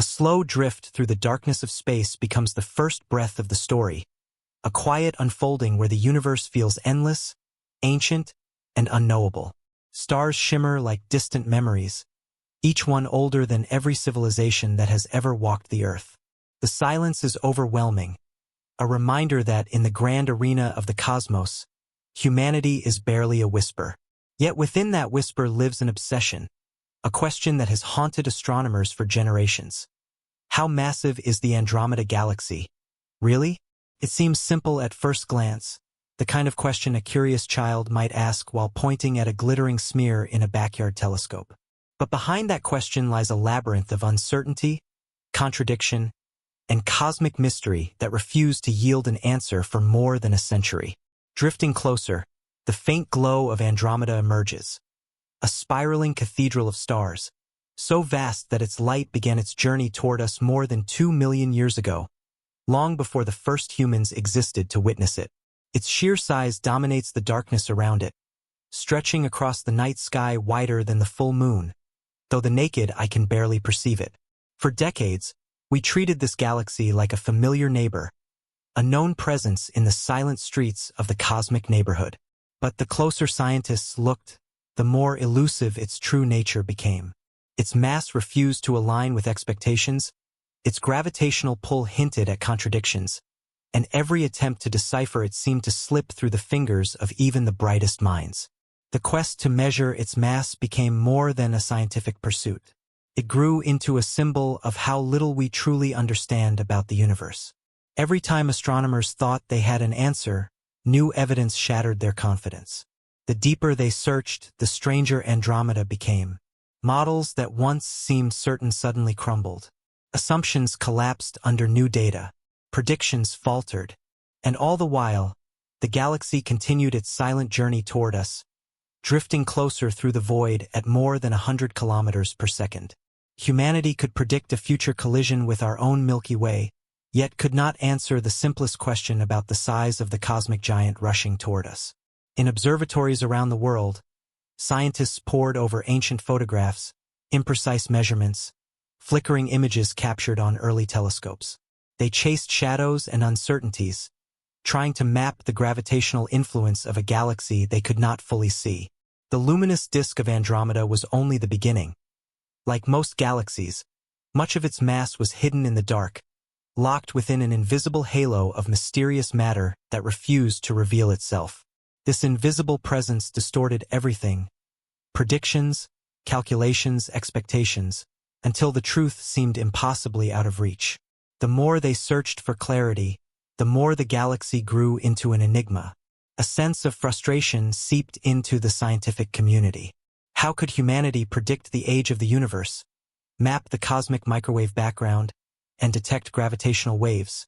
A slow drift through the darkness of space becomes the first breath of the story, a quiet unfolding where the universe feels endless, ancient, and unknowable. Stars shimmer like distant memories, each one older than every civilization that has ever walked the earth. The silence is overwhelming, a reminder that in the grand arena of the cosmos, humanity is barely a whisper. Yet within that whisper lives an obsession, a question that has haunted astronomers for generations. How massive is the Andromeda Galaxy? Really? It seems simple at first glance, the kind of question a curious child might ask while pointing at a glittering smear in a backyard telescope. But behind that question lies a labyrinth of uncertainty, contradiction, and cosmic mystery that refused to yield an answer for more than a century. Drifting closer, the faint glow of Andromeda emerges, a spiraling cathedral of stars, so vast that its light began its journey toward us more than 2 million years ago, long before the first humans existed to witness it. Its sheer size dominates the darkness around it, stretching across the night sky wider than the full moon, though the naked eye can barely perceive it. For decades, we treated this galaxy like a familiar neighbor, a known presence in the silent streets of the cosmic neighborhood. But the closer scientists looked, the more elusive its true nature became. Its mass refused to align with expectations, its gravitational pull hinted at contradictions, and every attempt to decipher it seemed to slip through the fingers of even the brightest minds. The quest to measure its mass became more than a scientific pursuit. It grew into a symbol of how little we truly understand about the universe. Every time astronomers thought they had an answer, new evidence shattered their confidence. The deeper they searched, the stranger Andromeda became. Models that once seemed certain suddenly crumbled. Assumptions collapsed under new data. Predictions faltered. And all the while, the galaxy continued its silent journey toward us, drifting closer through the void at more than 100 kilometers per second. Humanity could predict a future collision with our own Milky Way, yet could not answer the simplest question about the size of the cosmic giant rushing toward us. In observatories around the world, scientists pored over ancient photographs, imprecise measurements, flickering images captured on early telescopes. They chased shadows and uncertainties, trying to map the gravitational influence of a galaxy they could not fully see. The luminous disk of Andromeda was only the beginning. Like most galaxies, much of its mass was hidden in the dark, locked within an invisible halo of mysterious matter that refused to reveal itself. This invisible presence distorted everything: predictions, calculations, expectations, until the truth seemed impossibly out of reach. The more they searched for clarity, the more the galaxy grew into an enigma. A sense of frustration seeped into the scientific community. How could humanity predict the age of the universe, map the cosmic microwave background, and detect gravitational waves,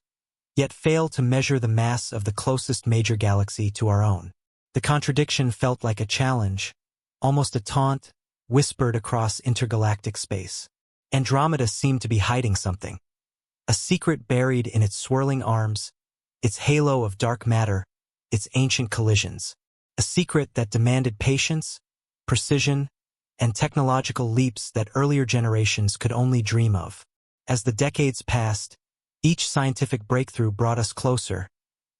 yet fail to measure the mass of the closest major galaxy to our own? The contradiction felt like a challenge, almost a taunt, whispered across intergalactic space. Andromeda seemed to be hiding something, a secret buried in its swirling arms, its halo of dark matter, its ancient collisions. A secret that demanded patience, precision, and technological leaps that earlier generations could only dream of. As the decades passed, each scientific breakthrough brought us closer,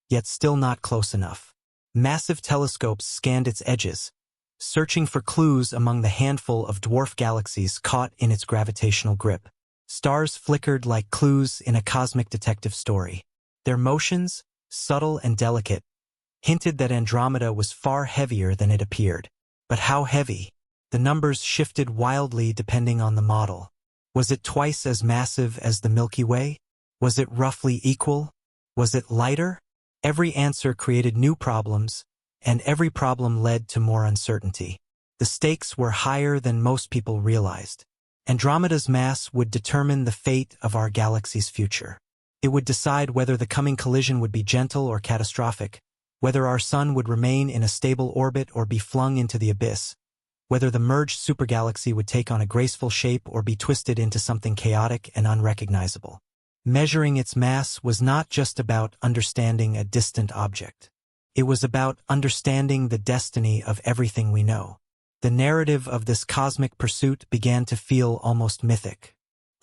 yet still not close enough. Massive telescopes scanned its edges, searching for clues among the handful of dwarf galaxies caught in its gravitational grip. Stars flickered like clues in a cosmic detective story. Their motions, subtle and delicate, hinted that Andromeda was far heavier than it appeared. But how heavy? The numbers shifted wildly depending on the model. Was it twice as massive as the Milky Way? Was it roughly equal? Was it lighter? Every answer created new problems, and every problem led to more uncertainty. The stakes were higher than most people realized. Andromeda's mass would determine the fate of our galaxy's future. It would decide whether the coming collision would be gentle or catastrophic, whether our sun would remain in a stable orbit or be flung into the abyss, whether the merged supergalaxy would take on a graceful shape or be twisted into something chaotic and unrecognizable. Measuring its mass was not just about understanding a distant object. It was about understanding the destiny of everything we know. The narrative of this cosmic pursuit began to feel almost mythic.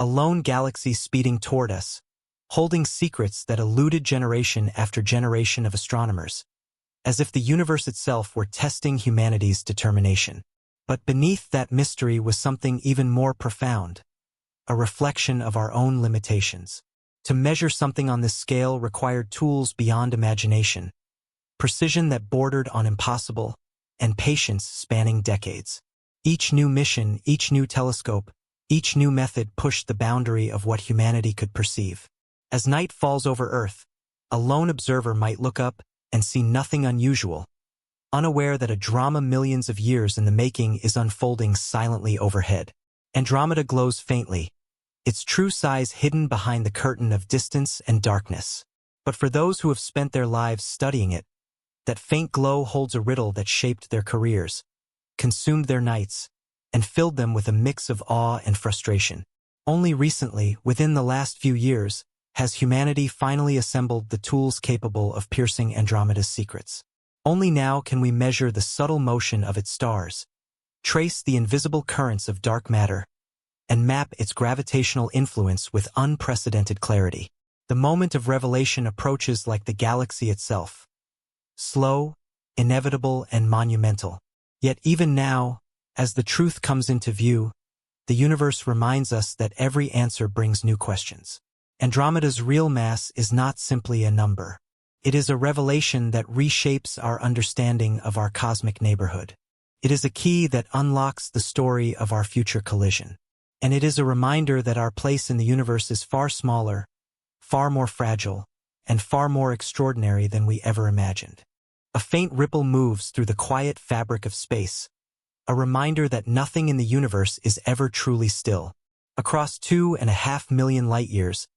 a lone galaxy speeding toward us, holding secrets that eluded generation after generation of astronomers, as if the universe itself were testing humanity's determination. But beneath that mystery was something even more profound, a reflection of our own limitations. To measure something on this scale required tools beyond imagination, precision that bordered on impossible, and patience spanning decades. Each new mission, each new telescope, each new method pushed the boundary of what humanity could perceive. As night falls over Earth, a lone observer might look up and see nothing unusual, unaware that a drama millions of years in the making is unfolding silently overhead. Andromeda glows faintly, its true size hidden behind the curtain of distance and darkness. But for those who have spent their lives studying it, that faint glow holds a riddle that shaped their careers, consumed their nights, and filled them with a mix of awe and frustration. Only recently, within the last few years, has humanity finally assembled the tools capable of piercing Andromeda's secrets. Only now can we measure the subtle motion of its stars, trace the invisible currents of dark matter, and map its gravitational influence with unprecedented clarity. The moment of revelation approaches like the galaxy itself, slow, inevitable, and monumental. Yet even now, as the truth comes into view, the universe reminds us that every answer brings new questions. Andromeda's real mass is not simply a number. It is a revelation that reshapes our understanding of our cosmic neighborhood. It is a key that unlocks the story of our future collision. And it is a reminder that our place in the universe is far smaller, far more fragile, and far more extraordinary than we ever imagined. A faint ripple moves through the quiet fabric of space, a reminder that nothing in the universe is ever truly still. Across 2.5 million light-years,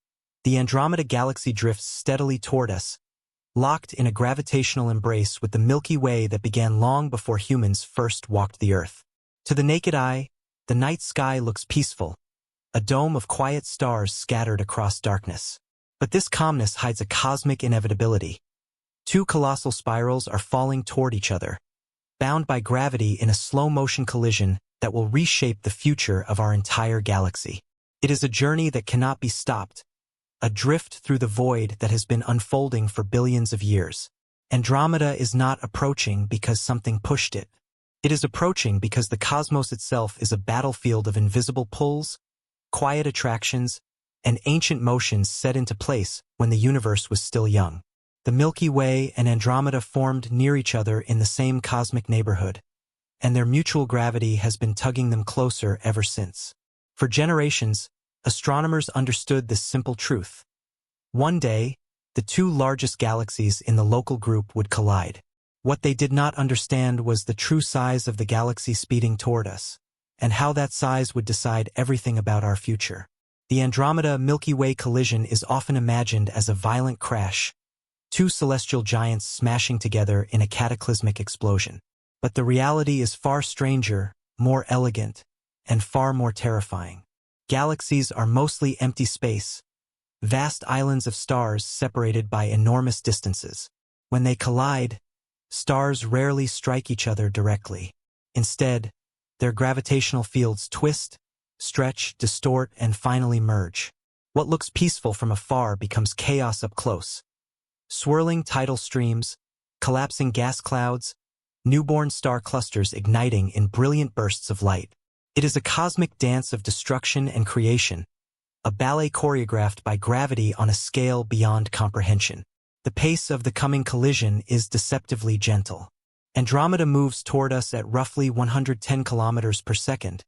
the Andromeda Galaxy drifts steadily toward us, locked in a gravitational embrace with the Milky Way that began long before humans first walked the Earth. To the naked eye, the night sky looks peaceful, a dome of quiet stars scattered across darkness. But this calmness hides a cosmic inevitability. Two colossal spirals are falling toward each other, bound by gravity in a slow-motion collision that will reshape the future of our entire galaxy. It is a journey that cannot be stopped, a drift through the void that has been unfolding for billions of years. Andromeda is not approaching because something pushed it. It is approaching because the cosmos itself is a battlefield of invisible pulls, quiet attractions, and ancient motions set into place when the universe was still young. The Milky Way and Andromeda formed near each other in the same cosmic neighborhood, and their mutual gravity has been tugging them closer ever since. For generations, astronomers understood this simple truth. One day, the two largest galaxies in the local group would collide. What they did not understand was the true size of the galaxy speeding toward us, and how that size would decide everything about our future. The Andromeda-Milky Way collision is often imagined as a violent crash, two celestial giants smashing together in a cataclysmic explosion. But the reality is far stranger, more elegant, and far more terrifying. Galaxies are mostly empty space, vast islands of stars separated by enormous distances. When they collide, stars rarely strike each other directly. Instead, their gravitational fields twist, stretch, distort, and finally merge. What looks peaceful from afar becomes chaos up close. Swirling tidal streams, collapsing gas clouds, newborn star clusters igniting in brilliant bursts of light. It is a cosmic dance of destruction and creation, a ballet choreographed by gravity on a scale beyond comprehension. The pace of the coming collision is deceptively gentle. Andromeda moves toward us at roughly 110 kilometers per second,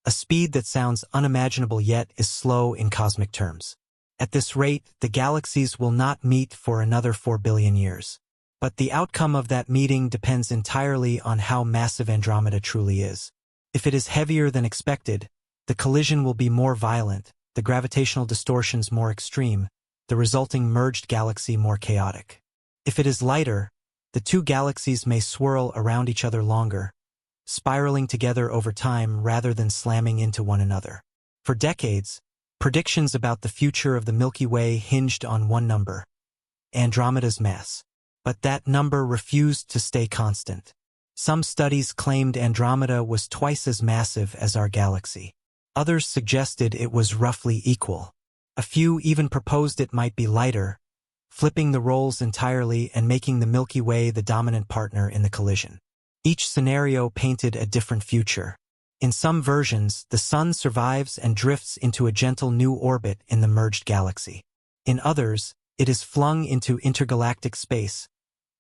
a speed that sounds unimaginable yet is slow in cosmic terms. At this rate, the galaxies will not meet for another 4 billion years. But the outcome of that meeting depends entirely on how massive Andromeda truly is. If it is heavier than expected, the collision will be more violent, the gravitational distortions more extreme, the resulting merged galaxy more chaotic. If it is lighter, the two galaxies may swirl around each other longer, spiraling together over time rather than slamming into one another. For decades, predictions about the future of the Milky Way hinged on one number, Andromeda's mass. But that number refused to stay constant. Some studies claimed Andromeda was twice as massive as our galaxy. Others suggested it was roughly equal. A few even proposed it might be lighter, flipping the roles entirely and making the Milky Way the dominant partner in the collision. Each scenario painted a different future. In some versions, the Sun survives and drifts into a gentle new orbit in the merged galaxy. In others, it is flung into intergalactic space,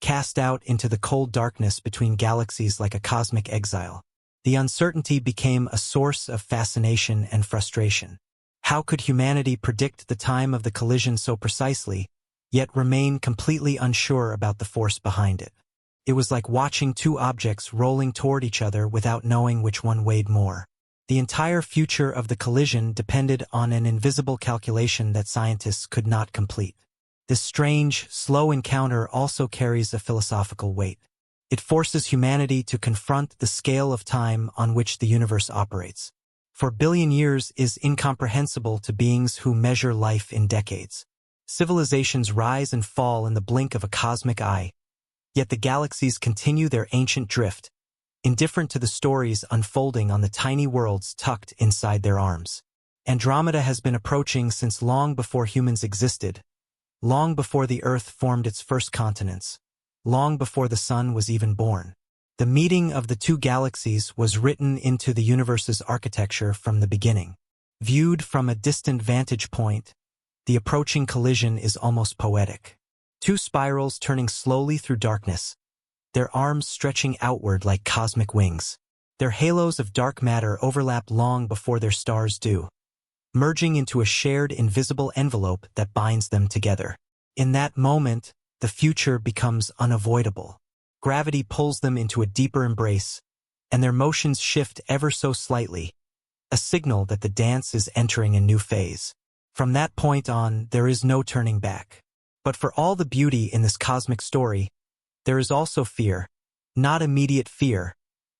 cast out into the cold darkness between galaxies like a cosmic exile. The uncertainty became a source of fascination and frustration. How could humanity predict the time of the collision so precisely, yet remain completely unsure about the force behind it? It was like watching two objects rolling toward each other without knowing which one weighed more. The entire future of the collision depended on an invisible calculation that scientists could not complete. This strange, slow encounter also carries a philosophical weight. It forces humanity to confront the scale of time on which the universe operates. For a billion years is incomprehensible to beings who measure life in decades. Civilizations rise and fall in the blink of a cosmic eye, yet the galaxies continue their ancient drift, indifferent to the stories unfolding on the tiny worlds tucked inside their arms. Andromeda has been approaching since long before humans existed, long before the Earth formed its first continents, long before the Sun was even born. The meeting of the two galaxies was written into the universe's architecture from the beginning. Viewed from a distant vantage point, the approaching collision is almost poetic. Two spirals turning slowly through darkness, their arms stretching outward like cosmic wings. Their halos of dark matter overlap long before their stars do, merging into a shared invisible envelope that binds them together. In that moment, the future becomes unavoidable. Gravity pulls them into a deeper embrace, and their motions shift ever so slightly, a signal that the dance is entering a new phase. From that point on, there is no turning back. But for all the beauty in this cosmic story, there is also fear. Not immediate fear,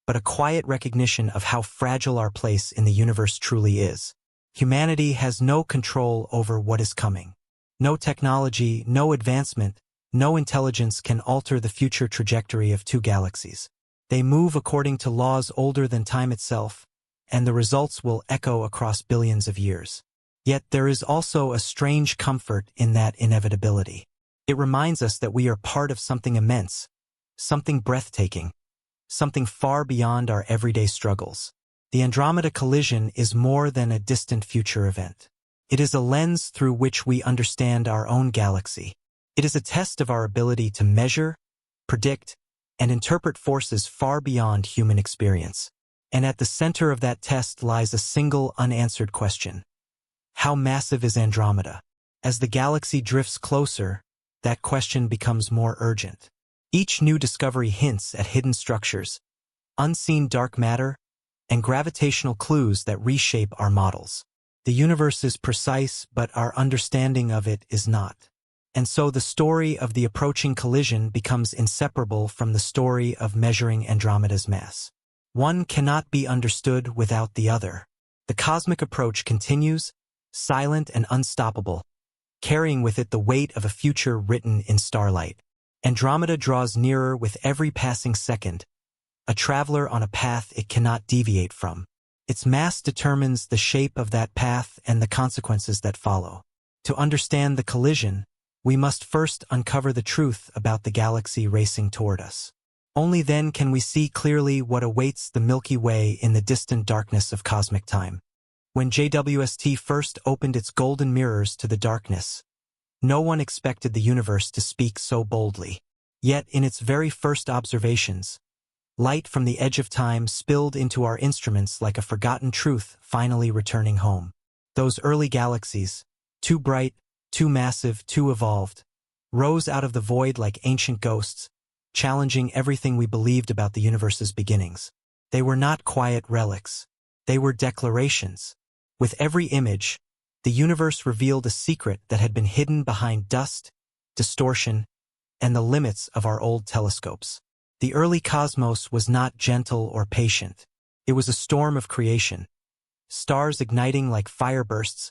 but a quiet recognition of how fragile our place in the universe truly is. Humanity has no control over what is coming. No technology, no advancement, no intelligence can alter the future trajectory of two galaxies. They move according to laws older than time itself, and the results will echo across billions of years. Yet there is also a strange comfort in that inevitability. It reminds us that we are part of something immense, something breathtaking, something far beyond our everyday struggles. The Andromeda collision is more than a distant future event. It is a lens through which we understand our own galaxy. It is a test of our ability to measure, predict, and interpret forces far beyond human experience. And at the center of that test lies a single unanswered question. How massive is Andromeda? As the galaxy drifts closer, that question becomes more urgent. Each new discovery hints at hidden structures, unseen dark matter, and gravitational clues that reshape our models. The universe is precise, but our understanding of it is not. And so the story of the approaching collision becomes inseparable from the story of measuring Andromeda's mass. One cannot be understood without the other. The cosmic approach continues, silent and unstoppable, carrying with it the weight of a future written in starlight. Andromeda draws nearer with every passing second, a traveler on a path it cannot deviate from. Its mass determines the shape of that path and the consequences that follow. To understand the collision, we must first uncover the truth about the galaxy racing toward us. Only then can we see clearly what awaits the Milky Way in the distant darkness of cosmic time. When JWST first opened its golden mirrors to the darkness, no one expected the universe to speak so boldly. Yet in its very first observations, light from the edge of time spilled into our instruments like a forgotten truth finally returning home. Those early galaxies, too bright, too massive, too evolved, rose out of the void like ancient ghosts, challenging everything we believed about the universe's beginnings. They were not quiet relics. They were declarations. With every image, the universe revealed a secret that had been hidden behind dust, distortion, and the limits of our old telescopes. The early cosmos was not gentle or patient. It was a storm of creation. Stars igniting like firebursts,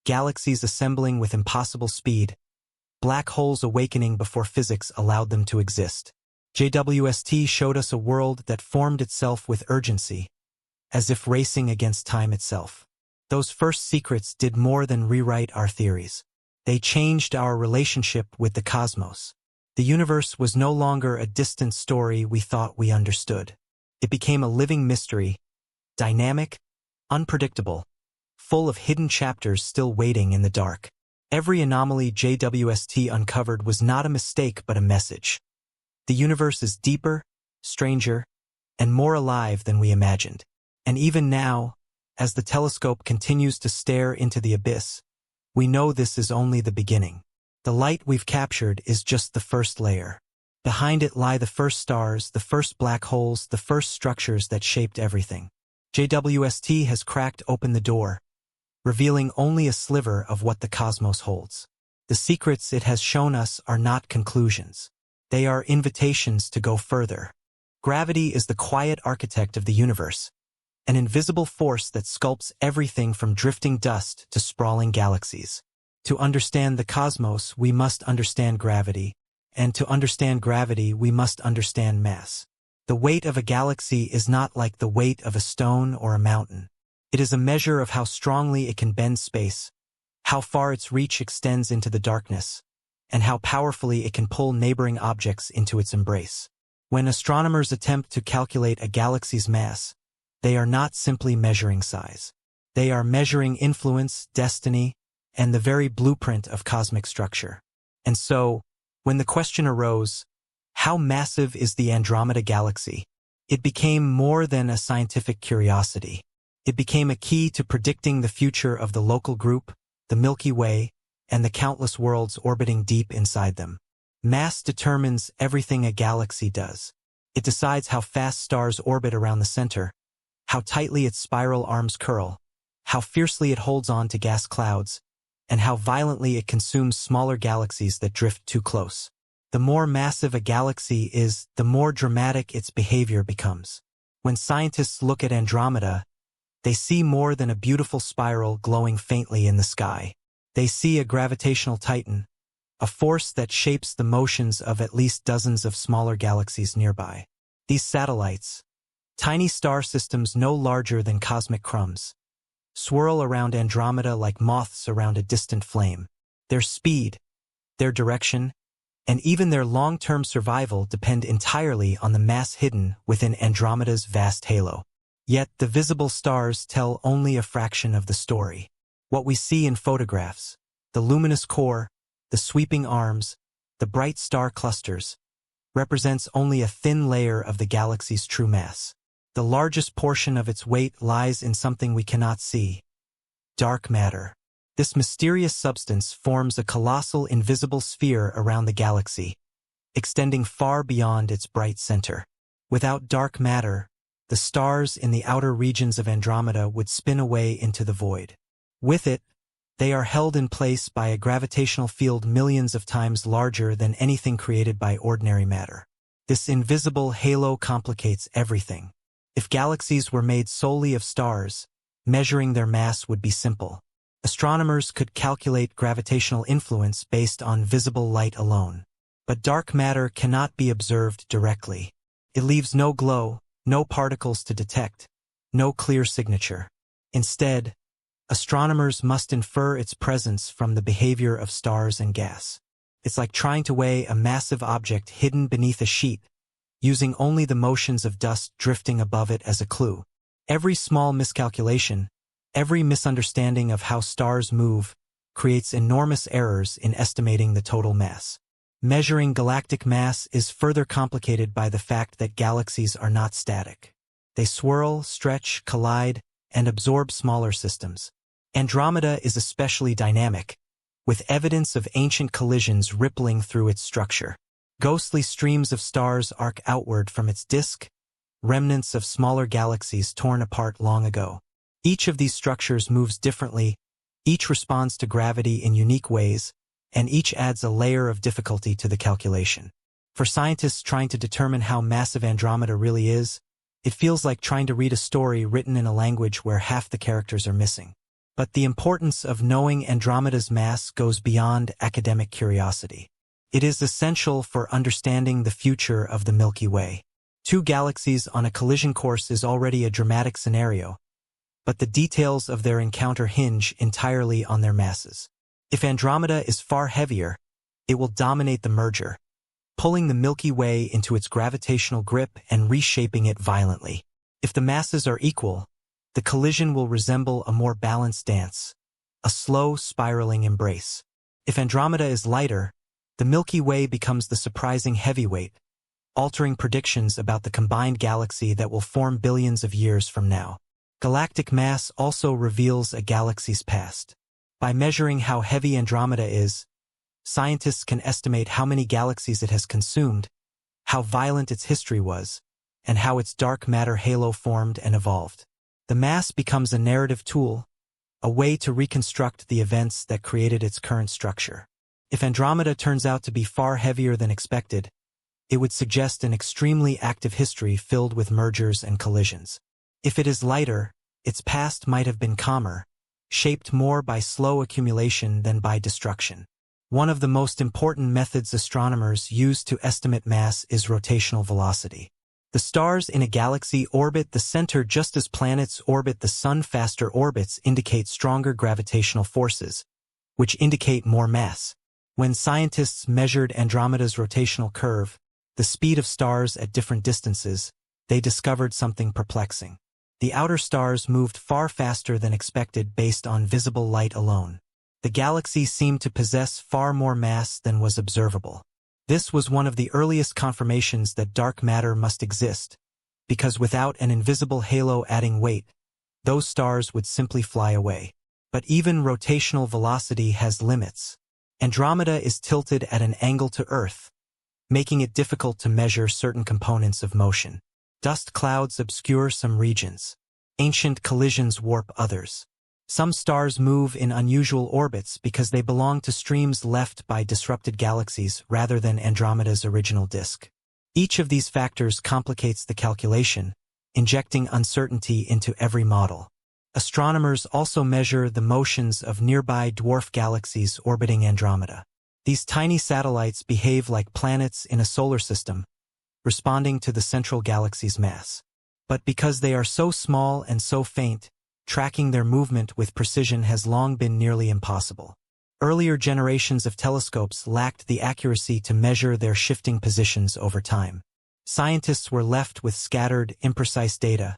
galaxies assembling with impossible speed, black holes awakening before physics allowed them to exist. JWST showed us a world that formed itself with urgency, as if racing against time itself. Those first secrets did more than rewrite our theories. They changed our relationship with the cosmos. The universe was no longer a distant story we thought we understood. It became a living mystery, dynamic, unpredictable, full of hidden chapters still waiting in the dark. Every anomaly JWST uncovered was not a mistake but a message. The universe is deeper, stranger, and more alive than we imagined. And even now, as the telescope continues to stare into the abyss, we know this is only the beginning. The light we've captured is just the first layer. Behind it lie the first stars, the first black holes, the first structures that shaped everything. JWST has cracked open the door, revealing only a sliver of what the cosmos holds. The secrets it has shown us are not conclusions. They are invitations to go further. Gravity is the quiet architect of the universe, an invisible force that sculpts everything from drifting dust to sprawling galaxies. To understand the cosmos, we must understand gravity, and to understand gravity, we must understand mass. The weight of a galaxy is not like the weight of a stone or a mountain. It is a measure of how strongly it can bend space, how far its reach extends into the darkness, and how powerfully it can pull neighboring objects into its embrace. When astronomers attempt to calculate a galaxy's mass, they are not simply measuring size. They are measuring influence, destiny, and the very blueprint of cosmic structure. And so, when the question arose, how massive is the Andromeda Galaxy? It became more than a scientific curiosity. It became a key to predicting the future of the local group, the Milky Way, and the countless worlds orbiting deep inside them. Mass determines everything a galaxy does. It decides how fast stars orbit around the center, how tightly its spiral arms curl, how fiercely it holds on to gas clouds, and how violently it consumes smaller galaxies that drift too close. The more massive a galaxy is, the more dramatic its behavior becomes. When scientists look at Andromeda, they see more than a beautiful spiral glowing faintly in the sky. They see a gravitational titan, a force that shapes the motions of at least dozens of smaller galaxies nearby. These satellites, tiny star systems no larger than cosmic crumbs, swirl around Andromeda like moths around a distant flame. Their speed, their direction, and even their long-term survival depend entirely on the mass hidden within Andromeda's vast halo. Yet the visible stars tell only a fraction of the story. What we see in photographs, the luminous core, the sweeping arms, the bright star clusters, represents only a thin layer of the galaxy's true mass. The largest portion of its weight lies in something we cannot see: dark matter. This mysterious substance forms a colossal invisible sphere around the galaxy, extending far beyond its bright center. Without dark matter, the stars in the outer regions of Andromeda would spin away into the void. With it, they are held in place by a gravitational field millions of times larger than anything created by ordinary matter. This invisible halo complicates everything. If galaxies were made solely of stars, measuring their mass would be simple. Astronomers could calculate gravitational influence based on visible light alone. But dark matter cannot be observed directly. It leaves no glow, no particles to detect, no clear signature. Instead, astronomers must infer its presence from the behavior of stars and gas. It's like trying to weigh a massive object hidden beneath a sheet, using only the motions of dust drifting above it as a clue. Every small miscalculation, every misunderstanding of how stars move, creates enormous errors in estimating the total mass. Measuring galactic mass is further complicated by the fact that galaxies are not static. They swirl, stretch, collide, and absorb smaller systems. Andromeda is especially dynamic, with evidence of ancient collisions rippling through its structure. Ghostly streams of stars arc outward from its disk, remnants of smaller galaxies torn apart long ago. Each of these structures moves differently, each responds to gravity in unique ways, and each adds a layer of difficulty to the calculation. For scientists trying to determine how massive Andromeda really is, it feels like trying to read a story written in a language where half the characters are missing. But the importance of knowing Andromeda's mass goes beyond academic curiosity. It is essential for understanding the future of the Milky Way. Two galaxies on a collision course is already a dramatic scenario, but the details of their encounter hinge entirely on their masses. If Andromeda is far heavier, it will dominate the merger, pulling the Milky Way into its gravitational grip and reshaping it violently. If the masses are equal, the collision will resemble a more balanced dance, a slow, spiraling embrace. If Andromeda is lighter, the Milky Way becomes the surprising heavyweight, altering predictions about the combined galaxy that will form billions of years from now. Galactic mass also reveals a galaxy's past. By measuring how heavy Andromeda is, scientists can estimate how many galaxies it has consumed, how violent its history was, and how its dark matter halo formed and evolved. The mass becomes a narrative tool, a way to reconstruct the events that created its current structure. If Andromeda turns out to be far heavier than expected, it would suggest an extremely active history filled with mergers and collisions. If it is lighter, its past might have been calmer, shaped more by slow accumulation than by destruction. One of the most important methods astronomers use to estimate mass is rotational velocity. The stars in a galaxy orbit the center just as planets orbit the sun. Faster orbits indicate stronger gravitational forces, which indicate more mass. When scientists measured Andromeda's rotational curve, the speed of stars at different distances, they discovered something perplexing. The outer stars moved far faster than expected based on visible light alone. The galaxy seemed to possess far more mass than was observable. This was one of the earliest confirmations that dark matter must exist, because without an invisible halo adding weight, those stars would simply fly away. But even rotational velocity has limits. Andromeda is tilted at an angle to Earth, making it difficult to measure certain components of motion. Dust clouds obscure some regions. Ancient collisions warp others. Some stars move in unusual orbits because they belong to streams left by disrupted galaxies rather than Andromeda's original disk. Each of these factors complicates the calculation, injecting uncertainty into every model. Astronomers also measure the motions of nearby dwarf galaxies orbiting Andromeda. These tiny satellites behave like planets in a solar system, responding to the central galaxy's mass. But because they are so small and so faint, tracking their movement with precision has long been nearly impossible. Earlier generations of telescopes lacked the accuracy to measure their shifting positions over time. Scientists were left with scattered, imprecise data,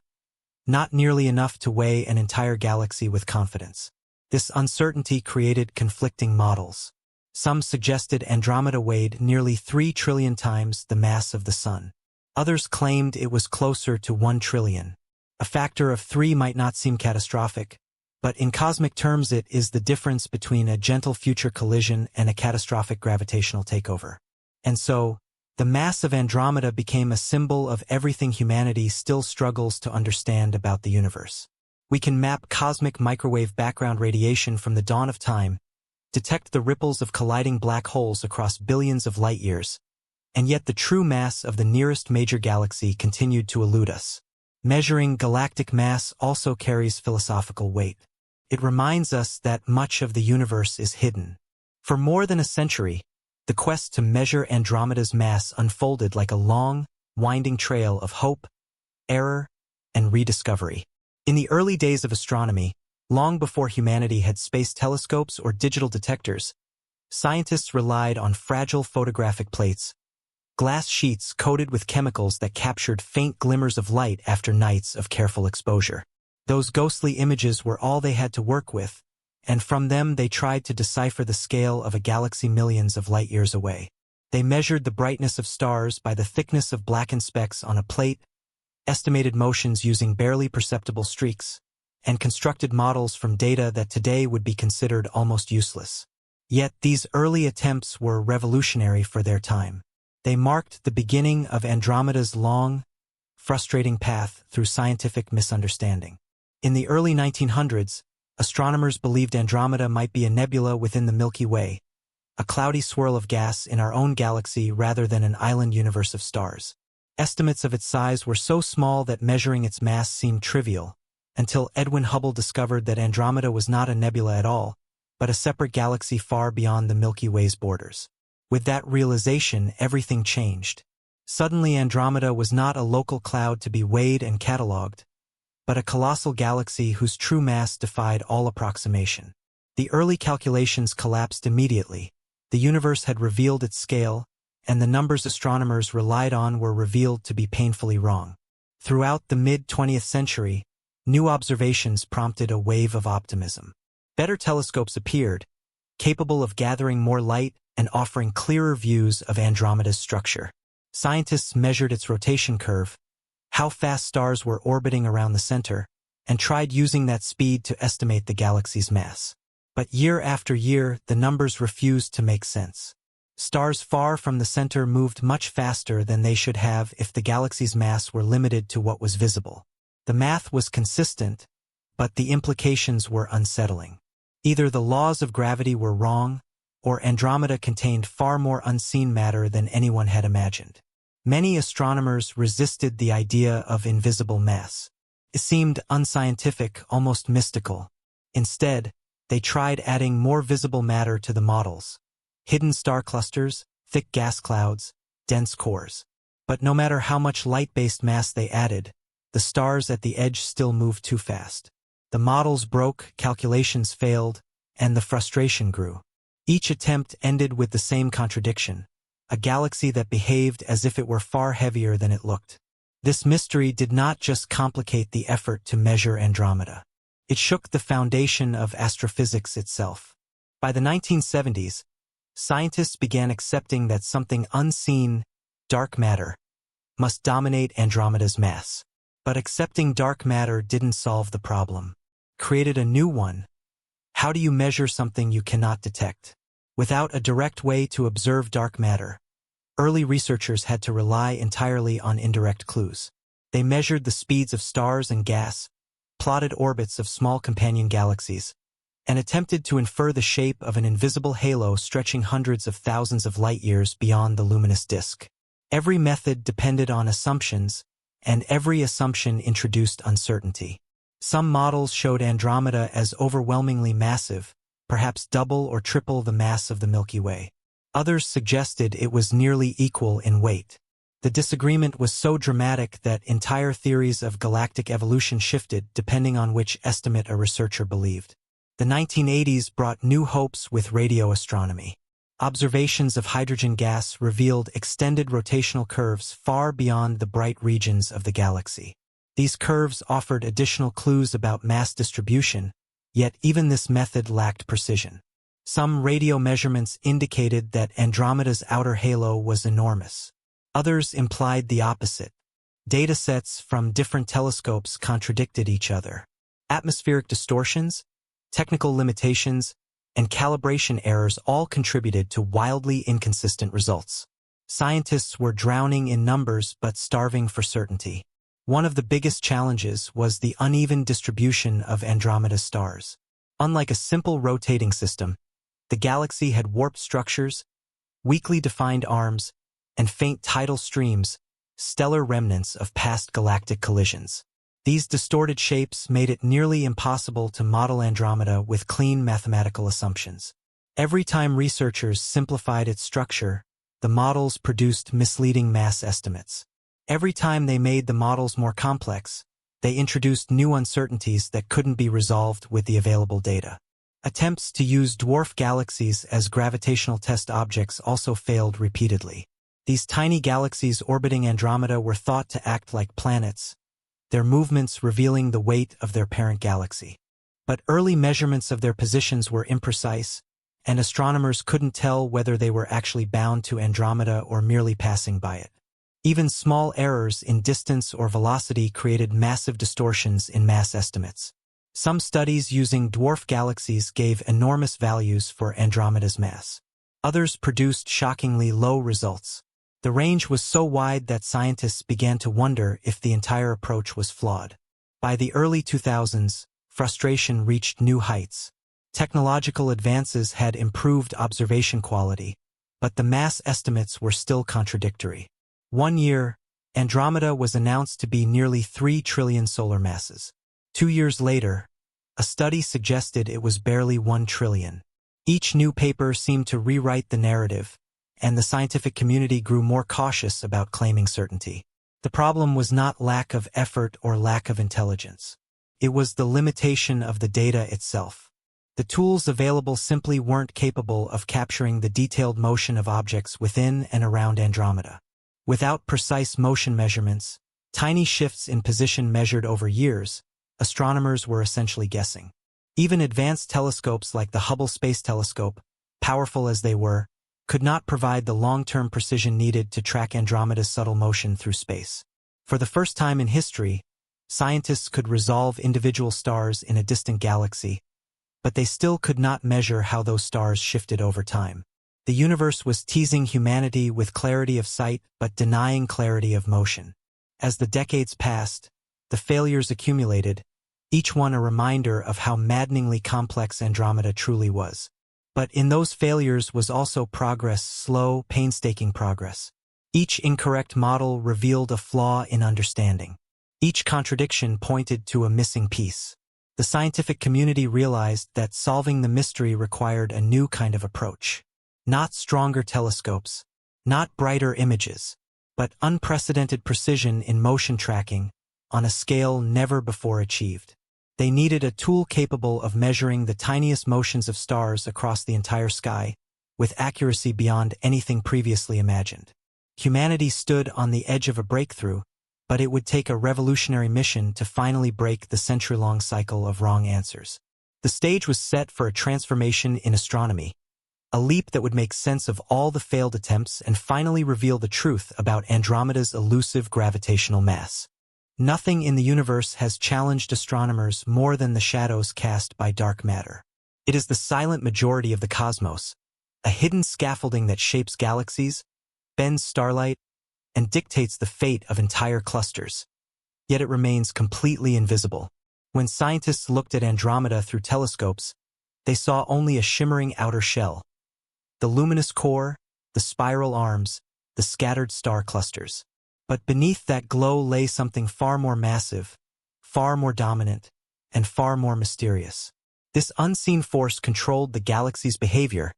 not nearly enough to weigh an entire galaxy with confidence. This uncertainty created conflicting models. Some suggested Andromeda weighed nearly 3 trillion times the mass of the Sun. Others claimed it was closer to 1 trillion. A factor of 3 might not seem catastrophic, but in cosmic terms it is the difference between a gentle future collision and a catastrophic gravitational takeover. And so, the mass of Andromeda became a symbol of everything humanity still struggles to understand about the universe. We can map cosmic microwave background radiation from the dawn of time, detect the ripples of colliding black holes across billions of light-years, and yet the true mass of the nearest major galaxy continued to elude us. Measuring galactic mass also carries philosophical weight. It reminds us that much of the universe is hidden. For more than a century, the quest to measure Andromeda's mass unfolded like a long, winding trail of hope, error, and rediscovery. In the early days of astronomy, long before humanity had space telescopes or digital detectors, scientists relied on fragile photographic plates, glass sheets coated with chemicals that captured faint glimmers of light after nights of careful exposure. Those ghostly images were all they had to work with, and from them they tried to decipher the scale of a galaxy millions of light-years away. They measured the brightness of stars by the thickness of blackened specks on a plate, estimated motions using barely perceptible streaks, and constructed models from data that today would be considered almost useless. Yet these early attempts were revolutionary for their time. They marked the beginning of Andromeda's long, frustrating path through scientific misunderstanding. In the early 1900s, astronomers believed Andromeda might be a nebula within the Milky Way, a cloudy swirl of gas in our own galaxy rather than an island universe of stars. Estimates of its size were so small that measuring its mass seemed trivial, until Edwin Hubble discovered that Andromeda was not a nebula at all, but a separate galaxy far beyond the Milky Way's borders. With that realization, everything changed. Suddenly Andromeda was not a local cloud to be weighed and catalogued, but a colossal galaxy whose true mass defied all approximation. The early calculations collapsed immediately. The universe had revealed its scale, and the numbers astronomers relied on were revealed to be painfully wrong. Throughout the mid-20th century, new observations prompted a wave of optimism. Better telescopes appeared, capable of gathering more light and offering clearer views of Andromeda's structure. Scientists measured its rotation curve, how fast stars were orbiting around the center, and tried using that speed to estimate the galaxy's mass. But year after year, the numbers refused to make sense. Stars far from the center moved much faster than they should have if the galaxy's mass were limited to what was visible. The math was consistent, but the implications were unsettling. Either the laws of gravity were wrong, or Andromeda contained far more unseen matter than anyone had imagined. Many astronomers resisted the idea of invisible mass. It seemed unscientific, almost mystical. Instead, they tried adding more visible matter to the models: hidden star clusters, thick gas clouds, dense cores. But no matter how much light-based mass they added, the stars at the edge still moved too fast. The models broke, calculations failed, and the frustration grew. Each attempt ended with the same contradiction: a galaxy that behaved as if it were far heavier than it looked. This mystery did not just complicate the effort to measure Andromeda. It shook the foundation of astrophysics itself. By the 1970s, scientists began accepting that something unseen, dark matter, must dominate Andromeda's mass. But accepting dark matter didn't solve the problem. It created a new one. How do you measure something you cannot detect? Without a direct way to observe dark matter, early researchers had to rely entirely on indirect clues. They measured the speeds of stars and gas, plotted orbits of small companion galaxies, and attempted to infer the shape of an invisible halo stretching hundreds of thousands of light-years beyond the luminous disk. Every method depended on assumptions, and every assumption introduced uncertainty. Some models showed Andromeda as overwhelmingly massive, perhaps double or triple the mass of the Milky Way. Others suggested it was nearly equal in weight. The disagreement was so dramatic that entire theories of galactic evolution shifted depending on which estimate a researcher believed. The 1980s brought new hopes with radio astronomy. Observations of hydrogen gas revealed extended rotational curves far beyond the bright regions of the galaxy. These curves offered additional clues about mass distribution, yet even this method lacked precision. Some radio measurements indicated that Andromeda's outer halo was enormous. Others implied the opposite. Datasets from different telescopes contradicted each other. Atmospheric distortions, technical limitations, and calibration errors all contributed to wildly inconsistent results. Scientists were drowning in numbers but starving for certainty. One of the biggest challenges was the uneven distribution of Andromeda's stars. Unlike a simple rotating system, the galaxy had warped structures, weakly defined arms, and faint tidal streams, stellar remnants of past galactic collisions. These distorted shapes made it nearly impossible to model Andromeda with clean mathematical assumptions. Every time researchers simplified its structure, the models produced misleading mass estimates. Every time they made the models more complex, they introduced new uncertainties that couldn't be resolved with the available data. Attempts to use dwarf galaxies as gravitational test objects also failed repeatedly. These tiny galaxies orbiting Andromeda were thought to act like planets, their movements revealing the weight of their parent galaxy. But early measurements of their positions were imprecise, and astronomers couldn't tell whether they were actually bound to Andromeda or merely passing by it. Even small errors in distance or velocity created massive distortions in mass estimates. Some studies using dwarf galaxies gave enormous values for Andromeda's mass. Others produced shockingly low results. The range was so wide that scientists began to wonder if the entire approach was flawed. By the early 2000s, frustration reached new heights. Technological advances had improved observation quality, but the mass estimates were still contradictory. One year, Andromeda was announced to be nearly 3 trillion solar masses. 2 years later, a study suggested it was barely 1 trillion. Each new paper seemed to rewrite the narrative, and the scientific community grew more cautious about claiming certainty. The problem was not lack of effort or lack of intelligence. It was the limitation of the data itself. The tools available simply weren't capable of capturing the detailed motion of objects within and around Andromeda. Without precise motion measurements, tiny shifts in position measured over years, astronomers were essentially guessing. Even advanced telescopes like the Hubble Space Telescope, powerful as they were, could not provide the long-term precision needed to track Andromeda's subtle motion through space. For the first time in history, scientists could resolve individual stars in a distant galaxy, but they still could not measure how those stars shifted over time. The universe was teasing humanity with clarity of sight but denying clarity of motion. As the decades passed, the failures accumulated, each one a reminder of how maddeningly complex Andromeda truly was. But in those failures was also progress, slow, painstaking progress. Each incorrect model revealed a flaw in understanding. Each contradiction pointed to a missing piece. The scientific community realized that solving the mystery required a new kind of approach. Not stronger telescopes, not brighter images, but unprecedented precision in motion tracking on a scale never before achieved. They needed a tool capable of measuring the tiniest motions of stars across the entire sky, with accuracy beyond anything previously imagined. Humanity stood on the edge of a breakthrough, but it would take a revolutionary mission to finally break the century-long cycle of wrong answers. The stage was set for a transformation in astronomy, a leap that would make sense of all the failed attempts and finally reveal the truth about Andromeda's elusive gravitational mass. Nothing in the universe has challenged astronomers more than the shadows cast by dark matter. It is the silent majority of the cosmos, a hidden scaffolding that shapes galaxies, bends starlight, and dictates the fate of entire clusters. Yet it remains completely invisible. When scientists looked at Andromeda through telescopes, they saw only a shimmering outer shell. The luminous core, the spiral arms, the scattered star clusters. But beneath that glow lay something far more massive, far more dominant, and far more mysterious. This unseen force controlled the galaxy's behavior,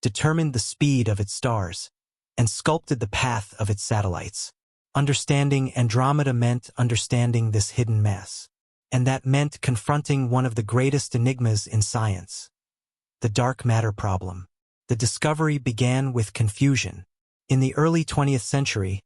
determined the speed of its stars, and sculpted the path of its satellites. Understanding Andromeda meant understanding this hidden mass. And that meant confronting one of the greatest enigmas in science, the dark matter problem. The discovery began with confusion. In the early 20th century,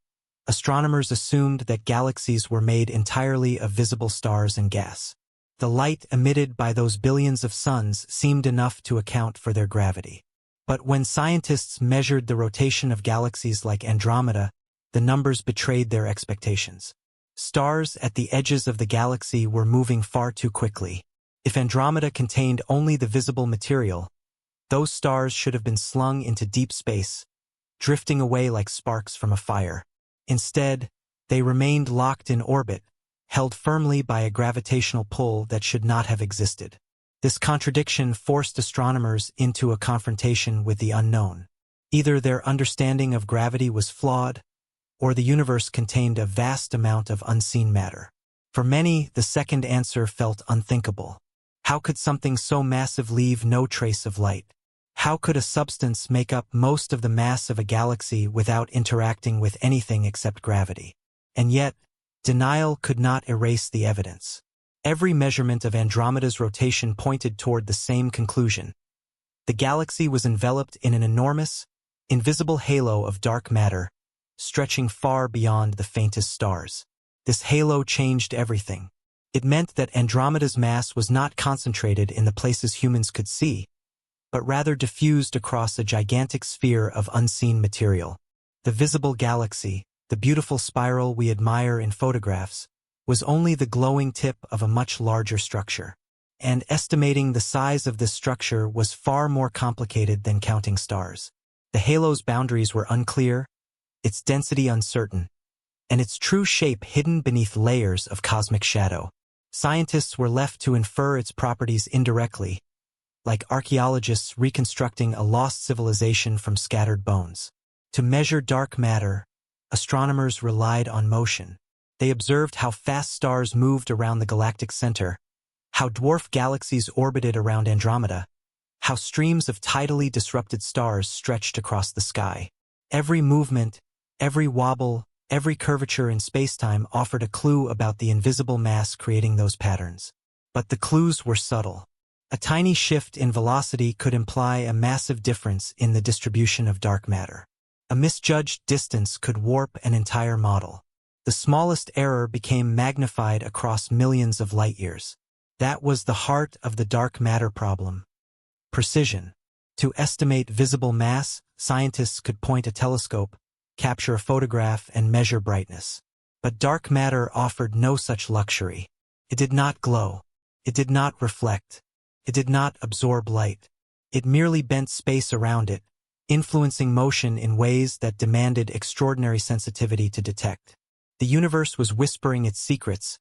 astronomers assumed that galaxies were made entirely of visible stars and gas. The light emitted by those billions of suns seemed enough to account for their gravity. But when scientists measured the rotation of galaxies like Andromeda, the numbers betrayed their expectations. Stars at the edges of the galaxy were moving far too quickly. If Andromeda contained only the visible material, those stars should have been slung into deep space, drifting away like sparks from a fire. Instead, they remained locked in orbit, held firmly by a gravitational pull that should not have existed. This contradiction forced astronomers into a confrontation with the unknown. Either their understanding of gravity was flawed, or the universe contained a vast amount of unseen matter. For many, the second answer felt unthinkable. How could something so massive leave no trace of light? How could a substance make up most of the mass of a galaxy without interacting with anything except gravity? And yet, denial could not erase the evidence. Every measurement of Andromeda's rotation pointed toward the same conclusion. The galaxy was enveloped in an enormous, invisible halo of dark matter, stretching far beyond the faintest stars. This halo changed everything. It meant that Andromeda's mass was not concentrated in the places humans could see, but rather diffused across a gigantic sphere of unseen material. The visible galaxy, the beautiful spiral we admire in photographs, was only the glowing tip of a much larger structure. And estimating the size of this structure was far more complicated than counting stars. The halo's boundaries were unclear, its density uncertain, and its true shape hidden beneath layers of cosmic shadow. Scientists were left to infer its properties indirectly, like archaeologists reconstructing a lost civilization from scattered bones. To measure dark matter, astronomers relied on motion. They observed how fast stars moved around the galactic center, how dwarf galaxies orbited around Andromeda, how streams of tidally disrupted stars stretched across the sky. Every movement, every wobble, Every curvature in spacetime offered a clue about the invisible mass creating those patterns. But the clues were subtle. A tiny shift in velocity could imply a massive difference in the distribution of dark matter. A misjudged distance could warp an entire model. The smallest error became magnified across millions of light-years. That was the heart of the dark matter problem. Precision. To estimate visible mass, scientists could point a telescope, capture a photograph, and measure brightness. But dark matter offered no such luxury. It did not glow. It did not reflect. It did not absorb light. It merely bent space around it, influencing motion in ways that demanded extraordinary sensitivity to detect. The universe was whispering its secrets,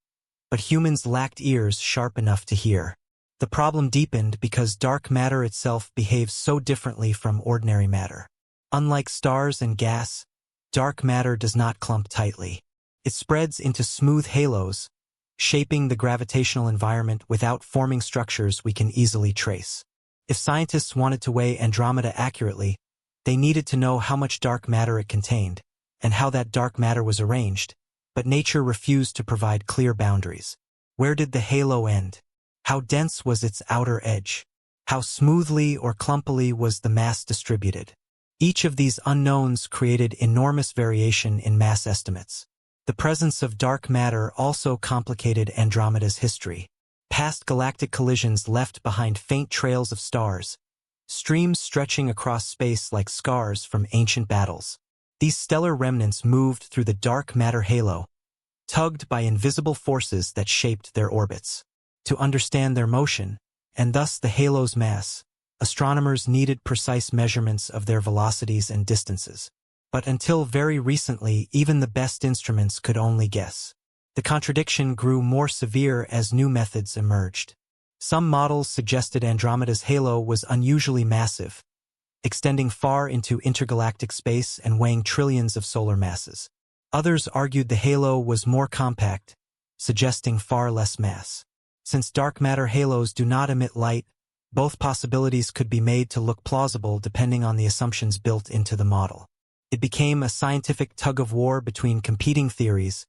but humans lacked ears sharp enough to hear. The problem deepened because dark matter itself behaves so differently from ordinary matter. Unlike stars and gas, dark matter does not clump tightly. It spreads into smooth halos, shaping the gravitational environment without forming structures we can easily trace. If scientists wanted to weigh Andromeda accurately, they needed to know how much dark matter it contained, and how that dark matter was arranged, but nature refused to provide clear boundaries. Where did the halo end? How dense was its outer edge? How smoothly or clumpily was the mass distributed? Each of these unknowns created enormous variation in mass estimates. The presence of dark matter also complicated Andromeda's history. Past galactic collisions left behind faint trails of stars, streams stretching across space like scars from ancient battles. These stellar remnants moved through the dark matter halo, tugged by invisible forces that shaped their orbits. To understand their motion, and thus the halo's mass, astronomers needed precise measurements of their velocities and distances. But until very recently, even the best instruments could only guess. The contradiction grew more severe as new methods emerged. Some models suggested Andromeda's halo was unusually massive, extending far into intergalactic space and weighing trillions of solar masses. Others argued the halo was more compact, suggesting far less mass. Since dark matter halos do not emit light, both possibilities could be made to look plausible depending on the assumptions built into the model. It became a scientific tug-of-war between competing theories,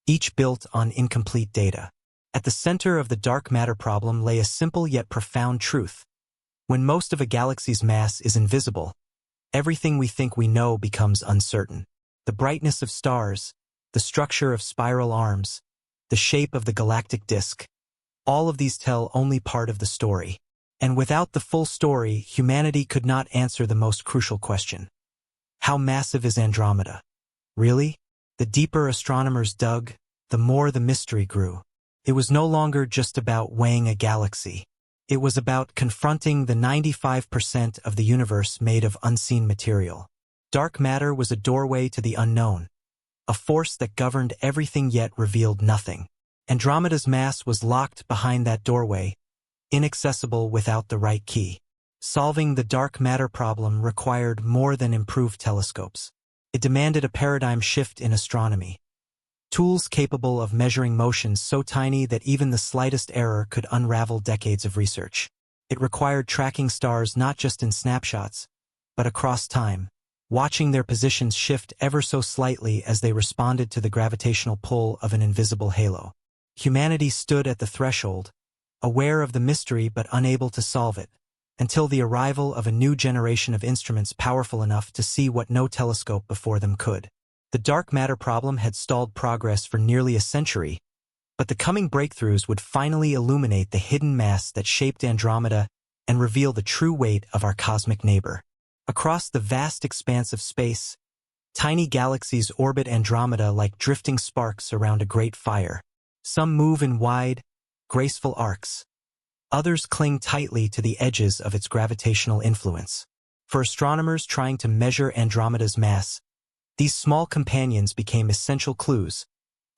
each built on incomplete data. At the center of the dark matter problem lay a simple yet profound truth. When most of a galaxy's mass is invisible, everything we think we know becomes uncertain. The brightness of stars, the structure of spiral arms, the shape of the galactic disk, all of these tell only part of the story. And without the full story, humanity could not answer the most crucial question. How massive is Andromeda? Really? The deeper astronomers dug, the more the mystery grew. It was no longer just about weighing a galaxy. It was about confronting the 95% of the universe made of unseen material. Dark matter was a doorway to the unknown, a force that governed everything yet revealed nothing. Andromeda's mass was locked behind that doorway, inaccessible without the right key. Solving the dark matter problem required more than improved telescopes. It demanded a paradigm shift in astronomy. Tools capable of measuring motions so tiny that even the slightest error could unravel decades of research. It required tracking stars not just in snapshots, but across time, watching their positions shift ever so slightly as they responded to the gravitational pull of an invisible halo. Humanity stood at the threshold, aware of the mystery but unable to solve it, until the arrival of a new generation of instruments powerful enough to see what no telescope before them could. The dark matter problem had stalled progress for nearly a century, but the coming breakthroughs would finally illuminate the hidden mass that shaped Andromeda and reveal the true weight of our cosmic neighbor. Across the vast expanse of space, tiny galaxies orbit Andromeda like drifting sparks around a great fire. Some move in wide, graceful arcs. Others cling tightly to the edges of its gravitational influence. For astronomers trying to measure Andromeda's mass, these small companions became essential clues,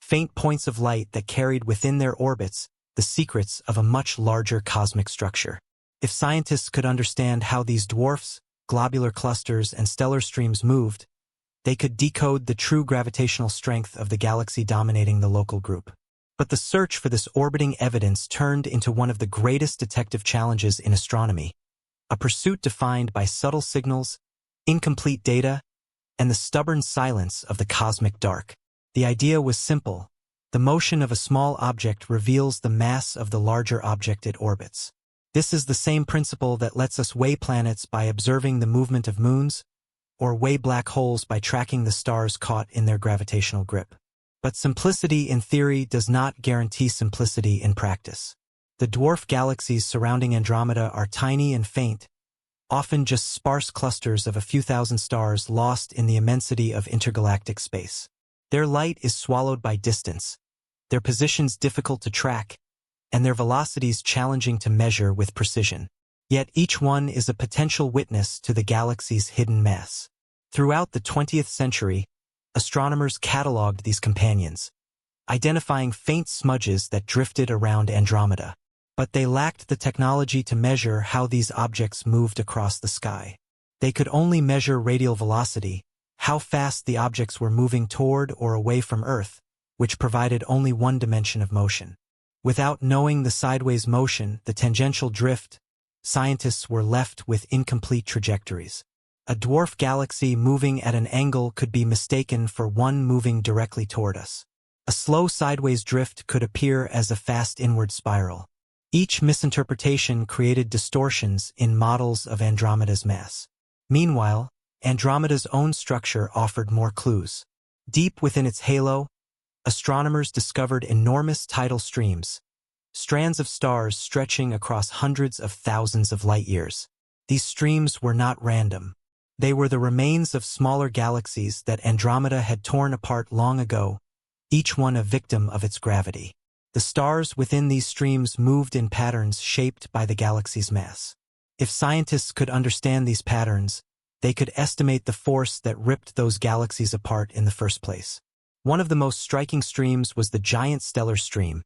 faint points of light that carried within their orbits the secrets of a much larger cosmic structure. If scientists could understand how these dwarfs, globular clusters, and stellar streams moved, they could decode the true gravitational strength of the galaxy dominating the local group. But the search for this orbiting evidence turned into one of the greatest detective challenges in astronomy, a pursuit defined by subtle signals, incomplete data, and the stubborn silence of the cosmic dark. The idea was simple. The motion of a small object reveals the mass of the larger object it orbits. This is the same principle that lets us weigh planets by observing the movement of moons, or weigh black holes by tracking the stars caught in their gravitational grip. But simplicity in theory does not guarantee simplicity in practice. The dwarf galaxies surrounding Andromeda are tiny and faint, often just sparse clusters of a few thousand stars lost in the immensity of intergalactic space. Their light is swallowed by distance, their positions difficult to track, and their velocities challenging to measure with precision. Yet each one is a potential witness to the galaxy's hidden mass. Throughout the 20th century, astronomers cataloged these companions, identifying faint smudges that drifted around Andromeda. But they lacked the technology to measure how these objects moved across the sky. They could only measure radial velocity, how fast the objects were moving toward or away from Earth, which provided only one dimension of motion. Without knowing the sideways motion, the tangential drift, scientists were left with incomplete trajectories. A dwarf galaxy moving at an angle could be mistaken for one moving directly toward us. A slow sideways drift could appear as a fast inward spiral. Each misinterpretation created distortions in models of Andromeda's mass. Meanwhile, Andromeda's own structure offered more clues. Deep within its halo, astronomers discovered enormous tidal streams, strands of stars stretching across hundreds of thousands of light-years. These streams were not random. They were the remains of smaller galaxies that Andromeda had torn apart long ago, each one a victim of its gravity. The stars within these streams moved in patterns shaped by the galaxy's mass. If scientists could understand these patterns, they could estimate the force that ripped those galaxies apart in the first place. One of the most striking streams was the giant stellar stream,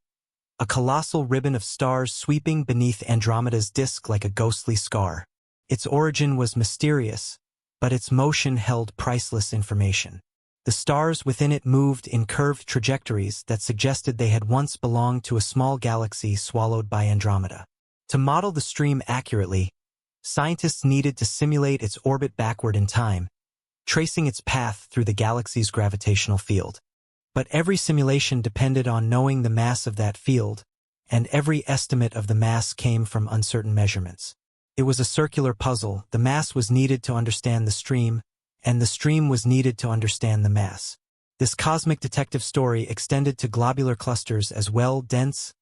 a colossal ribbon of stars sweeping beneath Andromeda's disk like a ghostly scar. Its origin was mysterious, but its motion held priceless information. The stars within it moved in curved trajectories that suggested they had once belonged to a small galaxy swallowed by Andromeda. To model the stream accurately, scientists needed to simulate its orbit backward in time, tracing its path through the galaxy's gravitational field. But every simulation depended on knowing the mass of that field, and every estimate of the mass came from uncertain measurements. It was a circular puzzle. The mass was needed to understand the stream, and the stream was needed to understand the mass. This cosmic detective story extended to globular clusters as well, dense,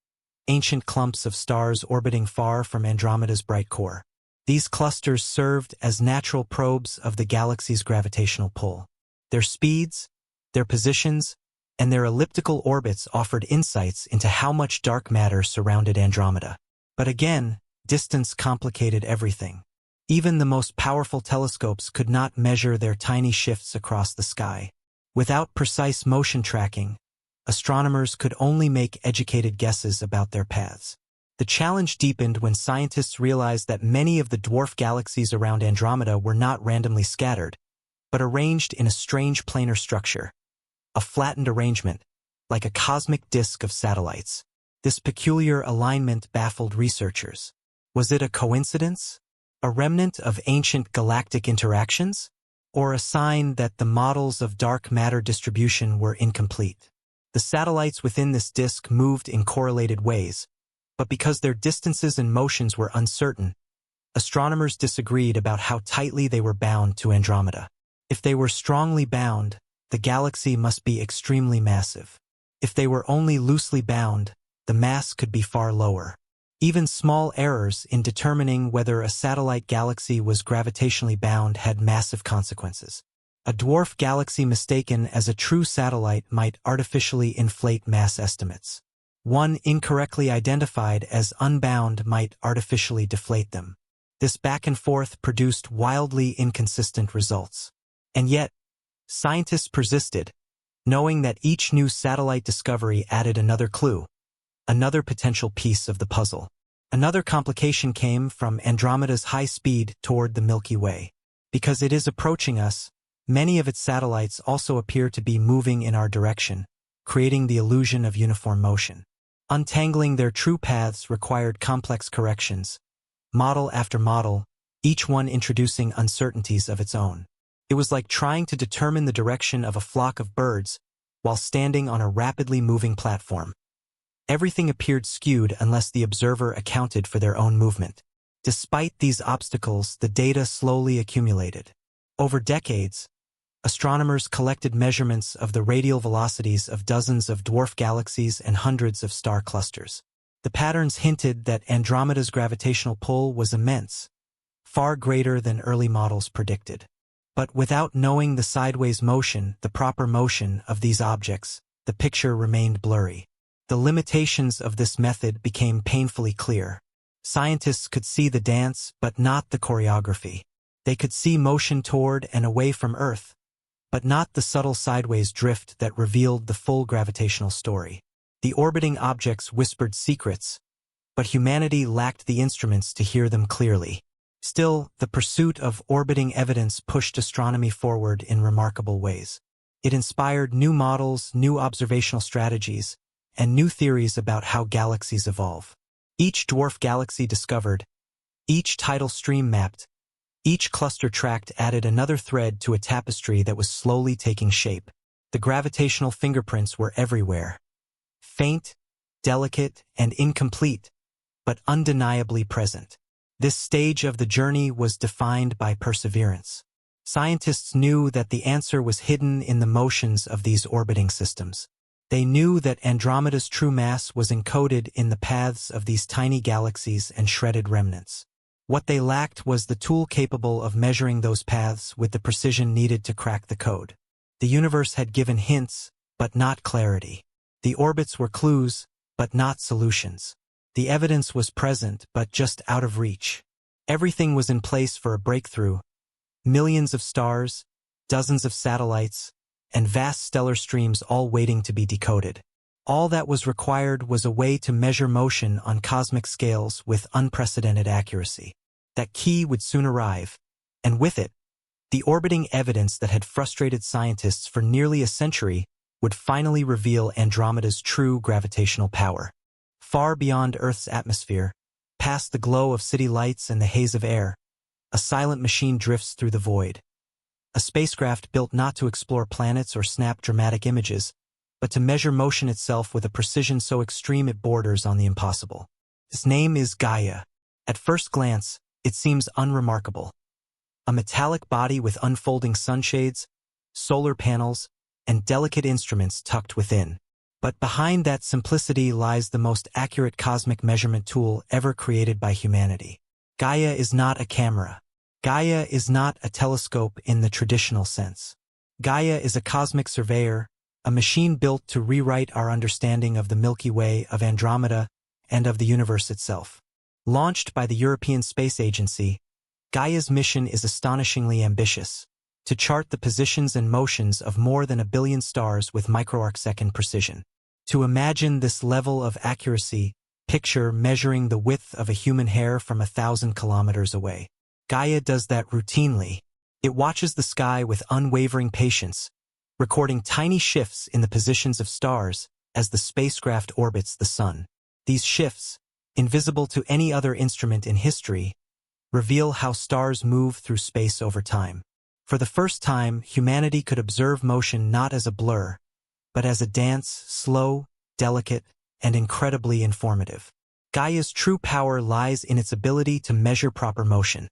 ancient clumps of stars orbiting far from Andromeda's bright core. These clusters served as natural probes of the galaxy's gravitational pull. Their speeds, their positions, and their elliptical orbits offered insights into how much dark matter surrounded Andromeda. But again, distance complicated everything. Even the most powerful telescopes could not measure their tiny shifts across the sky. Without precise motion tracking, astronomers could only make educated guesses about their paths. The challenge deepened when scientists realized that many of the dwarf galaxies around Andromeda were not randomly scattered, but arranged in a strange planar structure, a flattened arrangement, like a cosmic disk of satellites. This peculiar alignment baffled researchers. Was it a coincidence? A remnant of ancient galactic interactions? Or a sign that the models of dark matter distribution were incomplete? The satellites within this disk moved in correlated ways, but because their distances and motions were uncertain, astronomers disagreed about how tightly they were bound to Andromeda. If they were strongly bound, the galaxy must be extremely massive. If they were only loosely bound, the mass could be far lower. Even small errors in determining whether a satellite galaxy was gravitationally bound had massive consequences. A dwarf galaxy mistaken as a true satellite might artificially inflate mass estimates. One incorrectly identified as unbound might artificially deflate them. This back and forth produced wildly inconsistent results. And yet, scientists persisted, knowing that each new satellite discovery added another clue, another potential piece of the puzzle. Another complication came from Andromeda's high speed toward the Milky Way. Because it is approaching us, many of its satellites also appear to be moving in our direction, creating the illusion of uniform motion. Untangling their true paths required complex corrections, model after model, each one introducing uncertainties of its own. It was like trying to determine the direction of a flock of birds while standing on a rapidly moving platform. Everything appeared skewed unless the observer accounted for their own movement. Despite these obstacles, the data slowly accumulated. Over decades, astronomers collected measurements of the radial velocities of dozens of dwarf galaxies and hundreds of star clusters. The patterns hinted that Andromeda's gravitational pull was immense, far greater than early models predicted. But without knowing the sideways motion, the proper motion of these objects, the picture remained blurry. The limitations of this method became painfully clear. Scientists could see the dance, but not the choreography. They could see motion toward and away from Earth, but not the subtle sideways drift that revealed the full gravitational story. The orbiting objects whispered secrets, but humanity lacked the instruments to hear them clearly. Still, the pursuit of orbiting evidence pushed astronomy forward in remarkable ways. It inspired new models, new observational strategies, and new theories about how galaxies evolve. Each dwarf galaxy discovered, each tidal stream mapped, each cluster tracked added another thread to a tapestry that was slowly taking shape. The gravitational fingerprints were everywhere. Faint, delicate, and incomplete, but undeniably present. This stage of the journey was defined by perseverance. Scientists knew that the answer was hidden in the motions of these orbiting systems. They knew that Andromeda's true mass was encoded in the paths of these tiny galaxies and shredded remnants. What they lacked was the tool capable of measuring those paths with the precision needed to crack the code. The universe had given hints, but not clarity. The orbits were clues, but not solutions. The evidence was present, but just out of reach. Everything was in place for a breakthrough. Millions of stars, dozens of satellites, and vast stellar streams all waiting to be decoded. All that was required was a way to measure motion on cosmic scales with unprecedented accuracy. That key would soon arrive, and with it, the orbiting evidence that had frustrated scientists for nearly a century would finally reveal Andromeda's true gravitational power. Far beyond Earth's atmosphere, past the glow of city lights and the haze of air, a silent machine drifts through the void. A spacecraft built not to explore planets or snap dramatic images, but to measure motion itself with a precision so extreme it borders on the impossible. Its name is Gaia. At first glance, it seems unremarkable. A metallic body with unfolding sunshades, solar panels, and delicate instruments tucked within. But behind that simplicity lies the most accurate cosmic measurement tool ever created by humanity. Gaia is not a camera. Gaia is not a telescope in the traditional sense. Gaia is a cosmic surveyor, a machine built to rewrite our understanding of the Milky Way, of Andromeda, and of the universe itself. Launched by the European Space Agency, Gaia's mission is astonishingly ambitious: to chart the positions and motions of more than 1 billion stars with microarcsecond precision. To imagine this level of accuracy, picture measuring the width of a human hair from 1,000 kilometers away. Gaia does that routinely. It watches the sky with unwavering patience, recording tiny shifts in the positions of stars as the spacecraft orbits the sun. These shifts, invisible to any other instrument in history, reveal how stars move through space over time. For the first time, humanity could observe motion not as a blur, but as a dance, slow, delicate, and incredibly informative. Gaia's true power lies in its ability to measure proper motion,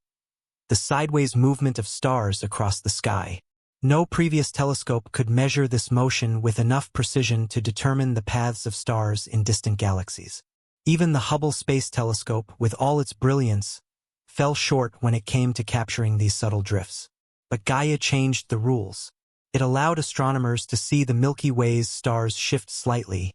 the sideways movement of stars across the sky. No previous telescope could measure this motion with enough precision to determine the paths of stars in distant galaxies. Even the Hubble Space Telescope, with all its brilliance, fell short when it came to capturing these subtle drifts. But Gaia changed the rules. It allowed astronomers to see the Milky Way's stars shift slightly,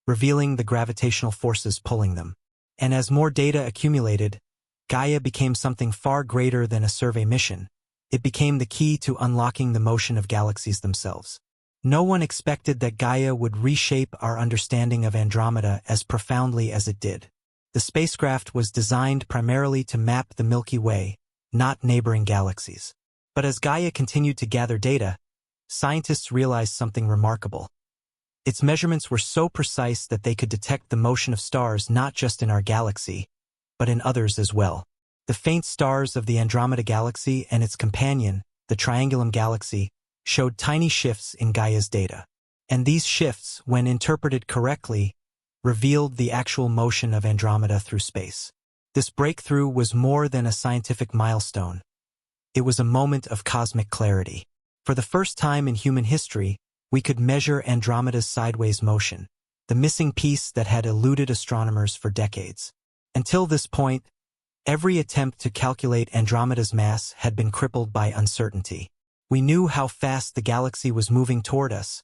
revealing the gravitational forces pulling them. And as more data accumulated, Gaia became something far greater than a survey mission. It became the key to unlocking the motion of galaxies themselves. No one expected that Gaia would reshape our understanding of Andromeda as profoundly as it did. The spacecraft was designed primarily to map the Milky Way, not neighboring galaxies. But as Gaia continued to gather data, scientists realized something remarkable. Its measurements were so precise that they could detect the motion of stars not just in our galaxy, but in others as well. The faint stars of the Andromeda Galaxy and its companion, the Triangulum Galaxy, showed tiny shifts in Gaia's data. And these shifts, when interpreted correctly, revealed the actual motion of Andromeda through space. This breakthrough was more than a scientific milestone. It was a moment of cosmic clarity. For the first time in human history, we could measure Andromeda's sideways motion, the missing piece that had eluded astronomers for decades. Until this point, every attempt to calculate Andromeda's mass had been crippled by uncertainty. We knew how fast the galaxy was moving toward us,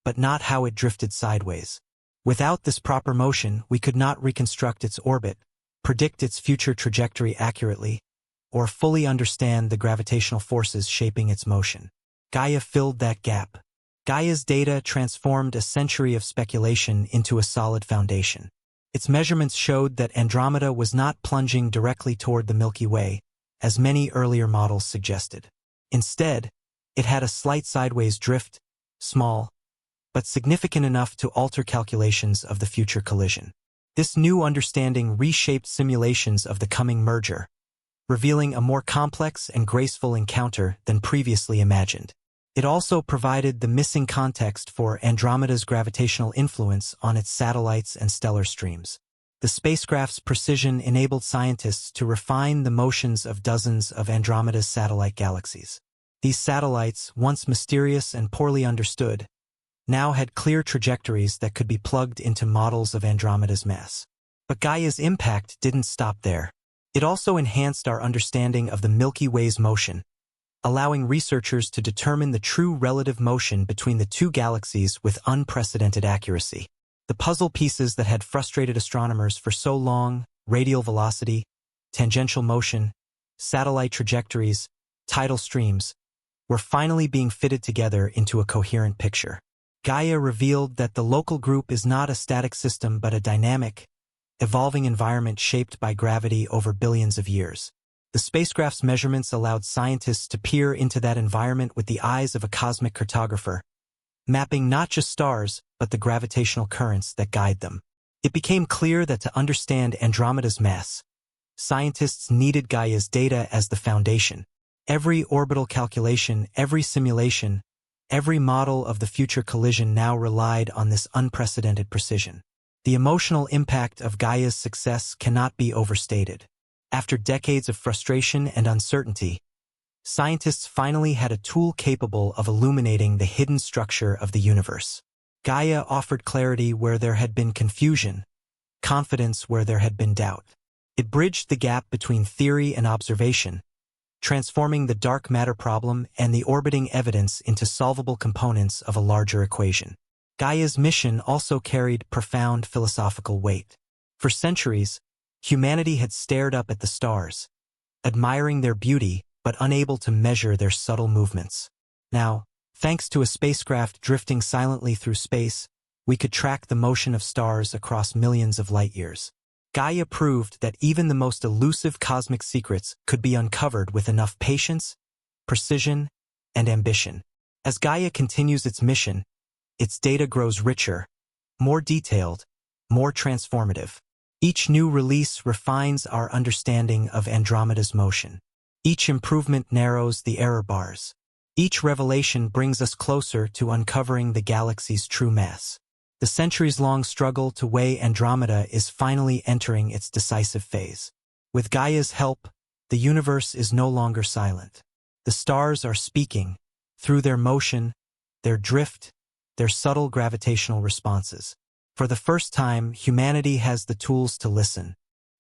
but not how it drifted sideways. Without this proper motion, we could not reconstruct its orbit, predict its future trajectory accurately, or fully understand the gravitational forces shaping its motion. Gaia filled that gap. Gaia's data transformed a century of speculation into a solid foundation. Its measurements showed that Andromeda was not plunging directly toward the Milky Way, as many earlier models suggested. Instead, it had a slight sideways drift, small, but significant enough to alter calculations of the future collision. This new understanding reshaped simulations of the coming merger, revealing a more complex and graceful encounter than previously imagined. It also provided the missing context for Andromeda's gravitational influence on its satellites and stellar streams. The spacecraft's precision enabled scientists to refine the motions of dozens of Andromeda's satellite galaxies. These satellites, once mysterious and poorly understood, now had clear trajectories that could be plugged into models of Andromeda's mass. But Gaia's impact didn't stop there. It also enhanced our understanding of the Milky Way's motion, allowing researchers to determine the true relative motion between the two galaxies with unprecedented accuracy. The puzzle pieces that had frustrated astronomers for so long, radial velocity, tangential motion, satellite trajectories, tidal streams, were finally being fitted together into a coherent picture. Gaia revealed that the local group is not a static system but a dynamic, evolving environment shaped by gravity over billions of years. The spacecraft's measurements allowed scientists to peer into that environment with the eyes of a cosmic cartographer, mapping not just stars, but the gravitational currents that guide them. It became clear that to understand Andromeda's mass, scientists needed Gaia's data as the foundation. Every orbital calculation, every simulation, every model of the future collision now relied on this unprecedented precision. The emotional impact of Gaia's success cannot be overstated. After decades of frustration and uncertainty, scientists finally had a tool capable of illuminating the hidden structure of the universe. Gaia offered clarity where there had been confusion, confidence where there had been doubt. It bridged the gap between theory and observation, transforming the dark matter problem and the orbiting evidence into solvable components of a larger equation. Gaia's mission also carried profound philosophical weight. For centuries, humanity had stared up at the stars, admiring their beauty but unable to measure their subtle movements. Now, thanks to a spacecraft drifting silently through space, we could track the motion of stars across millions of light-years. Gaia proved that even the most elusive cosmic secrets could be uncovered with enough patience, precision, and ambition. As Gaia continues its mission, its data grows richer, more detailed, more transformative. Each new release refines our understanding of Andromeda's motion. Each improvement narrows the error bars. Each revelation brings us closer to uncovering the galaxy's true mass. The centuries-long struggle to weigh Andromeda is finally entering its decisive phase. With Gaia's help, the universe is no longer silent. The stars are speaking, through their motion, their drift, their subtle gravitational responses. For the first time, humanity has the tools to listen.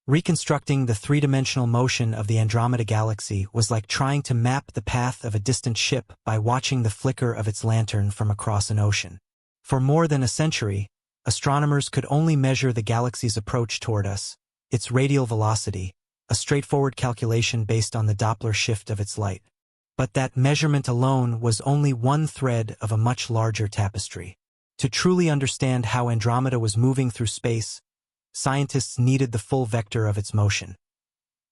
Reconstructing the three-dimensional motion of the Andromeda Galaxy was like trying to map the path of a distant ship by watching the flicker of its lantern from across an ocean. For more than a century, astronomers could only measure the galaxy's approach toward us, its radial velocity, a straightforward calculation based on the Doppler shift of its light. But that measurement alone was only one thread of a much larger tapestry. To truly understand how Andromeda was moving through space, scientists needed the full vector of its motion.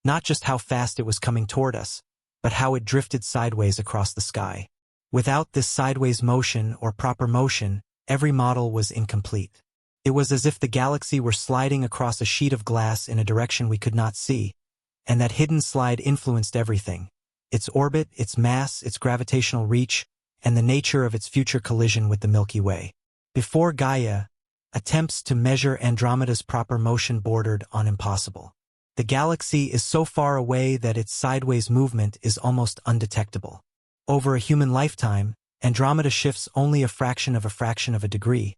Not just how fast it was coming toward us, but how it drifted sideways across the sky. Without this sideways motion or proper motion, every model was incomplete. It was as if the galaxy were sliding across a sheet of glass in a direction we could not see, and that hidden slide influenced everything: its orbit, its mass, its gravitational reach, and the nature of its future collision with the Milky Way. Before Gaia, attempts to measure Andromeda's proper motion bordered on impossible. The galaxy is so far away that its sideways movement is almost undetectable. Over a human lifetime, Andromeda shifts only a fraction of a degree,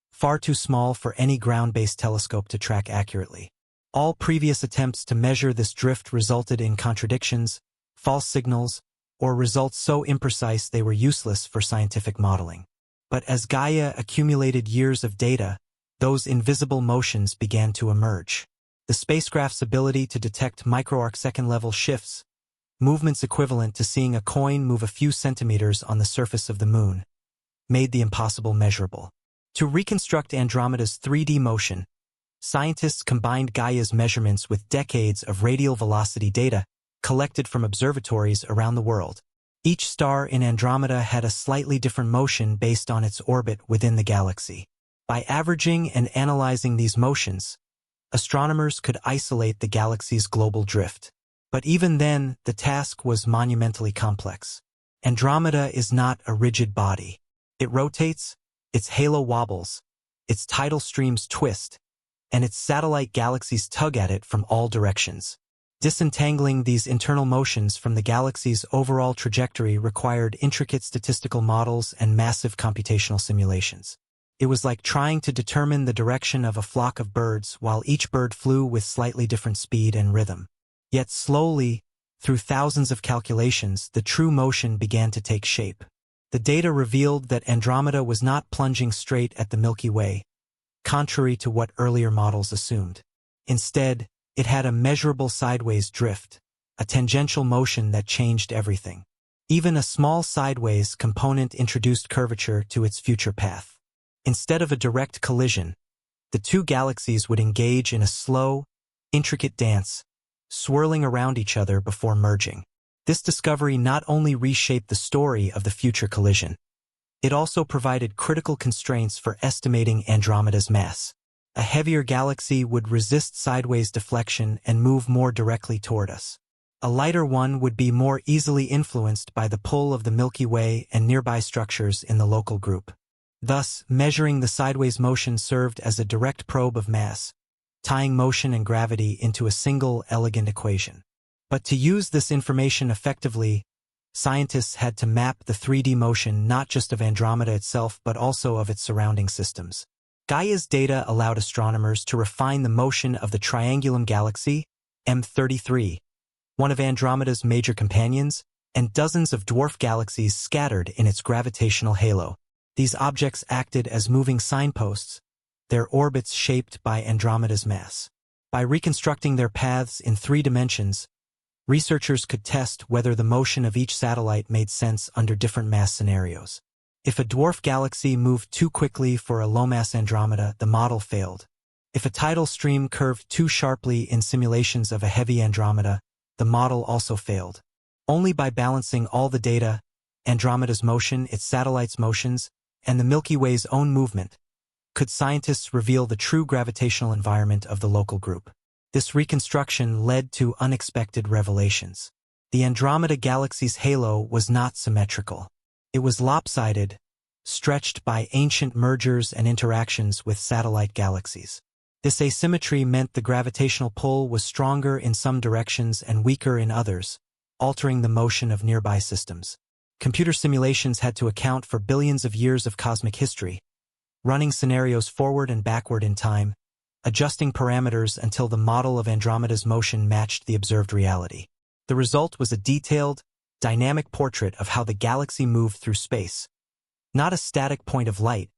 far too small for any ground-based telescope to track accurately. All previous attempts to measure this drift resulted in contradictions, false signals, or results so imprecise they were useless for scientific modeling. But as Gaia accumulated years of data, those invisible motions began to emerge. The spacecraft's ability to detect microarcsecond-level shifts, movements equivalent to seeing a coin move a few centimeters on the surface of the moon, made the impossible measurable. To reconstruct Andromeda's 3D motion, scientists combined Gaia's measurements with decades of radial velocity data collected from observatories around the world. Each star in Andromeda had a slightly different motion based on its orbit within the galaxy. By averaging and analyzing these motions, astronomers could isolate the galaxy's global drift. But even then, the task was monumentally complex. Andromeda is not a rigid body. It rotates, its halo wobbles, its tidal streams twist, and its satellite galaxies tug at it from all directions. Disentangling these internal motions from the galaxy's overall trajectory required intricate statistical models and massive computational simulations. It was like trying to determine the direction of a flock of birds while each bird flew with slightly different speed and rhythm. Yet slowly, through thousands of calculations, the true motion began to take shape. The data revealed that Andromeda was not plunging straight at the Milky Way, contrary to what earlier models assumed. Instead, it had a measurable sideways drift, a tangential motion that changed everything. Even a small sideways component introduced curvature to its future path. Instead of a direct collision, the two galaxies would engage in a slow, intricate dance, swirling around each other before merging. This discovery not only reshaped the story of the future collision, it also provided critical constraints for estimating Andromeda's mass. A heavier galaxy would resist sideways deflection and move more directly toward us. A lighter one would be more easily influenced by the pull of the Milky Way and nearby structures in the local group. Thus, measuring the sideways motion served as a direct probe of mass, tying motion and gravity into a single, elegant equation. But to use this information effectively, scientists had to map the 3D motion not just of Andromeda itself but also of its surrounding systems. Gaia's data allowed astronomers to refine the motion of the Triangulum Galaxy, M33, one of Andromeda's major companions, and dozens of dwarf galaxies scattered in its gravitational halo. These objects acted as moving signposts, their orbits shaped by Andromeda's mass. By reconstructing their paths in 3 dimensions, researchers could test whether the motion of each satellite made sense under different mass scenarios. If a dwarf galaxy moved too quickly for a low-mass Andromeda, the model failed. If a tidal stream curved too sharply in simulations of a heavy Andromeda, the model also failed. Only by balancing all the data, Andromeda's motion, its satellites' motions, and the Milky Way's own movement, could scientists reveal the true gravitational environment of the local group. This reconstruction led to unexpected revelations. The Andromeda Galaxy's halo was not symmetrical. It was lopsided, stretched by ancient mergers and interactions with satellite galaxies. This asymmetry meant the gravitational pull was stronger in some directions and weaker in others, altering the motion of nearby systems. Computer simulations had to account for billions of years of cosmic history, running scenarios forward and backward in time, adjusting parameters until the model of Andromeda's motion matched the observed reality. The result was a detailed, dynamic portrait of how the galaxy moved through space. Not a static point of light,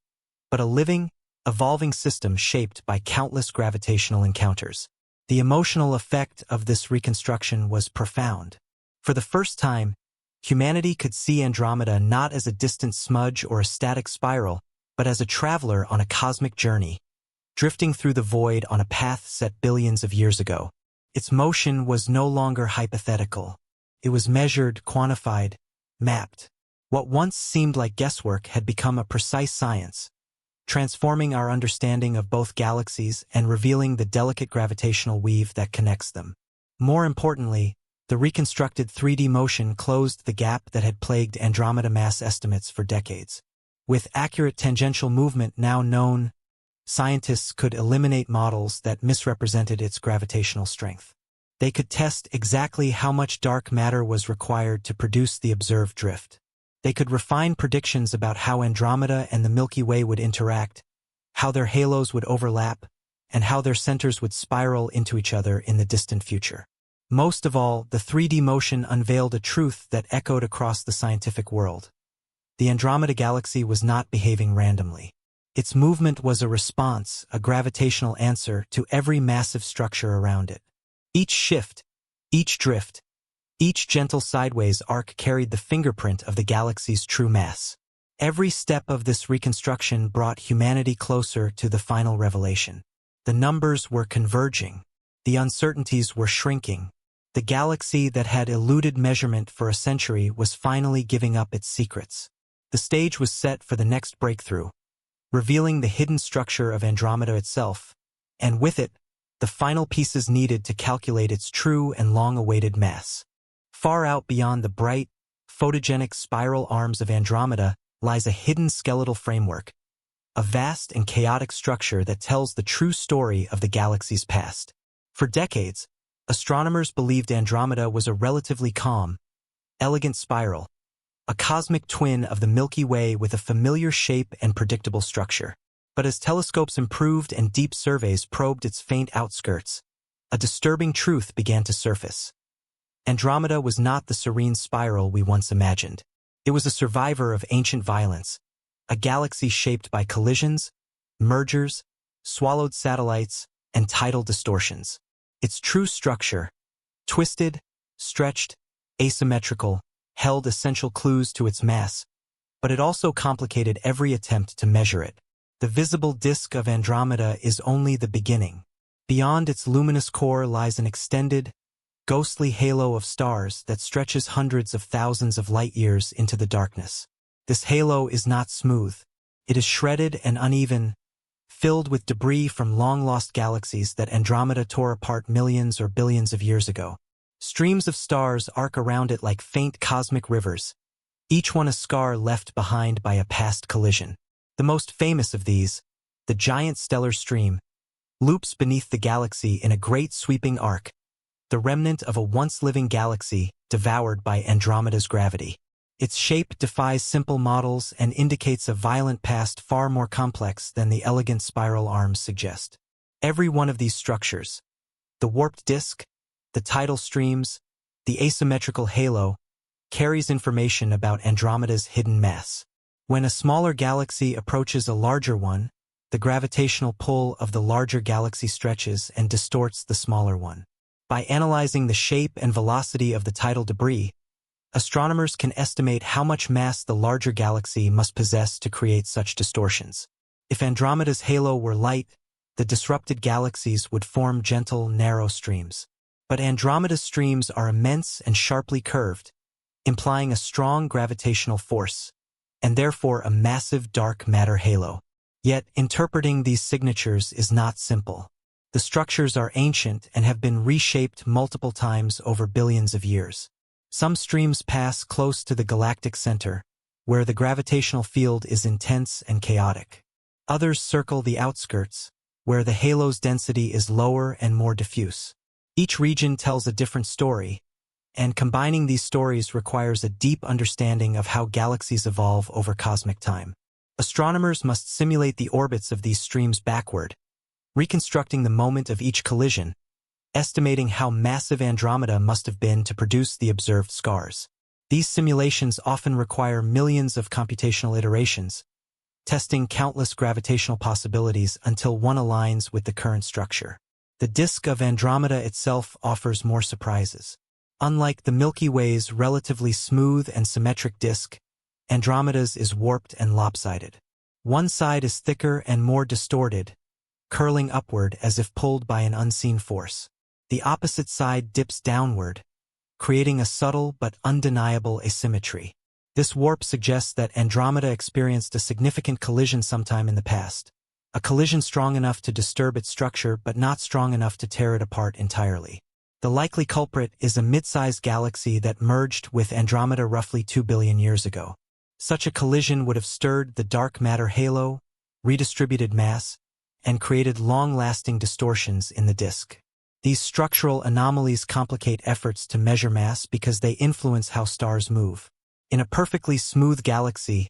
but a living, evolving system shaped by countless gravitational encounters. The emotional effect of this reconstruction was profound. For the first time, humanity could see Andromeda not as a distant smudge or a static spiral, but as a traveler on a cosmic journey, drifting through the void on a path set billions of years ago. Its motion was no longer hypothetical. It was measured, quantified, mapped. What once seemed like guesswork had become a precise science, transforming our understanding of both galaxies and revealing the delicate gravitational weave that connects them. More importantly, the reconstructed 3D motion closed the gap that had plagued Andromeda mass estimates for decades. With accurate tangential movement now known, scientists could eliminate models that misrepresented its gravitational strength. They could test exactly how much dark matter was required to produce the observed drift. They could refine predictions about how Andromeda and the Milky Way would interact, how their halos would overlap, and how their centers would spiral into each other in the distant future. Most of all, the 3D motion unveiled a truth that echoed across the scientific world. The Andromeda Galaxy was not behaving randomly. Its movement was a response, a gravitational answer to every massive structure around it. Each shift, each drift, each gentle sideways arc carried the fingerprint of the galaxy's true mass. Every step of this reconstruction brought humanity closer to the final revelation. The numbers were converging. The uncertainties were shrinking. The galaxy that had eluded measurement for a century was finally giving up its secrets. The stage was set for the next breakthrough, revealing the hidden structure of Andromeda itself, and with it, the final pieces needed to calculate its true and long-awaited mass. Far out beyond the bright, photogenic spiral arms of Andromeda lies a hidden skeletal framework, a vast and chaotic structure that tells the true story of the galaxy's past. For decades, astronomers believed Andromeda was a relatively calm, elegant spiral, a cosmic twin of the Milky Way with a familiar shape and predictable structure. But as telescopes improved and deep surveys probed its faint outskirts, a disturbing truth began to surface. Andromeda was not the serene spiral we once imagined. It was a survivor of ancient violence, a galaxy shaped by collisions, mergers, swallowed satellites, and tidal distortions. Its true structure, twisted, stretched, asymmetrical, held essential clues to its mass, but it also complicated every attempt to measure it. The visible disk of Andromeda is only the beginning. Beyond its luminous core lies an extended, ghostly halo of stars that stretches hundreds of thousands of light-years into the darkness. This halo is not smooth. It is shredded and uneven, filled with debris from long-lost galaxies that Andromeda tore apart millions or billions of years ago. Streams of stars arc around it like faint cosmic rivers, each one a scar left behind by a past collision. The most famous of these, the giant stellar stream, loops beneath the galaxy in a great sweeping arc, the remnant of a once-living galaxy devoured by Andromeda's gravity. Its shape defies simple models and indicates a violent past far more complex than the elegant spiral arms suggest. Every one of these structures, the warped disk, the tidal streams, the asymmetrical halo, carries information about Andromeda's hidden mass. When a smaller galaxy approaches a larger one, the gravitational pull of the larger galaxy stretches and distorts the smaller one. By analyzing the shape and velocity of the tidal debris, astronomers can estimate how much mass the larger galaxy must possess to create such distortions. If Andromeda's halo were light, the disrupted galaxies would form gentle, narrow streams. But Andromeda's streams are immense and sharply curved, implying a strong gravitational force, and therefore a massive dark matter halo. Yet, interpreting these signatures is not simple. The structures are ancient and have been reshaped multiple times over billions of years. Some streams pass close to the galactic center, where the gravitational field is intense and chaotic. Others circle the outskirts, where the halo's density is lower and more diffuse. Each region tells a different story, and combining these stories requires a deep understanding of how galaxies evolve over cosmic time. Astronomers must simulate the orbits of these streams backward, reconstructing the moment of each collision, estimating how massive Andromeda must have been to produce the observed scars. These simulations often require millions of computational iterations, testing countless gravitational possibilities until one aligns with the current structure. The disk of Andromeda itself offers more surprises. Unlike the Milky Way's relatively smooth and symmetric disk, Andromeda's is warped and lopsided. One side is thicker and more distorted, curling upward as if pulled by an unseen force. The opposite side dips downward, creating a subtle but undeniable asymmetry. This warp suggests that Andromeda experienced a significant collision sometime in the past, a collision strong enough to disturb its structure but not strong enough to tear it apart entirely. The likely culprit is a mid-sized galaxy that merged with Andromeda roughly 2 billion years ago. Such a collision would have stirred the dark matter halo, redistributed mass, and created long-lasting distortions in the disk. These structural anomalies complicate efforts to measure mass because they influence how stars move. In a perfectly smooth galaxy,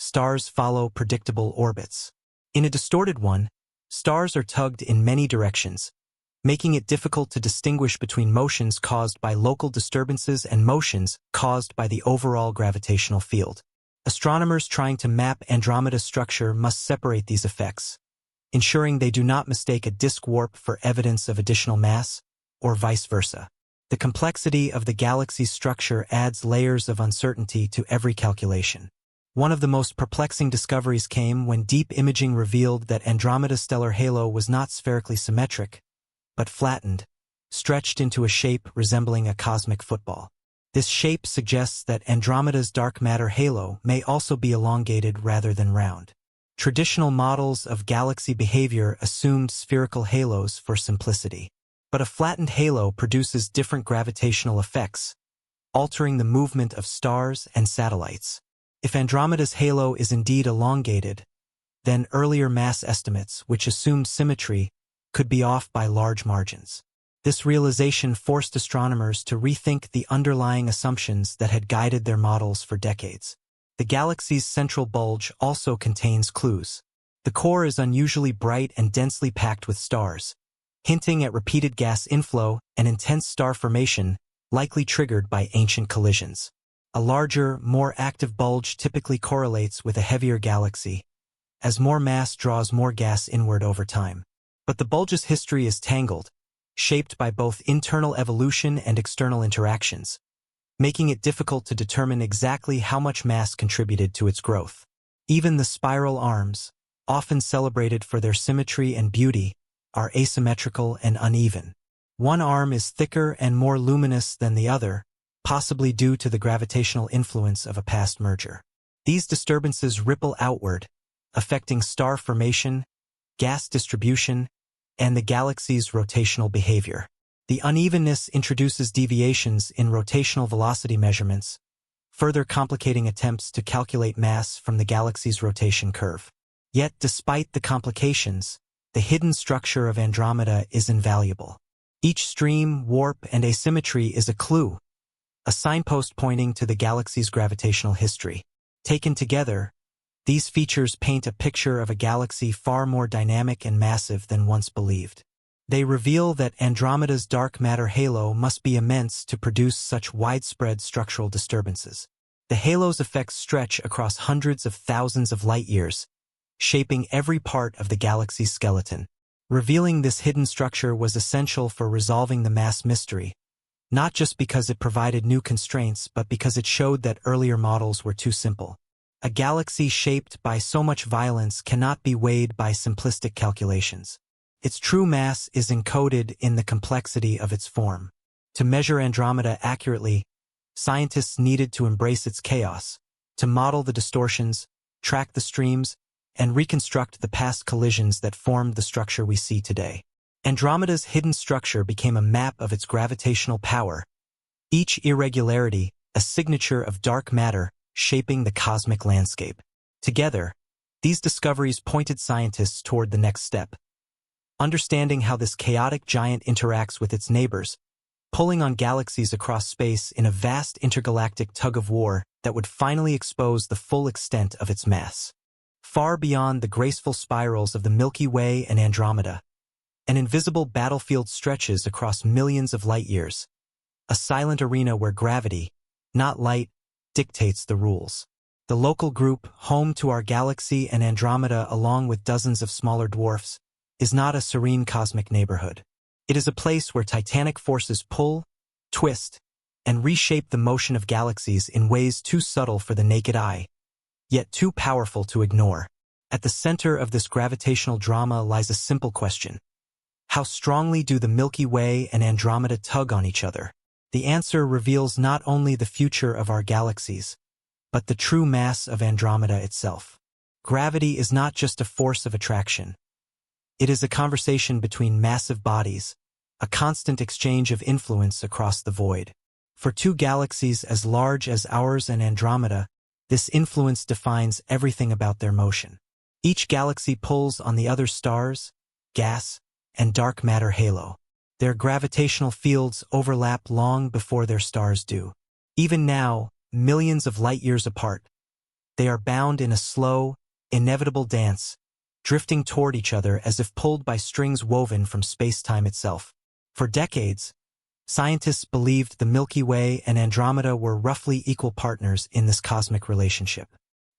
stars follow predictable orbits. In a distorted one, stars are tugged in many directions, making it difficult to distinguish between motions caused by local disturbances and motions caused by the overall gravitational field. Astronomers trying to map Andromeda's structure must separate these effects, ensuring they do not mistake a disk warp for evidence of additional mass, or vice versa. The complexity of the galaxy's structure adds layers of uncertainty to every calculation. One of the most perplexing discoveries came when deep imaging revealed that Andromeda's stellar halo was not spherically symmetric, but flattened, stretched into a shape resembling a cosmic football. This shape suggests that Andromeda's dark matter halo may also be elongated rather than round. Traditional models of galaxy behavior assumed spherical halos for simplicity. But a flattened halo produces different gravitational effects, altering the movement of stars and satellites. If Andromeda's halo is indeed elongated, then earlier mass estimates, which assumed symmetry, could be off by large margins. This realization forced astronomers to rethink the underlying assumptions that had guided their models for decades. The galaxy's central bulge also contains clues. The core is unusually bright and densely packed with stars, hinting at repeated gas inflow and intense star formation likely triggered by ancient collisions. A larger, more active bulge typically correlates with a heavier galaxy, as more mass draws more gas inward over time. But the bulge's history is tangled, shaped by both internal evolution and external interactions, making it difficult to determine exactly how much mass contributed to its growth. Even the spiral arms, often celebrated for their symmetry and beauty, are asymmetrical and uneven. One arm is thicker and more luminous than the other, possibly due to the gravitational influence of a past merger. These disturbances ripple outward, affecting star formation, gas distribution, and the galaxy's rotational behavior. The unevenness introduces deviations in rotational velocity measurements, further complicating attempts to calculate mass from the galaxy's rotation curve. Yet, despite the complications, the hidden structure of Andromeda is invaluable. Each stream, warp, and asymmetry is a clue, a signpost pointing to the galaxy's gravitational history. Taken together, these features paint a picture of a galaxy far more dynamic and massive than once believed. They reveal that Andromeda's dark matter halo must be immense to produce such widespread structural disturbances. The halo's effects stretch across hundreds of thousands of light-years, shaping every part of the galaxy's skeleton. Revealing this hidden structure was essential for resolving the mass mystery, not just because it provided new constraints, but because it showed that earlier models were too simple. A galaxy shaped by so much violence cannot be weighed by simplistic calculations. Its true mass is encoded in the complexity of its form. To measure Andromeda accurately, scientists needed to embrace its chaos, to model the distortions, track the streams, and reconstruct the past collisions that formed the structure we see today. Andromeda's hidden structure became a map of its gravitational power, each irregularity a signature of dark matter shaping the cosmic landscape. Together, these discoveries pointed scientists toward the next step, understanding how this chaotic giant interacts with its neighbors, pulling on galaxies across space in a vast intergalactic tug-of-war that would finally expose the full extent of its mass. Far beyond the graceful spirals of the Milky Way and Andromeda, an invisible battlefield stretches across millions of light-years, a silent arena where gravity, not light, dictates the rules. The local group, home to our galaxy and Andromeda along with dozens of smaller dwarfs, is not a serene cosmic neighborhood. It is a place where titanic forces pull, twist, and reshape the motion of galaxies in ways too subtle for the naked eye, yet too powerful to ignore. At the center of this gravitational drama lies a simple question. How strongly do the Milky Way and Andromeda tug on each other? The answer reveals not only the future of our galaxies, but the true mass of Andromeda itself. Gravity is not just a force of attraction. It is a conversation between massive bodies, a constant exchange of influence across the void. For two galaxies as large as ours and Andromeda, This influence defines everything about their motion. Each galaxy pulls on the other stars, gas, and dark matter halo. Their gravitational fields overlap long before their stars do. Even now, millions of light-years apart, they are bound in a slow, inevitable dance, drifting toward each other as if pulled by strings woven from space-time itself. For decades, scientists believed the Milky Way and Andromeda were roughly equal partners in this cosmic relationship.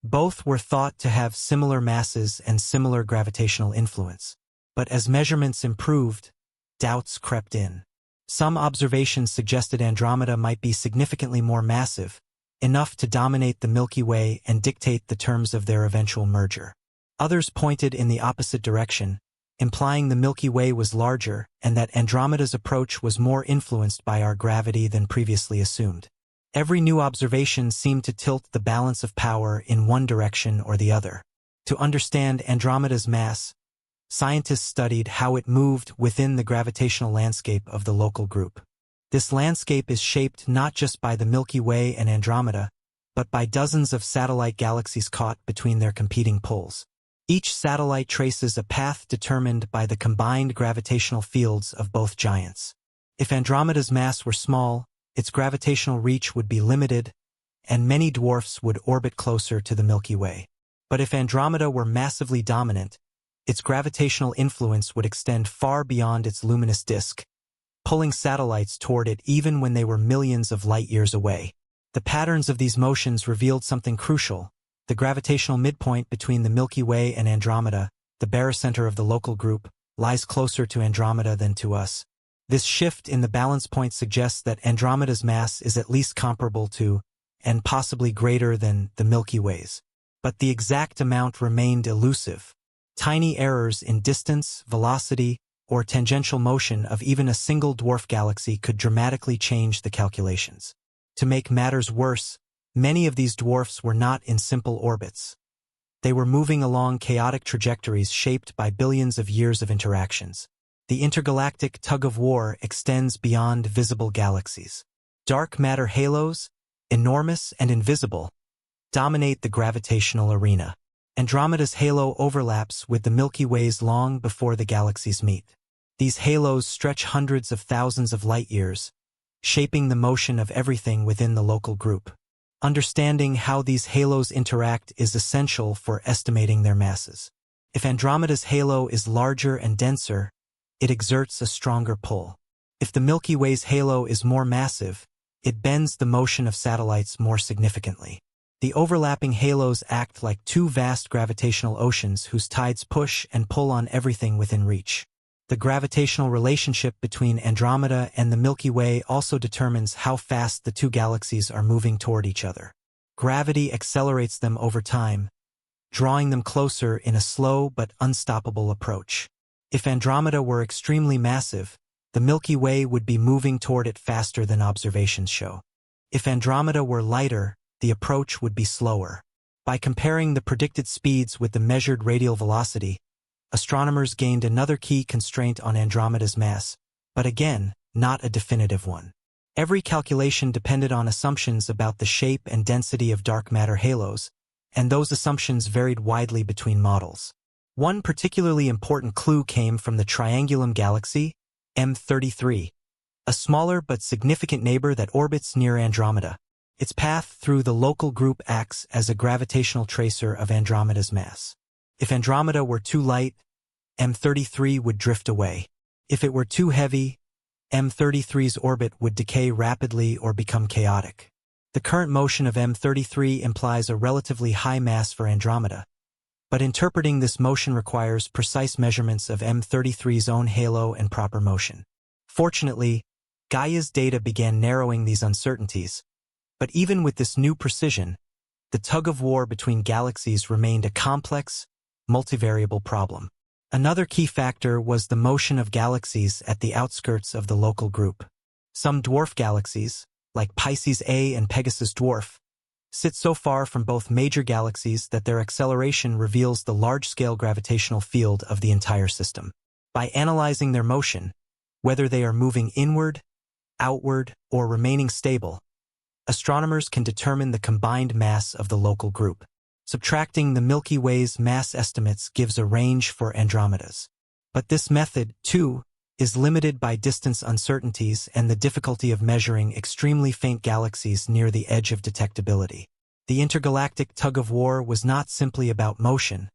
Both were thought to have similar masses and similar gravitational influence. But as measurements improved, doubts crept in. Some observations suggested Andromeda might be significantly more massive, enough to dominate the Milky Way and dictate the terms of their eventual merger. Others pointed in the opposite direction, implying the Milky Way was larger and that Andromeda's approach was more influenced by our gravity than previously assumed. Every new observation seemed to tilt the balance of power in one direction or the other. To understand Andromeda's mass, scientists studied how it moved within the gravitational landscape of the local group. This landscape is shaped not just by the Milky Way and Andromeda, but by dozens of satellite galaxies caught between their competing poles. Each satellite traces a path determined by the combined gravitational fields of both giants. If Andromeda's mass were small, its gravitational reach would be limited, and many dwarfs would orbit closer to the Milky Way. But if Andromeda were massively dominant, its gravitational influence would extend far beyond its luminous disk, pulling satellites toward it even when they were millions of light-years away. The patterns of these motions revealed something crucial. The gravitational midpoint between the Milky Way and Andromeda, the barycenter of the local group, lies closer to Andromeda than to us. This shift in the balance point suggests that Andromeda's mass is at least comparable to, and possibly greater than, the Milky Way's. But the exact amount remained elusive. Tiny errors in distance, velocity, or tangential motion of even a single dwarf galaxy could dramatically change the calculations. To make matters worse, many of these dwarfs were not in simple orbits. They were moving along chaotic trajectories shaped by billions of years of interactions. The intergalactic tug-of-war extends beyond visible galaxies. Dark matter halos, enormous and invisible, dominate the gravitational arena. Andromeda's halo overlaps with the Milky Way's long before the galaxies meet. These halos stretch hundreds of thousands of light-years, shaping the motion of everything within the local group. Understanding how these halos interact is essential for estimating their masses. If Andromeda's halo is larger and denser, it exerts a stronger pull. If the Milky Way's halo is more massive, it bends the motion of satellites more significantly. The overlapping halos act like two vast gravitational oceans whose tides push and pull on everything within reach. The gravitational relationship between Andromeda and the Milky Way also determines how fast the two galaxies are moving toward each other. Gravity accelerates them over time, drawing them closer in a slow but unstoppable approach. If Andromeda were extremely massive, the Milky Way would be moving toward it faster than observations show. If Andromeda were lighter, the approach would be slower. By comparing the predicted speeds with the measured radial velocity, astronomers gained another key constraint on Andromeda's mass, but again, not a definitive one. Every calculation depended on assumptions about the shape and density of dark matter halos, and those assumptions varied widely between models. One particularly important clue came from the Triangulum Galaxy, M33, a smaller but significant neighbor that orbits near Andromeda. Its path through the local group acts as a gravitational tracer of Andromeda's mass. If Andromeda were too light, M33 would drift away. If it were too heavy, M33's orbit would decay rapidly or become chaotic. The current motion of M33 implies a relatively high mass for Andromeda, but interpreting this motion requires precise measurements of M33's own halo and proper motion. Fortunately, Gaia's data began narrowing these uncertainties, but even with this new precision, the tug-of-war between galaxies remained a complex, multivariable problem. Another key factor was the motion of galaxies at the outskirts of the local group. Some dwarf galaxies, like Pisces A and Pegasus Dwarf, sit so far from both major galaxies that their acceleration reveals the large-scale gravitational field of the entire system. By analyzing their motion, whether they are moving inward, outward, or remaining stable, astronomers can determine the combined mass of the local group. Subtracting the Milky Way's mass estimates gives a range for Andromeda's. But this method, too, is limited by distance uncertainties and the difficulty of measuring extremely faint galaxies near the edge of detectability. The intergalactic tug-of-war was not simply about motion,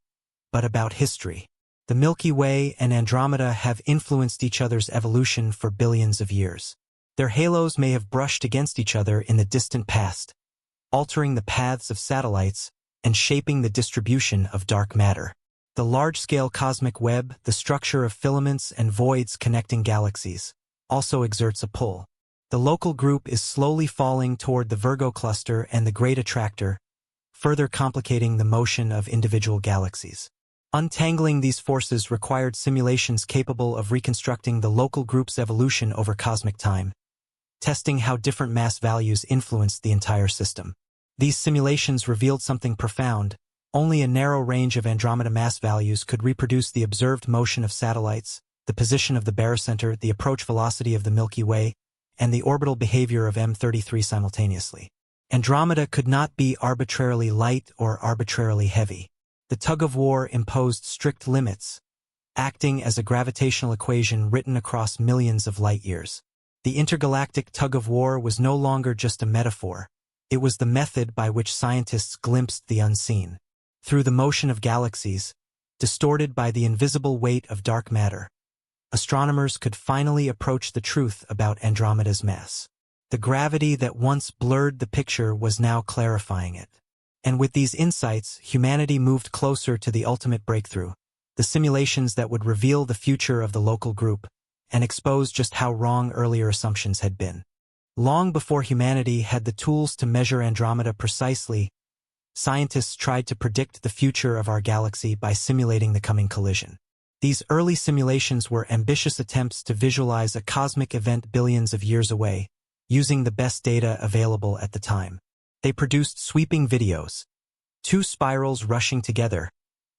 but about history. The Milky Way and Andromeda have influenced each other's evolution for billions of years. Their halos may have brushed against each other in the distant past, altering the paths of satellites and shaping the distribution of dark matter. The large-scale cosmic web, the structure of filaments and voids connecting galaxies, also exerts a pull. The local group is slowly falling toward the Virgo cluster and the Great Attractor, further complicating the motion of individual galaxies. Untangling these forces required simulations capable of reconstructing the local group's evolution over cosmic time, testing how different mass values influenced the entire system. These simulations revealed something profound. Only a narrow range of Andromeda mass values could reproduce the observed motion of satellites, the position of the barycenter, the approach velocity of the Milky Way, and the orbital behavior of M33 simultaneously. Andromeda could not be arbitrarily light or arbitrarily heavy. The tug-of-war imposed strict limits, acting as a gravitational equation written across millions of light-years. The intergalactic tug-of-war was no longer just a metaphor. It was the method by which scientists glimpsed the unseen. Through the motion of galaxies, distorted by the invisible weight of dark matter, astronomers could finally approach the truth about Andromeda's mass. The gravity that once blurred the picture was now clarifying it. And with these insights, humanity moved closer to the ultimate breakthrough, the simulations that would reveal the future of the local group and expose just how wrong earlier assumptions had been. Long before humanity had the tools to measure Andromeda precisely, scientists tried to predict the future of our galaxy by simulating the coming collision. These early simulations were ambitious attempts to visualize a cosmic event billions of years away, using the best data available at the time. They produced sweeping videos, two spirals rushing together,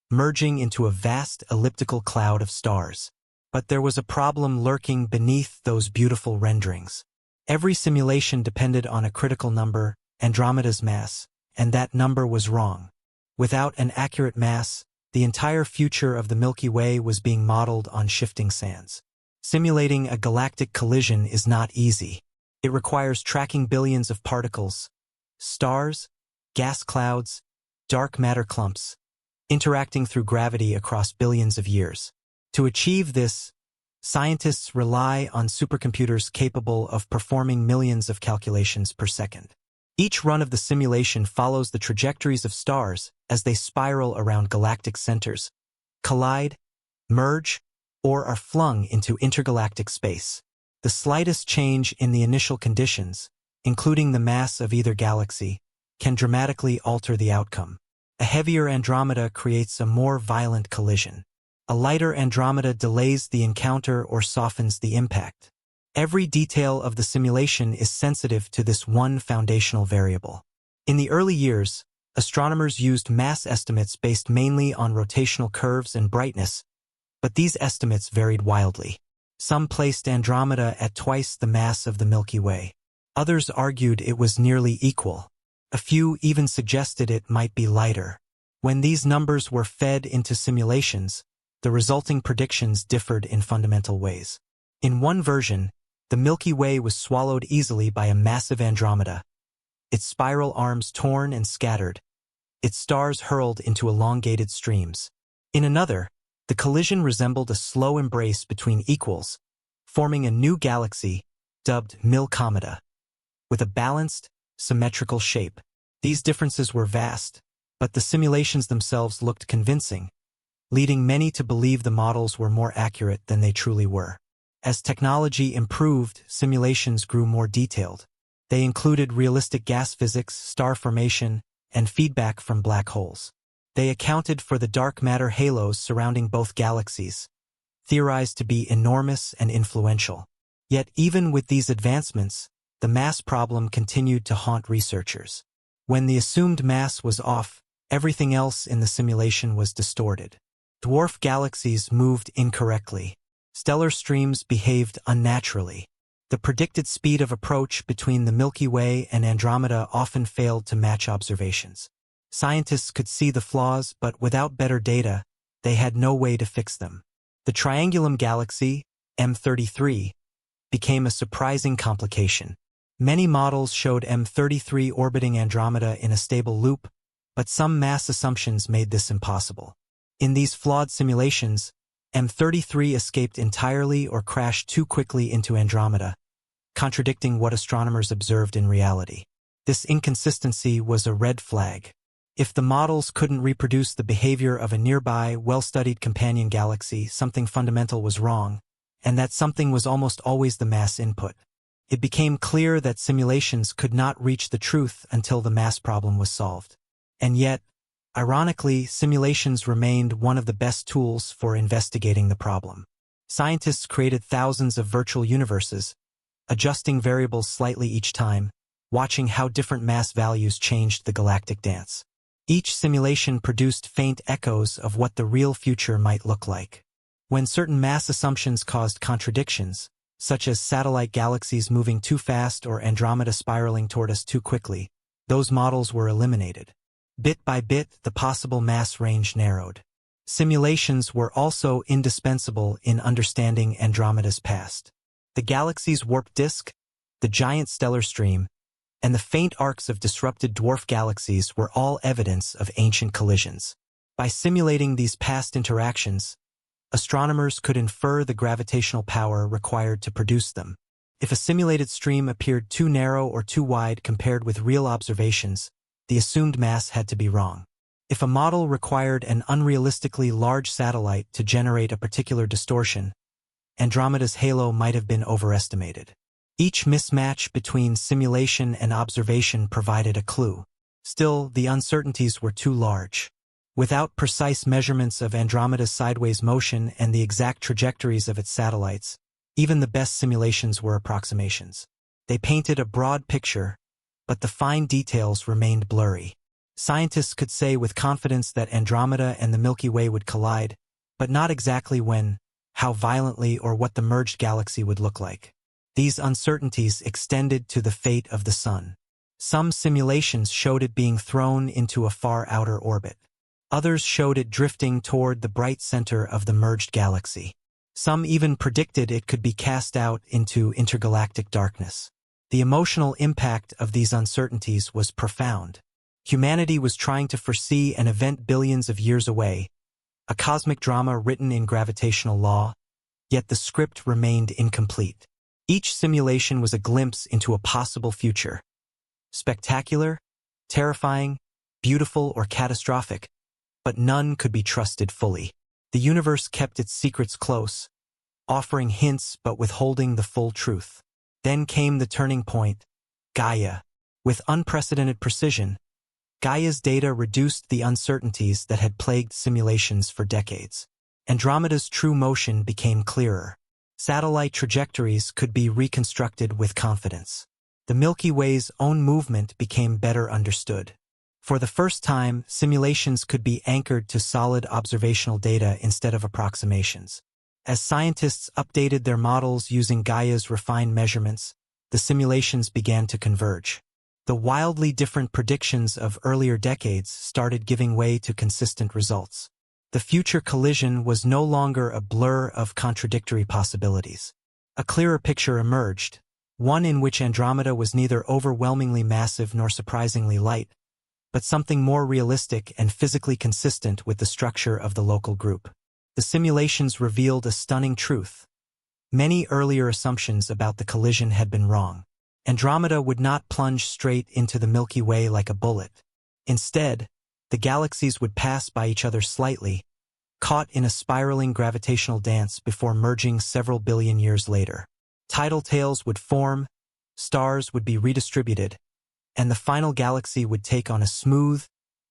merging into a vast elliptical cloud of stars. But there was a problem lurking beneath those beautiful renderings. Every simulation depended on a critical number, Andromeda's mass, and that number was wrong. Without an accurate mass, the entire future of the Milky Way was being modeled on shifting sands. Simulating a galactic collision is not easy. It requires tracking billions of particles, stars, gas clouds, dark matter clumps, interacting through gravity across billions of years. To achieve this, scientists rely on supercomputers capable of performing millions of calculations per second. Each run of the simulation follows the trajectories of stars as they spiral around galactic centers, collide, merge, or are flung into intergalactic space. The slightest change in the initial conditions, including the mass of either galaxy, can dramatically alter the outcome. A heavier Andromeda creates a more violent collision. A lighter Andromeda delays the encounter or softens the impact. Every detail of the simulation is sensitive to this one foundational variable. In the early years, astronomers used mass estimates based mainly on rotational curves and brightness, but these estimates varied wildly. Some placed Andromeda at twice the mass of the Milky Way. Others argued it was nearly equal. A few even suggested it might be lighter. When these numbers were fed into simulations, the resulting predictions differed in fundamental ways. In one version, the Milky Way was swallowed easily by a massive Andromeda, its spiral arms torn and scattered, its stars hurled into elongated streams. In another, the collision resembled a slow embrace between equals, forming a new galaxy dubbed Milkomeda, with a balanced, symmetrical shape. These differences were vast, but the simulations themselves looked convincing, leading many to believe the models were more accurate than they truly were. As technology improved, simulations grew more detailed. They included realistic gas physics, star formation, and feedback from black holes. They accounted for the dark matter halos surrounding both galaxies, theorized to be enormous and influential. Yet even with these advancements, the mass problem continued to haunt researchers. When the assumed mass was off, everything else in the simulation was distorted. Dwarf galaxies moved incorrectly. Stellar streams behaved unnaturally. The predicted speed of approach between the Milky Way and Andromeda often failed to match observations. Scientists could see the flaws, but without better data, they had no way to fix them. The Triangulum Galaxy, M33, became a surprising complication. Many models showed M33 orbiting Andromeda in a stable loop, but some mass assumptions made this impossible. In these flawed simulations, M33 escaped entirely or crashed too quickly into Andromeda, contradicting what astronomers observed in reality. This inconsistency was a red flag. If the models couldn't reproduce the behavior of a nearby, well-studied companion galaxy, something fundamental was wrong, and that something was almost always the mass input. It became clear that simulations could not reach the truth until the mass problem was solved. And yet, ironically, simulations remained one of the best tools for investigating the problem. Scientists created thousands of virtual universes, adjusting variables slightly each time, watching how different mass values changed the galactic dance. Each simulation produced faint echoes of what the real future might look like. When certain mass assumptions caused contradictions, such as satellite galaxies moving too fast or Andromeda spiraling toward us too quickly, those models were eliminated. Bit by bit, the possible mass range narrowed. Simulations were also indispensable in understanding Andromeda's past. The galaxy's warped disk, the giant stellar stream, and the faint arcs of disrupted dwarf galaxies were all evidence of ancient collisions. By simulating these past interactions, astronomers could infer the gravitational power required to produce them. If a simulated stream appeared too narrow or too wide compared with real observations, the assumed mass had to be wrong. If a model required an unrealistically large satellite to generate a particular distortion, Andromeda's halo might have been overestimated. Each mismatch between simulation and observation provided a clue. Still, the uncertainties were too large. Without precise measurements of Andromeda's sideways motion and the exact trajectories of its satellites, even the best simulations were approximations. They painted a broad picture, but the fine details remained blurry. Scientists could say with confidence that Andromeda and the Milky Way would collide, but not exactly when, how violently, or what the merged galaxy would look like. These uncertainties extended to the fate of the Sun. Some simulations showed it being thrown into a far outer orbit. Others showed it drifting toward the bright center of the merged galaxy. Some even predicted it could be cast out into intergalactic darkness. The emotional impact of these uncertainties was profound. Humanity was trying to foresee an event billions of years away, a cosmic drama written in gravitational law, yet the script remained incomplete. Each simulation was a glimpse into a possible future. Spectacular, terrifying, beautiful, or catastrophic, but none could be trusted fully. The universe kept its secrets close, offering hints but withholding the full truth. Then came the turning point, Gaia. With unprecedented precision, Gaia's data reduced the uncertainties that had plagued simulations for decades. Andromeda's true motion became clearer. Satellite trajectories could be reconstructed with confidence. The Milky Way's own movement became better understood. For the first time, simulations could be anchored to solid observational data instead of approximations. As scientists updated their models using Gaia's refined measurements, the simulations began to converge. The wildly different predictions of earlier decades started giving way to consistent results. The future collision was no longer a blur of contradictory possibilities. A clearer picture emerged, one in which Andromeda was neither overwhelmingly massive nor surprisingly light, but something more realistic and physically consistent with the structure of the local group. The simulations revealed a stunning truth. Many earlier assumptions about the collision had been wrong. Andromeda would not plunge straight into the Milky Way like a bullet. Instead, the galaxies would pass by each other slightly, caught in a spiraling gravitational dance before merging several billion years later. Tidal tails would form, stars would be redistributed, and the final galaxy would take on a smooth,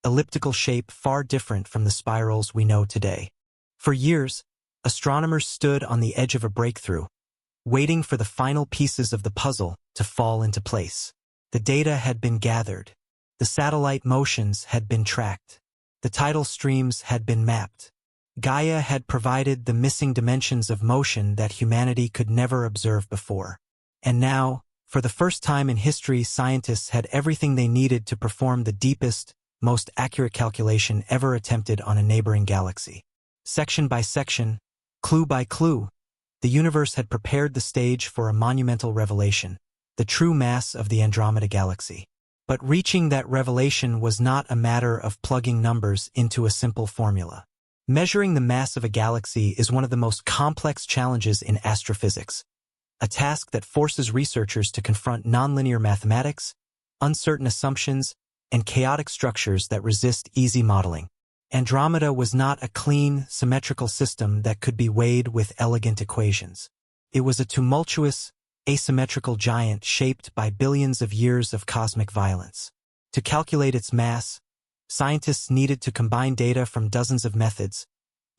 elliptical shape far different from the spirals we know today. For years, astronomers stood on the edge of a breakthrough, waiting for the final pieces of the puzzle to fall into place. The data had been gathered. The satellite motions had been tracked. The tidal streams had been mapped. Gaia had provided the missing dimensions of motion that humanity could never observe before. And now, for the first time in history, scientists had everything they needed to perform the deepest, most accurate calculation ever attempted on a neighboring galaxy. Section by section, clue by clue, the universe had prepared the stage for a monumental revelation, the true mass of the Andromeda Galaxy. But reaching that revelation was not a matter of plugging numbers into a simple formula. Measuring the mass of a galaxy is one of the most complex challenges in astrophysics, a task that forces researchers to confront nonlinear mathematics, uncertain assumptions, and chaotic structures that resist easy modeling. Andromeda was not a clean, symmetrical system that could be weighed with elegant equations. It was a tumultuous, asymmetrical giant shaped by billions of years of cosmic violence. To calculate its mass, scientists needed to combine data from dozens of methods,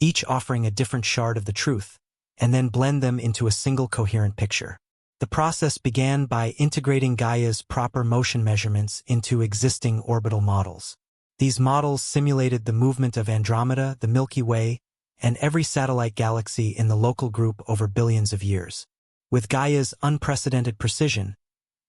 each offering a different shard of the truth, and then blend them into a single coherent picture. The process began by integrating Gaia's proper motion measurements into existing orbital models. These models simulated the movement of Andromeda, the Milky Way, and every satellite galaxy in the local group over billions of years. With Gaia's unprecedented precision,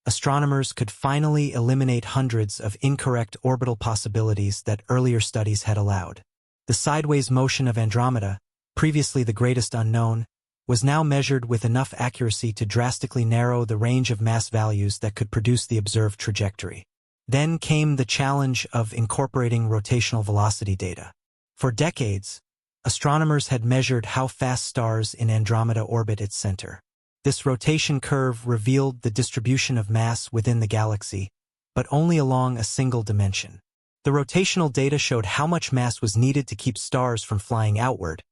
astronomers could finally eliminate hundreds of incorrect orbital possibilities that earlier studies had allowed. The sideways motion of Andromeda, previously the greatest unknown, was now measured with enough accuracy to drastically narrow the range of mass values that could produce the observed trajectory. Then came the challenge of incorporating rotational velocity data. For decades, astronomers had measured how fast stars in Andromeda orbit its center. This rotation curve revealed the distribution of mass within the galaxy, but only along a single dimension. The rotational data showed how much mass was needed to keep stars from flying outward,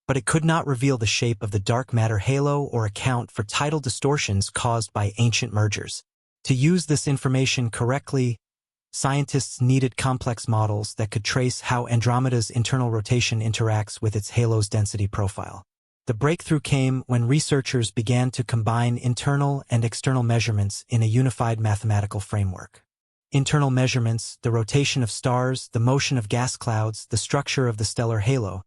but it could not reveal the shape of the dark matter halo or account for tidal distortions caused by ancient mergers. To use this information correctly, scientists needed complex models that could trace how Andromeda's internal rotation interacts with its halo's density profile. The breakthrough came when researchers began to combine internal and external measurements in a unified mathematical framework. Internal measurements, the rotation of stars, the motion of gas clouds, the structure of the stellar halo,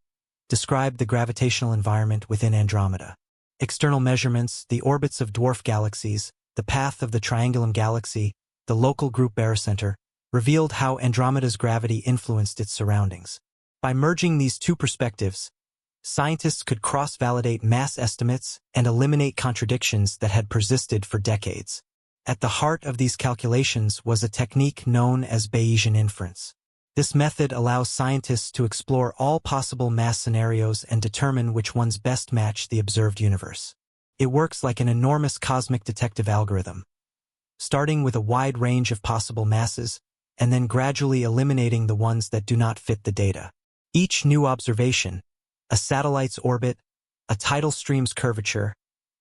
described the gravitational environment within Andromeda. External measurements, the orbits of dwarf galaxies, the path of the Triangulum galaxy, the local group barycenter, revealed how Andromeda's gravity influenced its surroundings. By merging these two perspectives, scientists could cross-validate mass estimates and eliminate contradictions that had persisted for decades. At the heart of these calculations was a technique known as Bayesian inference. This method allows scientists to explore all possible mass scenarios and determine which ones best match the observed universe. It works like an enormous cosmic detective algorithm, starting with a wide range of possible masses and then gradually eliminating the ones that do not fit the data. Each new observation, a satellite's orbit, a tidal stream's curvature,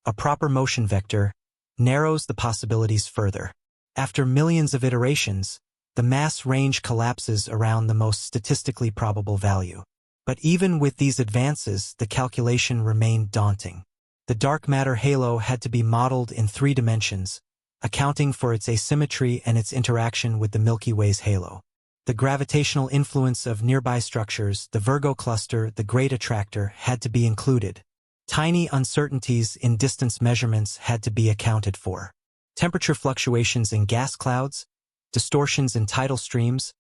a proper motion vector, narrows the possibilities further. After millions of iterations, the mass range collapses around the most statistically probable value. But even with these advances, the calculation remained daunting. The dark matter halo had to be modeled in 3 dimensions, accounting for its asymmetry and its interaction with the Milky Way's halo. The gravitational influence of nearby structures, the Virgo cluster, the Great Attractor, had to be included. Tiny uncertainties in distance measurements had to be accounted for. Temperature fluctuations in gas clouds, distortions in tidal streams,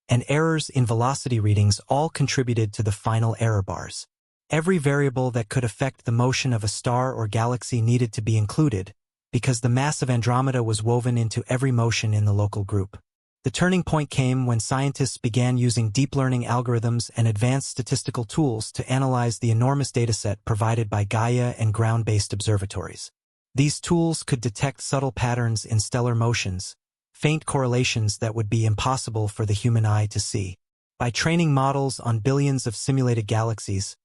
and errors in velocity readings all contributed to the final error bars. Every variable that could affect the motion of a star or galaxy needed to be included, because the mass of Andromeda was woven into every motion in the local group. The turning point came when scientists began using deep learning algorithms and advanced statistical tools to analyze the enormous dataset provided by Gaia and ground-based observatories. These tools could detect subtle patterns in stellar motions, faint correlations that would be impossible for the human eye to see. By training models on billions of simulated galaxies,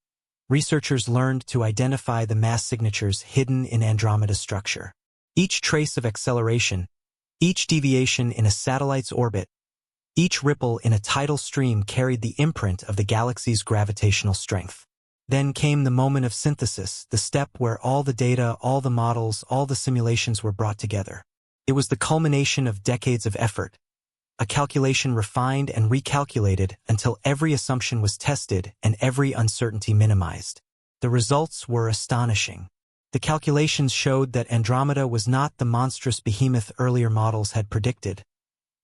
researchers learned to identify the mass signatures hidden in Andromeda's structure. Each trace of acceleration, each deviation in a satellite's orbit, each ripple in a tidal stream carried the imprint of the galaxy's gravitational strength. Then came the moment of synthesis, the step where all the data, all the models, all the simulations were brought together. It was the culmination of decades of effort, a calculation refined and recalculated until every assumption was tested and every uncertainty minimized. The results were astonishing. The calculations showed that Andromeda was not the monstrous behemoth earlier models had predicted,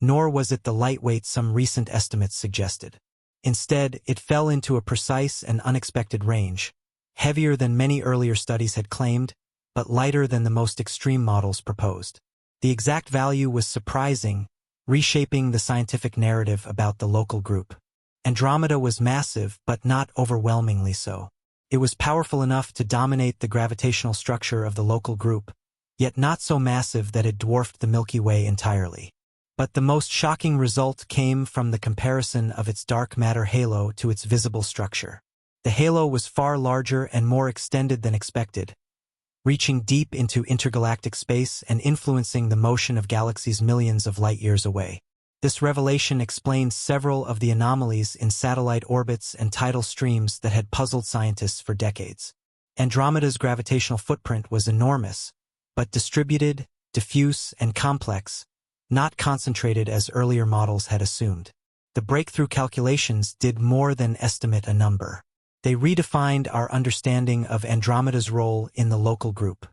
nor was it the lightweight some recent estimates suggested. Instead, it fell into a precise and unexpected range, heavier than many earlier studies had claimed, but lighter than the most extreme models proposed. The exact value was surprising, reshaping the scientific narrative about the local group. Andromeda was massive, but not overwhelmingly so. It was powerful enough to dominate the gravitational structure of the local group, yet not so massive that it dwarfed the Milky Way entirely. But the most shocking result came from the comparison of its dark matter halo to its visible structure. The halo was far larger and more extended than expected, reaching deep into intergalactic space and influencing the motion of galaxies millions of light-years away. This revelation explained several of the anomalies in satellite orbits and tidal streams that had puzzled scientists for decades. Andromeda's gravitational footprint was enormous, but distributed, diffuse, and complex, not concentrated as earlier models had assumed. The breakthrough calculations did more than estimate a number. They redefined our understanding of Andromeda's role in the local group.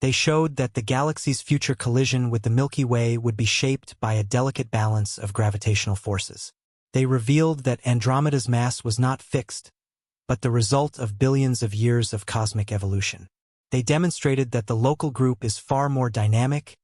They showed that the galaxy's future collision with the Milky Way would be shaped by a delicate balance of gravitational forces. They revealed that Andromeda's mass was not fixed, but the result of billions of years of cosmic evolution. They demonstrated that the local group is far more dynamic,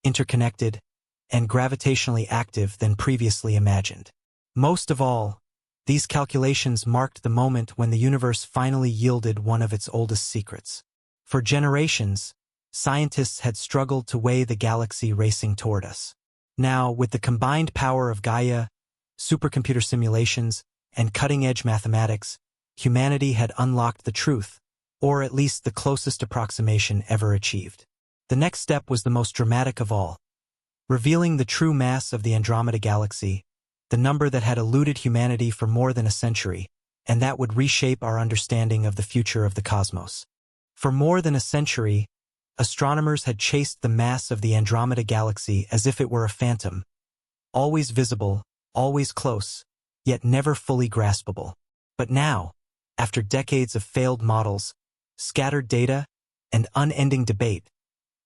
interconnected, and gravitationally active than previously imagined. Most of all, these calculations marked the moment when the universe finally yielded one of its oldest secrets. For generations, scientists had struggled to weigh the galaxy racing toward us. Now, with the combined power of Gaia, supercomputer simulations, and cutting-edge mathematics, humanity had unlocked the truth, or at least the closest approximation ever achieved. The next step was the most dramatic of all, revealing the true mass of the Andromeda Galaxy, the number that had eluded humanity for more than a century, and that would reshape our understanding of the future of the cosmos. For more than a century, astronomers had chased the mass of the Andromeda Galaxy as if it were a phantom, always visible, always close, yet never fully graspable. But now, after decades of failed models, scattered data, and unending debate,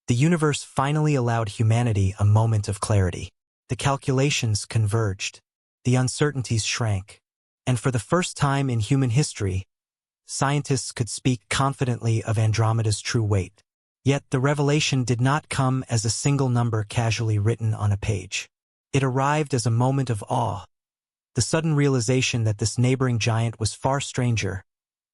the universe finally allowed humanity a moment of clarity. The calculations converged, the uncertainties shrank, and for the first time in human history, scientists could speak confidently of Andromeda's true weight. Yet the revelation did not come as a single number casually written on a page. It arrived as a moment of awe, the sudden realization that this neighboring giant was far stranger,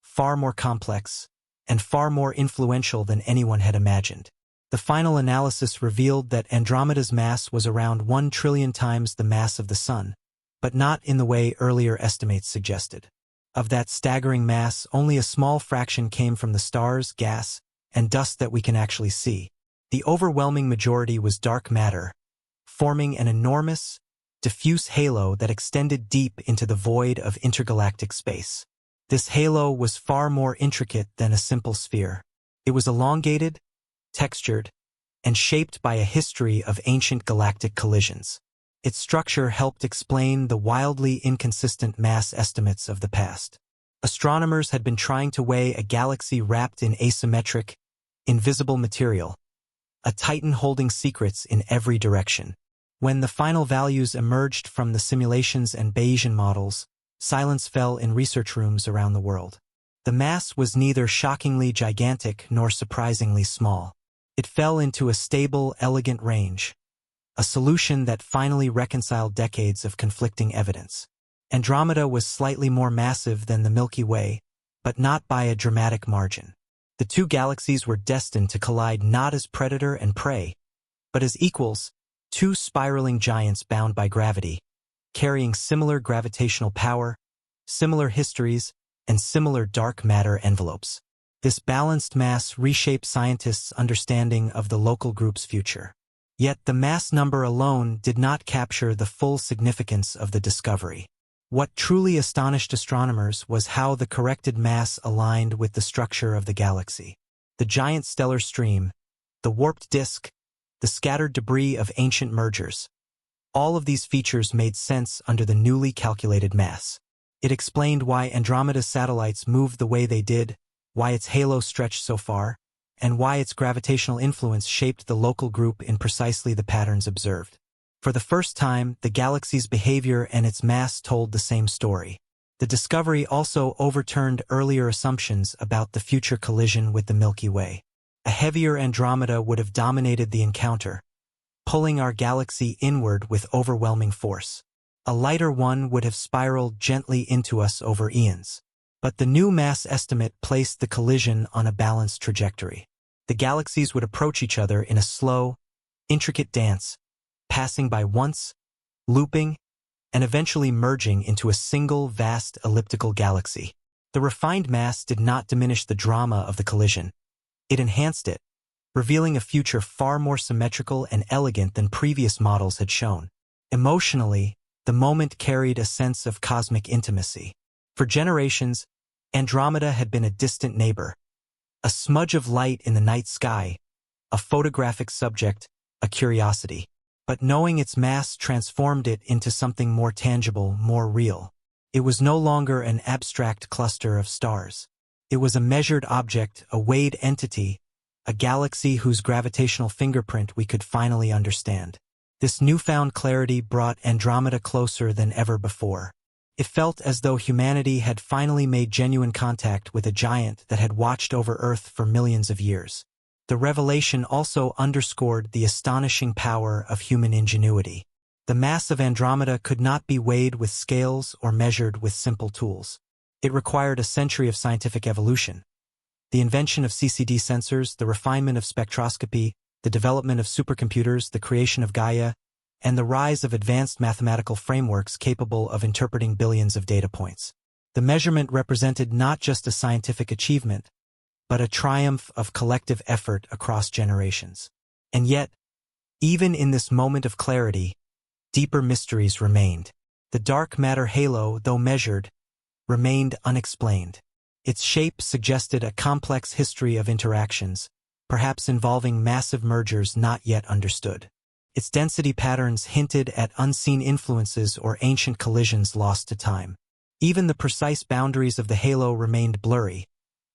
far more complex, and far more influential than anyone had imagined. The final analysis revealed that Andromeda's mass was around 1 trillion times the mass of the Sun, but not in the way earlier estimates suggested. Of that staggering mass, only a small fraction came from the stars, gas, and dust that we can actually see. The overwhelming majority was dark matter, forming an enormous, diffuse halo that extended deep into the void of intergalactic space. This halo was far more intricate than a simple sphere. It was elongated, textured, and shaped by a history of ancient galactic collisions. Its structure helped explain the wildly inconsistent mass estimates of the past. Astronomers had been trying to weigh a galaxy wrapped in asymmetric, invisible material, a titan holding secrets in every direction. When the final values emerged from the simulations and Bayesian models, silence fell in research rooms around the world. The mass was neither shockingly gigantic nor surprisingly small. It fell into a stable, elegant range, a solution that finally reconciled decades of conflicting evidence. Andromeda was slightly more massive than the Milky Way, but not by a dramatic margin. The two galaxies were destined to collide not as predator and prey, but as equals, two spiraling giants bound by gravity, carrying similar gravitational power, similar histories, and similar dark matter envelopes. This balanced mass reshaped scientists' understanding of the local group's future. Yet the mass number alone did not capture the full significance of the discovery. What truly astonished astronomers was how the corrected mass aligned with the structure of the galaxy. The giant stellar stream, the warped disk, the scattered debris of ancient mergers. All of these features made sense under the newly calculated mass. It explained why Andromeda's satellites moved the way they did, why its halo stretched so far, and why its gravitational influence shaped the local group in precisely the patterns observed. For the first time, the galaxy's behavior and its mass told the same story. The discovery also overturned earlier assumptions about the future collision with the Milky Way. A heavier Andromeda would have dominated the encounter, pulling our galaxy inward with overwhelming force. A lighter one would have spiraled gently into us over eons. But the new mass estimate placed the collision on a balanced trajectory. The galaxies would approach each other in a slow, intricate dance, passing by once, looping, and eventually merging into a single vast elliptical galaxy. The refined mass did not diminish the drama of the collision. It enhanced it, revealing a future far more symmetrical and elegant than previous models had shown. Emotionally, the moment carried a sense of cosmic intimacy. For generations, Andromeda had been a distant neighbor, a smudge of light in the night sky, a photographic subject, a curiosity. But knowing its mass transformed it into something more tangible, more real. It was no longer an abstract cluster of stars. It was a measured object, a weighed entity, a galaxy whose gravitational fingerprint we could finally understand. This newfound clarity brought Andromeda closer than ever before. It felt as though humanity had finally made genuine contact with a giant that had watched over Earth for millions of years. The revelation also underscored the astonishing power of human ingenuity. The mass of Andromeda could not be weighed with scales or measured with simple tools. It required a century of scientific evolution. The invention of CCD sensors, the refinement of spectroscopy, the development of supercomputers, the creation of Gaia, and the rise of advanced mathematical frameworks capable of interpreting billions of data points. The measurement represented not just a scientific achievement, but a triumph of collective effort across generations. And yet, even in this moment of clarity, deeper mysteries remained. The dark matter halo, though measured, remained unexplained. Its shape suggested a complex history of interactions, perhaps involving massive mergers not yet understood. Its density patterns hinted at unseen influences or ancient collisions lost to time. Even the precise boundaries of the halo remained blurry,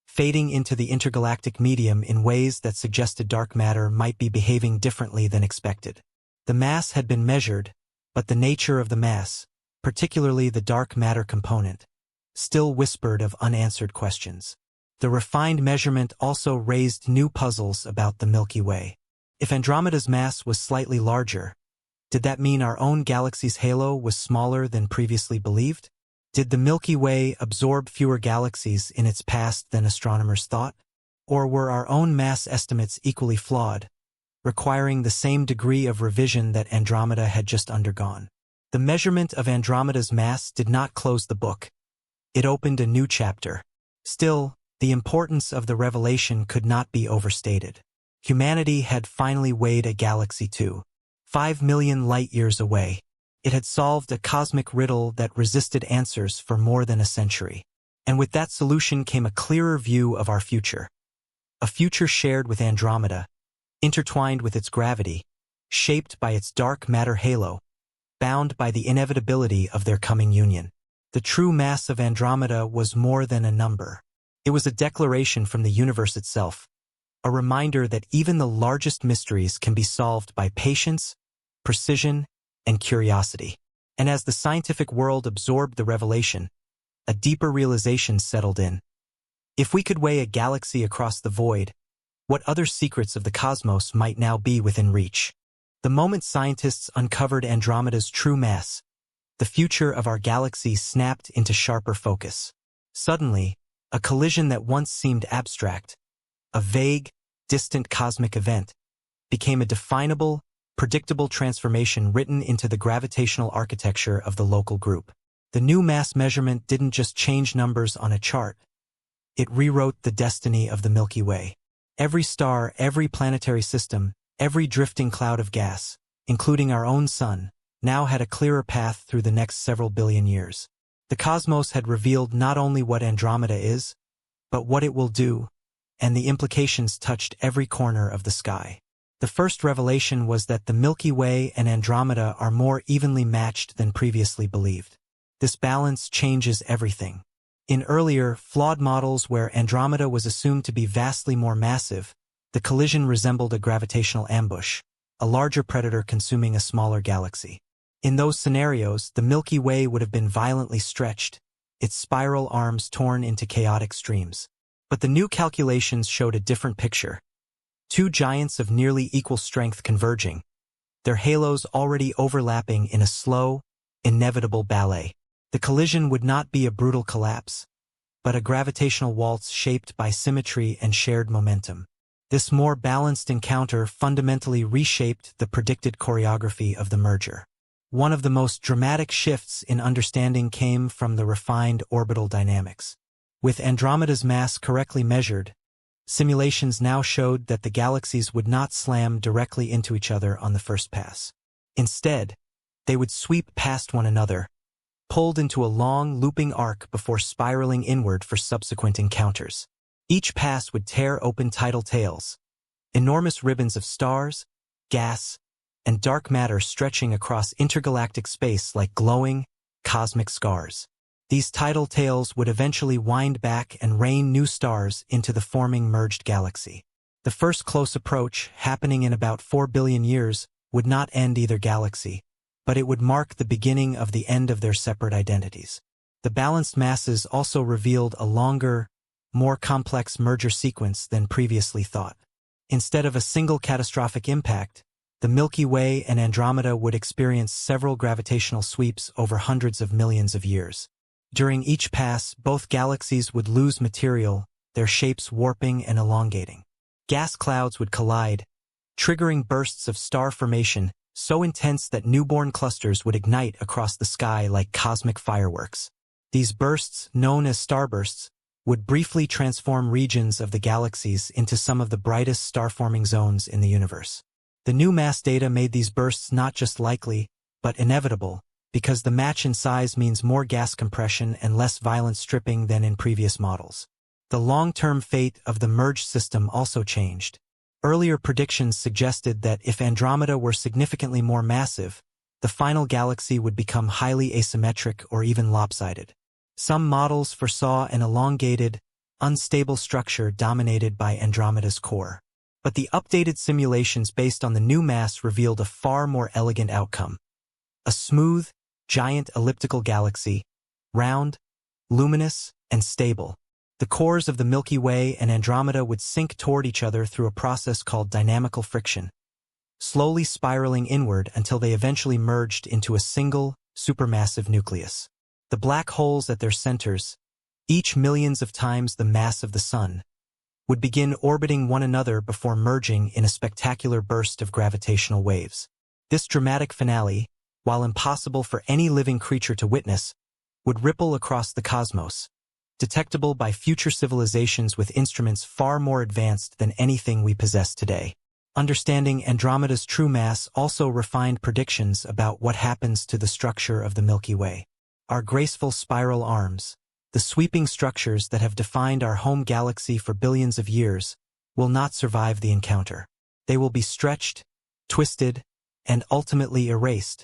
fading into the intergalactic medium in ways that suggested dark matter might be behaving differently than expected. The mass had been measured, but the nature of the mass, particularly the dark matter component, still whispered of unanswered questions. The refined measurement also raised new puzzles about the Milky Way. If Andromeda's mass was slightly larger, did that mean our own galaxy's halo was smaller than previously believed? Did the Milky Way absorb fewer galaxies in its past than astronomers thought? Or were our own mass estimates equally flawed, requiring the same degree of revision that Andromeda had just undergone? The measurement of Andromeda's mass did not close the book. It opened a new chapter. Still, the importance of the revelation could not be overstated. Humanity had finally weighed a galaxy 5 million light-years away. It had solved a cosmic riddle that resisted answers for more than a century. And with that solution came a clearer view of our future. A future shared with Andromeda, intertwined with its gravity, shaped by its dark matter halo, bound by the inevitability of their coming union. The true mass of Andromeda was more than a number. It was a declaration from the universe itself, a reminder that even the largest mysteries can be solved by patience, precision, and curiosity. And as the scientific world absorbed the revelation, a deeper realization settled in. If we could weigh a galaxy across the void, what other secrets of the cosmos might now be within reach? The moment scientists uncovered Andromeda's true mass, the future of our galaxy snapped into sharper focus. Suddenly, a collision that once seemed abstract, a vague, distant cosmic event, became a definable, predictable transformation written into the gravitational architecture of the local group. The new mass measurement didn't just change numbers on a chart. It rewrote the destiny of the Milky Way. Every star, every planetary system, every drifting cloud of gas, including our own sun, now had a clearer path through the next several billion years. The cosmos had revealed not only what Andromeda is, but what it will do, and the implications touched every corner of the sky. The first revelation was that the Milky Way and Andromeda are more evenly matched than previously believed. This balance changes everything. In earlier, flawed models where Andromeda was assumed to be vastly more massive, The collision resembled a gravitational ambush, a larger predator consuming a smaller galaxy. In those scenarios, the Milky Way would have been violently stretched, its spiral arms torn into chaotic streams. But the new calculations showed a different picture. Two giants of nearly equal strength converging, their halos already overlapping in a slow, inevitable ballet. The collision would not be a brutal collapse, but a gravitational waltz shaped by symmetry and shared momentum. This more balanced encounter fundamentally reshaped the predicted choreography of the merger. One of the most dramatic shifts in understanding came from the refined orbital dynamics. With Andromeda's mass correctly measured, simulations now showed that the galaxies would not slam directly into each other on the first pass. Instead, they would sweep past one another, pulled into a long, looping arc before spiraling inward for subsequent encounters. Each pass would tear open tidal tails, enormous ribbons of stars, gas, and dark matter stretching across intergalactic space like glowing, cosmic scars. These tidal tails would eventually wind back and rain new stars into the forming merged galaxy. The first close approach, happening in about 4 billion years, would not end either galaxy, but it would mark the beginning of the end of their separate identities. The balanced masses also revealed a longer, more complex merger sequence than previously thought. Instead of a single catastrophic impact, the Milky Way and Andromeda would experience several gravitational sweeps over hundreds of millions of years. During each pass, both galaxies would lose material, their shapes warping and elongating. Gas clouds would collide, triggering bursts of star formation so intense that newborn clusters would ignite across the sky like cosmic fireworks. These bursts, known as starbursts, would briefly transform regions of the galaxies into some of the brightest star-forming zones in the universe. The new mass data made these bursts not just likely, but inevitable, because the match in size means more gas compression and less violent stripping than in previous models. The long-term fate of the merged system also changed. Earlier predictions suggested that if Andromeda were significantly more massive, the final galaxy would become highly asymmetric or even lopsided. Some models foresaw an elongated, unstable structure dominated by Andromeda's core. But the updated simulations based on the new mass revealed a far more elegant outcome. A smooth, giant elliptical galaxy, round, luminous, and stable. The cores of the Milky Way and Andromeda would sink toward each other through a process called dynamical friction, slowly spiraling inward until they eventually merged into a single, supermassive nucleus. The black holes at their centers, each millions of times the mass of the Sun, would begin orbiting one another before merging in a spectacular burst of gravitational waves. This dramatic finale, while impossible for any living creature to witness, would ripple across the cosmos, detectable by future civilizations with instruments far more advanced than anything we possess today. Understanding Andromeda's true mass also refined predictions about what happens to the structure of the Milky Way. Our graceful spiral arms, the sweeping structures that have defined our home galaxy for billions of years, will not survive the encounter. They will be stretched, twisted, and ultimately erased,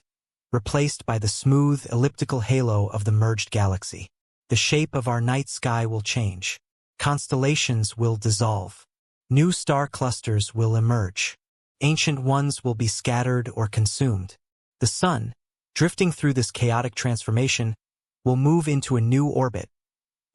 replaced by the smooth, elliptical halo of the merged galaxy. The shape of our night sky will change. Constellations will dissolve. New star clusters will emerge. Ancient ones will be scattered or consumed. The Sun, drifting through this chaotic transformation, will move into a new orbit,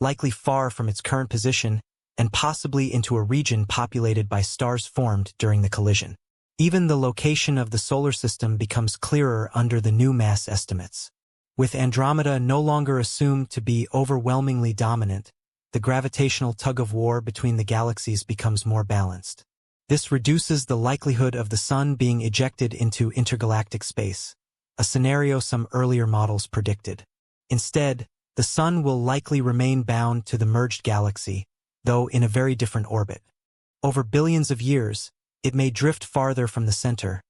likely far from its current position and possibly into a region populated by stars formed during the collision. Even the location of the solar system becomes clearer under the new mass estimates. With Andromeda no longer assumed to be overwhelmingly dominant, the gravitational tug-of-war between the galaxies becomes more balanced. This reduces the likelihood of the Sun being ejected into intergalactic space, a scenario some earlier models predicted. Instead, the Sun will likely remain bound to the merged galaxy, though in a very different orbit. Over billions of years, it may drift farther from the center,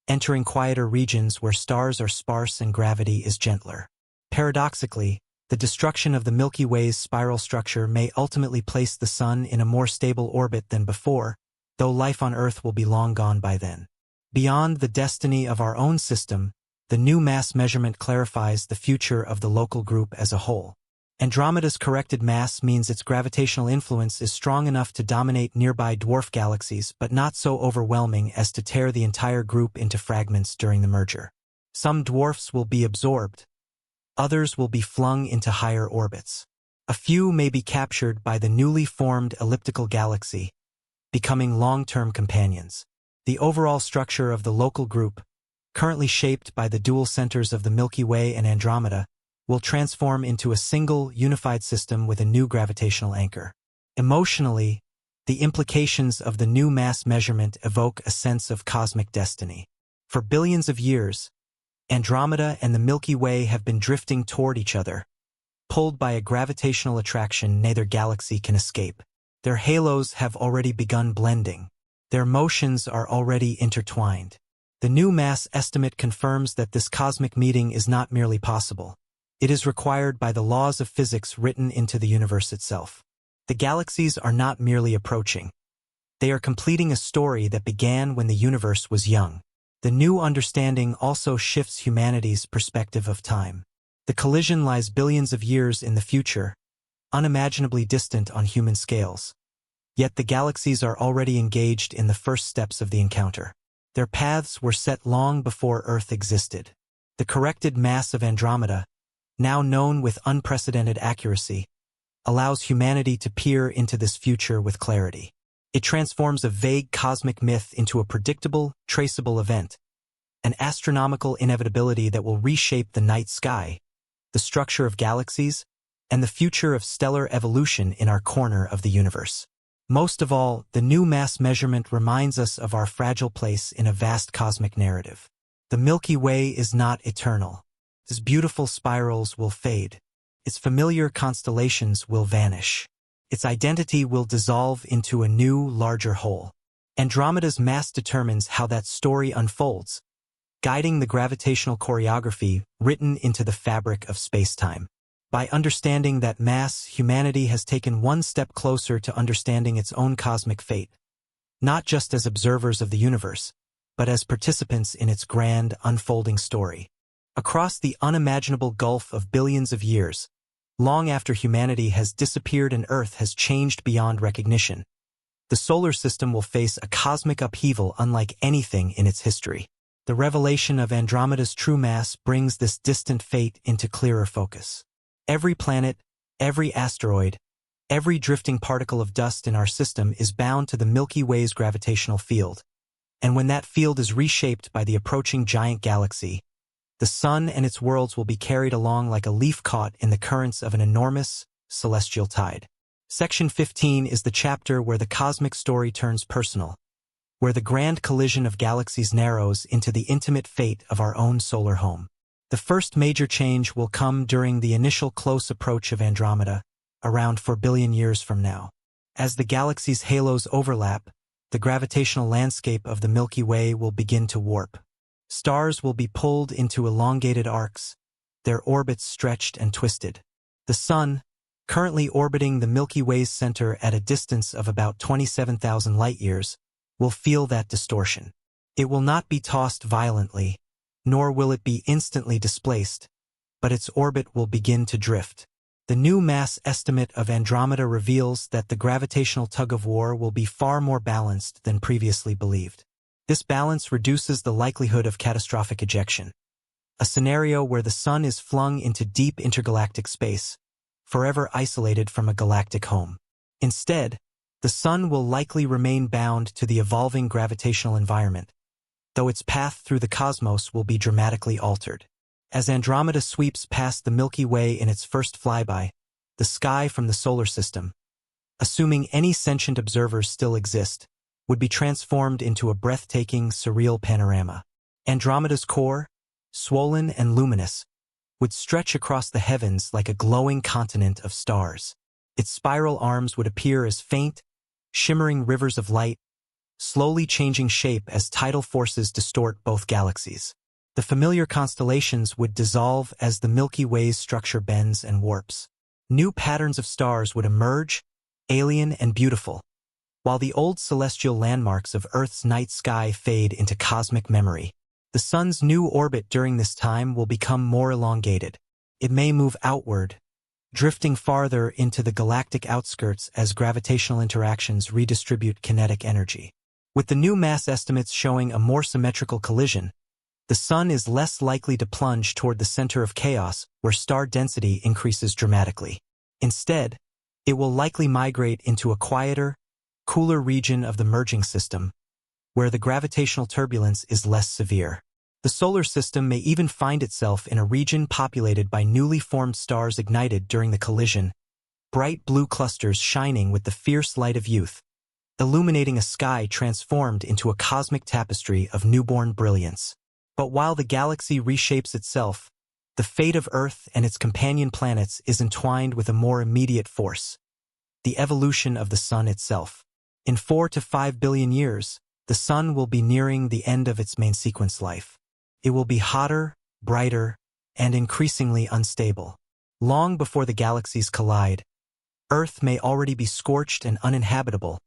entering quieter regions where stars are sparse and gravity is gentler. Paradoxically, the destruction of the Milky Way's spiral structure may ultimately place the Sun in a more stable orbit than before, though life on Earth will be long gone by then. Beyond the destiny of our own system, the new mass measurement clarifies the future of the local group as a whole. Andromeda's corrected mass means its gravitational influence is strong enough to dominate nearby dwarf galaxies but not so overwhelming as to tear the entire group into fragments during the merger. Some dwarfs will be absorbed, others will be flung into higher orbits. A few may be captured by the newly formed elliptical galaxy, becoming long-term companions. The overall structure of the local group, currently shaped by the dual centers of the Milky Way and Andromeda, will transform into a single, unified system with a new gravitational anchor. Emotionally, the implications of the new mass measurement evoke a sense of cosmic destiny. For billions of years, Andromeda and the Milky Way have been drifting toward each other, pulled by a gravitational attraction neither galaxy can escape. Their halos have already begun blending. Their motions are already intertwined. The new mass estimate confirms that this cosmic meeting is not merely possible. It is required by the laws of physics written into the universe itself. The galaxies are not merely approaching. They are completing a story that began when the universe was young. The new understanding also shifts humanity's perspective of time. The collision lies billions of years in the future, unimaginably distant on human scales. Yet the galaxies are already engaged in the first steps of the encounter. Their paths were set long before Earth existed. The corrected mass of Andromeda, now known with unprecedented accuracy, allows humanity to peer into this future with clarity. It transforms a vague cosmic myth into a predictable, traceable event, an astronomical inevitability that will reshape the night sky, the structure of galaxies, and the future of stellar evolution in our corner of the universe. Most of all, the new mass measurement reminds us of our fragile place in a vast cosmic narrative. The Milky Way is not eternal. Its beautiful spirals will fade. Its familiar constellations will vanish. Its identity will dissolve into a new, larger whole. Andromeda's mass determines how that story unfolds, guiding the gravitational choreography written into the fabric of space-time. By understanding that mass, humanity has taken one step closer to understanding its own cosmic fate, not just as observers of the universe, but as participants in its grand, unfolding story. Across the unimaginable gulf of billions of years, long after humanity has disappeared and Earth has changed beyond recognition, the solar system will face a cosmic upheaval unlike anything in its history. The revelation of Andromeda's true mass brings this distant fate into clearer focus. Every planet, every asteroid, every drifting particle of dust in our system is bound to the Milky Way's gravitational field. And when that field is reshaped by the approaching giant galaxy, the sun and its worlds will be carried along like a leaf caught in the currents of an enormous, celestial tide. Section 15 is the chapter where the cosmic story turns personal, where the grand collision of galaxies narrows into the intimate fate of our own solar home. The first major change will come during the initial close approach of Andromeda, around 4 billion years from now. As the galaxy's halos overlap, the gravitational landscape of the Milky Way will begin to warp. Stars will be pulled into elongated arcs, their orbits stretched and twisted. The Sun, currently orbiting the Milky Way's center at a distance of about 27,000 light-years, will feel that distortion. It will not be tossed violently, nor will it be instantly displaced, but its orbit will begin to drift. The new mass estimate of Andromeda reveals that the gravitational tug-of-war will be far more balanced than previously believed. This balance reduces the likelihood of catastrophic ejection, a scenario where the Sun is flung into deep intergalactic space, forever isolated from a galactic home. Instead, the Sun will likely remain bound to the evolving gravitational environment, though its path through the cosmos will be dramatically altered. As Andromeda sweeps past the Milky Way in its first flyby, the sky from the solar system, assuming any sentient observers still exist, would be transformed into a breathtaking, surreal panorama. Andromeda's core, swollen and luminous, would stretch across the heavens like a glowing continent of stars. Its spiral arms would appear as faint, shimmering rivers of light, slowly changing shape as tidal forces distort both galaxies. The familiar constellations would dissolve as the Milky Way's structure bends and warps. New patterns of stars would emerge, alien and beautiful, while the old celestial landmarks of Earth's night sky fade into cosmic memory. The Sun's new orbit during this time will become more elongated. It may move outward, drifting farther into the galactic outskirts as gravitational interactions redistribute kinetic energy. With the new mass estimates showing a more symmetrical collision, the Sun is less likely to plunge toward the center of chaos where star density increases dramatically. Instead, it will likely migrate into a quieter, cooler region of the merging system, where the gravitational turbulence is less severe. The solar system may even find itself in a region populated by newly formed stars ignited during the collision, bright blue clusters shining with the fierce light of youth, illuminating a sky transformed into a cosmic tapestry of newborn brilliance. But while the galaxy reshapes itself, the fate of Earth and its companion planets is entwined with a more immediate force: the evolution of the Sun itself. In 4 to 5 billion years, the Sun will be nearing the end of its main sequence life. It will be hotter, brighter, and increasingly unstable. Long before the galaxies collide, Earth may already be scorched and uninhabitable,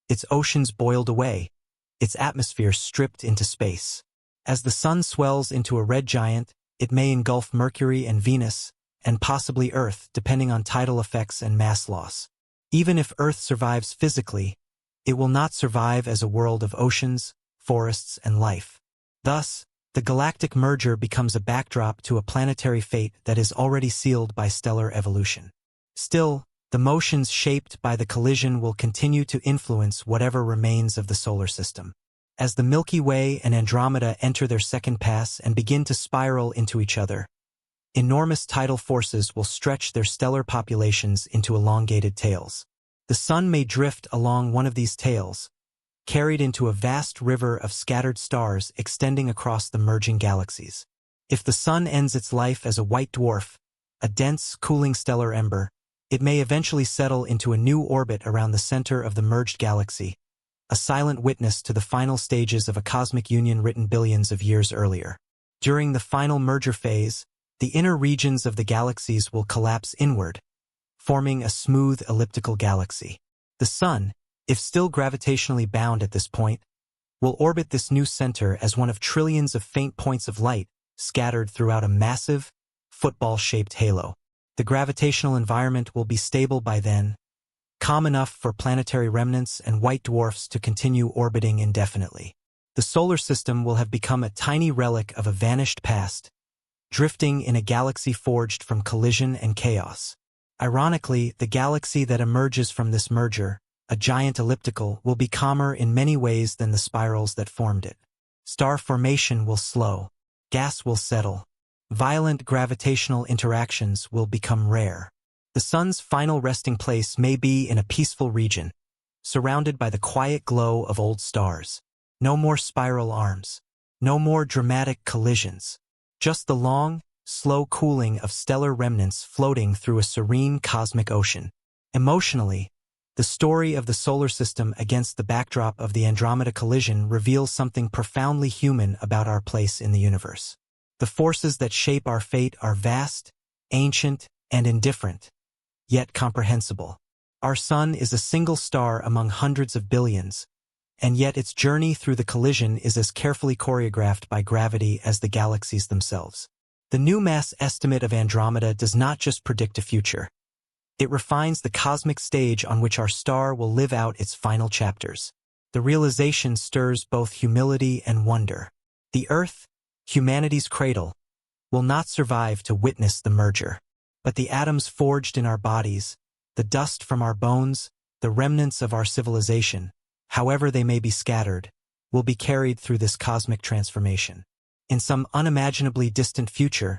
its oceans boiled away, its atmosphere stripped into space. As the Sun swells into a red giant, it may engulf Mercury and Venus, and possibly Earth, depending on tidal effects and mass loss. Even if Earth survives physically, it will not survive as a world of oceans, forests, and life. Thus, the galactic merger becomes a backdrop to a planetary fate that is already sealed by stellar evolution. Still, the motions shaped by the collision will continue to influence whatever remains of the solar system. As the Milky Way and Andromeda enter their second pass and begin to spiral into each other, enormous tidal forces will stretch their stellar populations into elongated tails. The Sun may drift along one of these tails, carried into a vast river of scattered stars extending across the merging galaxies. If the Sun ends its life as a white dwarf, a dense, cooling stellar ember, it may eventually settle into a new orbit around the center of the merged galaxy, a silent witness to the final stages of a cosmic union written billions of years earlier. During the final merger phase, the inner regions of the galaxies will collapse inward, forming a smooth elliptical galaxy. The Sun, if still gravitationally bound at this point, will orbit this new center as one of trillions of faint points of light scattered throughout a massive, football-shaped halo. The gravitational environment will be stable by then, calm enough for planetary remnants and white dwarfs to continue orbiting indefinitely. The solar system will have become a tiny relic of a vanished past, drifting in a galaxy forged from collision and chaos. Ironically, the galaxy that emerges from this merger, a giant elliptical, will be calmer in many ways than the spirals that formed it. Star formation will slow, gas will settle, violent gravitational interactions will become rare. The Sun's final resting place may be in a peaceful region, surrounded by the quiet glow of old stars. No more spiral arms, no more dramatic collisions, just the long, slow cooling of stellar remnants floating through a serene cosmic ocean. Emotionally, the story of the solar system against the backdrop of the Andromeda collision reveals something profoundly human about our place in the universe. The forces that shape our fate are vast, ancient, and indifferent, yet comprehensible. Our Sun is a single star among hundreds of billions, and yet its journey through the collision is as carefully choreographed by gravity as the galaxies themselves. The new mass estimate of Andromeda does not just predict a future. It refines the cosmic stage on which our star will live out its final chapters. The realization stirs both humility and wonder. The Earth, humanity's cradle, will not survive to witness the merger. But the atoms forged in our bodies, the dust from our bones, the remnants of our civilization, however they may be scattered, will be carried through this cosmic transformation. In some unimaginably distant future,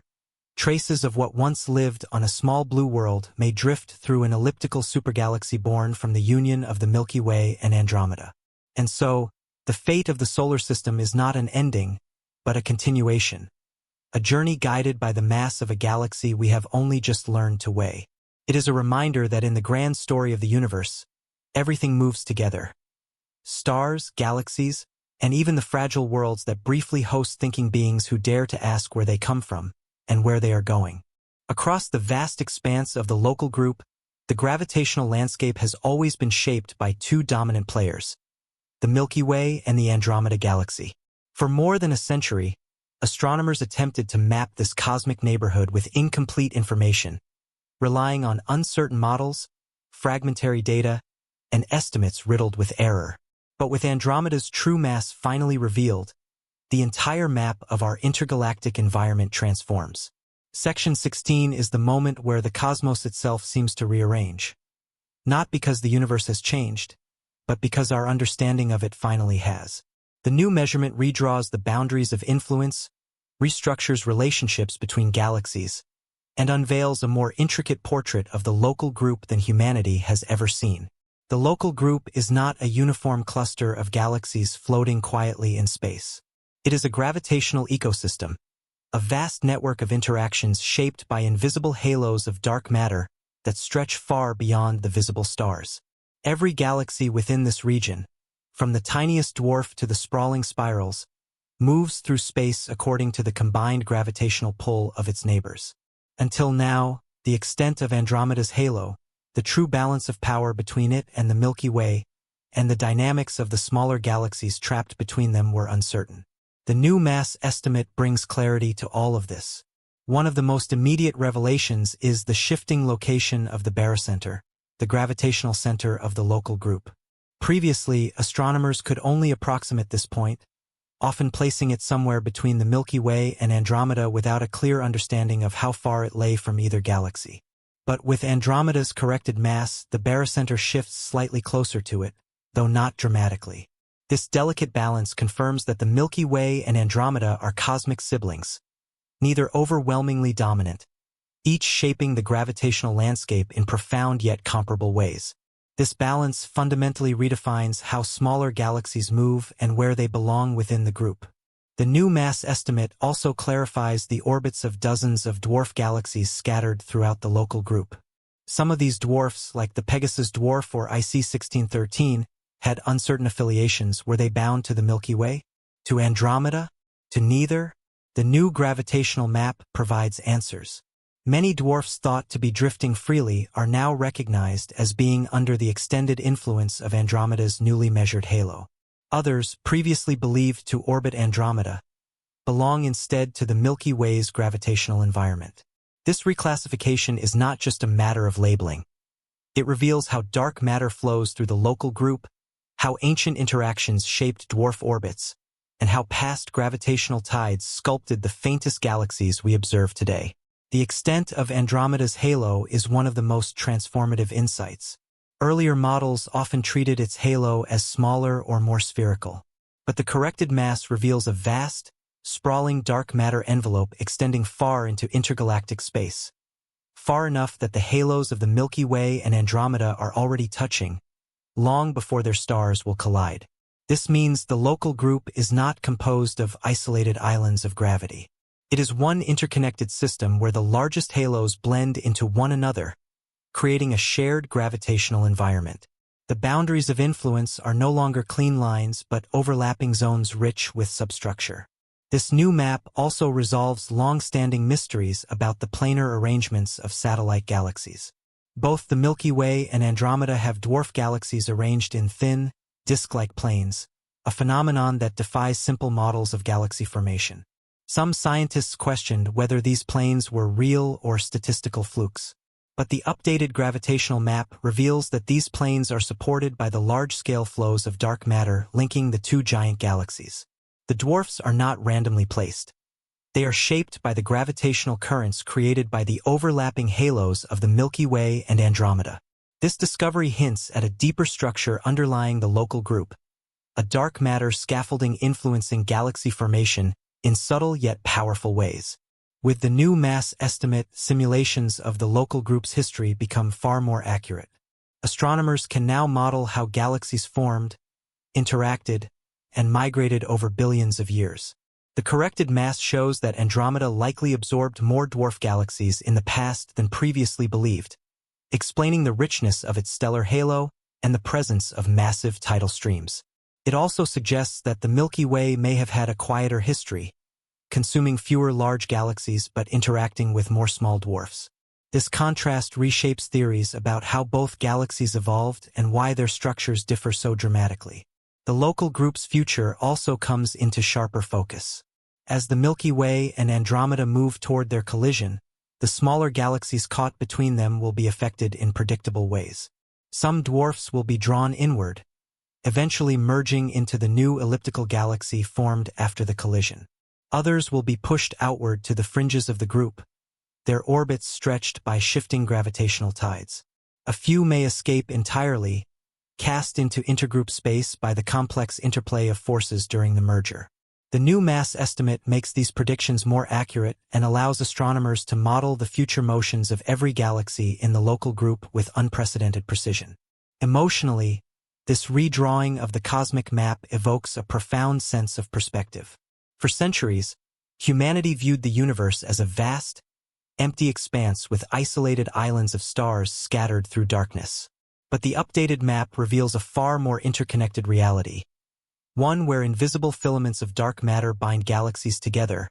traces of what once lived on a small blue world may drift through an elliptical supergalaxy born from the union of the Milky Way and Andromeda. And so, the fate of the solar system is not an ending, but a continuation. A journey guided by the mass of a galaxy we have only just learned to weigh. It is a reminder that in the grand story of the universe, everything moves together. Stars, galaxies, and even the fragile worlds that briefly host thinking beings who dare to ask where they come from and where they are going. Across the vast expanse of the local group, the gravitational landscape has always been shaped by two dominant players: the Milky Way and the Andromeda Galaxy. For more than a century, astronomers attempted to map this cosmic neighborhood with incomplete information, relying on uncertain models, fragmentary data, and estimates riddled with error. But with Andromeda's true mass finally revealed, the entire map of our intergalactic environment transforms. Section 16 is the moment where the cosmos itself seems to rearrange. Not because the universe has changed, but because our understanding of it finally has. The new measurement redraws the boundaries of influence, restructures relationships between galaxies, and unveils a more intricate portrait of the local group than humanity has ever seen. The local group is not a uniform cluster of galaxies floating quietly in space. It is a gravitational ecosystem, a vast network of interactions shaped by invisible halos of dark matter that stretch far beyond the visible stars. Every galaxy within this region, from the tiniest dwarf to the sprawling spirals, moves through space according to the combined gravitational pull of its neighbors. Until now, the extent of Andromeda's halo, the true balance of power between it and the Milky Way, and the dynamics of the smaller galaxies trapped between them were uncertain. The new mass estimate brings clarity to all of this. One of the most immediate revelations is the shifting location of the barycenter, the gravitational center of the local group. Previously, astronomers could only approximate this point, often placing it somewhere between the Milky Way and Andromeda without a clear understanding of how far it lay from either galaxy. But with Andromeda's corrected mass, the barycenter shifts slightly closer to it, though not dramatically. This delicate balance confirms that the Milky Way and Andromeda are cosmic siblings, neither overwhelmingly dominant, each shaping the gravitational landscape in profound yet comparable ways. This balance fundamentally redefines how smaller galaxies move and where they belong within the group. The new mass estimate also clarifies the orbits of dozens of dwarf galaxies scattered throughout the local group. Some of these dwarfs, like the Pegasus dwarf or IC 1613, had uncertain affiliations. Were they bound to the Milky Way? To Andromeda? To neither? The new gravitational map provides answers. Many dwarfs thought to be drifting freely are now recognized as being under the extended influence of Andromeda's newly measured halo. Others, previously believed to orbit Andromeda, belong instead to the Milky Way's gravitational environment. This reclassification is not just a matter of labeling. It reveals how dark matter flows through the local group, how ancient interactions shaped dwarf orbits, and how past gravitational tides sculpted the faintest galaxies we observe today. The extent of Andromeda's halo is one of the most transformative insights. Earlier models often treated its halo as smaller or more spherical, but the corrected mass reveals a vast, sprawling dark matter envelope extending far into intergalactic space, far enough that the halos of the Milky Way and Andromeda are already touching, long before their stars will collide. This means the local group is not composed of isolated islands of gravity. It is one interconnected system where the largest halos blend into one another, creating a shared gravitational environment. The boundaries of influence are no longer clean lines but overlapping zones rich with substructure. This new map also resolves long-standing mysteries about the planar arrangements of satellite galaxies. Both the Milky Way and Andromeda have dwarf galaxies arranged in thin, disk-like planes, a phenomenon that defies simple models of galaxy formation. Some scientists questioned whether these planes were real or statistical flukes. But the updated gravitational map reveals that these planes are supported by the large-scale flows of dark matter linking the two giant galaxies. The dwarfs are not randomly placed. They are shaped by the gravitational currents created by the overlapping halos of the Milky Way and Andromeda. This discovery hints at a deeper structure underlying the local group, a dark matter scaffolding influencing galaxy formation in subtle yet powerful ways. With the new mass estimate, simulations of the local group's history become far more accurate. Astronomers can now model how galaxies formed, interacted, and migrated over billions of years. The corrected mass shows that Andromeda likely absorbed more dwarf galaxies in the past than previously believed, explaining the richness of its stellar halo and the presence of massive tidal streams. It also suggests that the Milky Way may have had a quieter history, consuming fewer large galaxies but interacting with more small dwarfs. This contrast reshapes theories about how both galaxies evolved and why their structures differ so dramatically. The local group's future also comes into sharper focus. As the Milky Way and Andromeda move toward their collision, the smaller galaxies caught between them will be affected in predictable ways. Some dwarfs will be drawn inward, eventually merging into the new elliptical galaxy formed after the collision. Others will be pushed outward to the fringes of the group, their orbits stretched by shifting gravitational tides. A few may escape entirely, cast into intergroup space by the complex interplay of forces during the merger. The new mass estimate makes these predictions more accurate and allows astronomers to model the future motions of every galaxy in the local group with unprecedented precision. Emotionally, this redrawing of the cosmic map evokes a profound sense of perspective. For centuries, humanity viewed the universe as a vast, empty expanse with isolated islands of stars scattered through darkness. But the updated map reveals a far more interconnected reality, one where invisible filaments of dark matter bind galaxies together,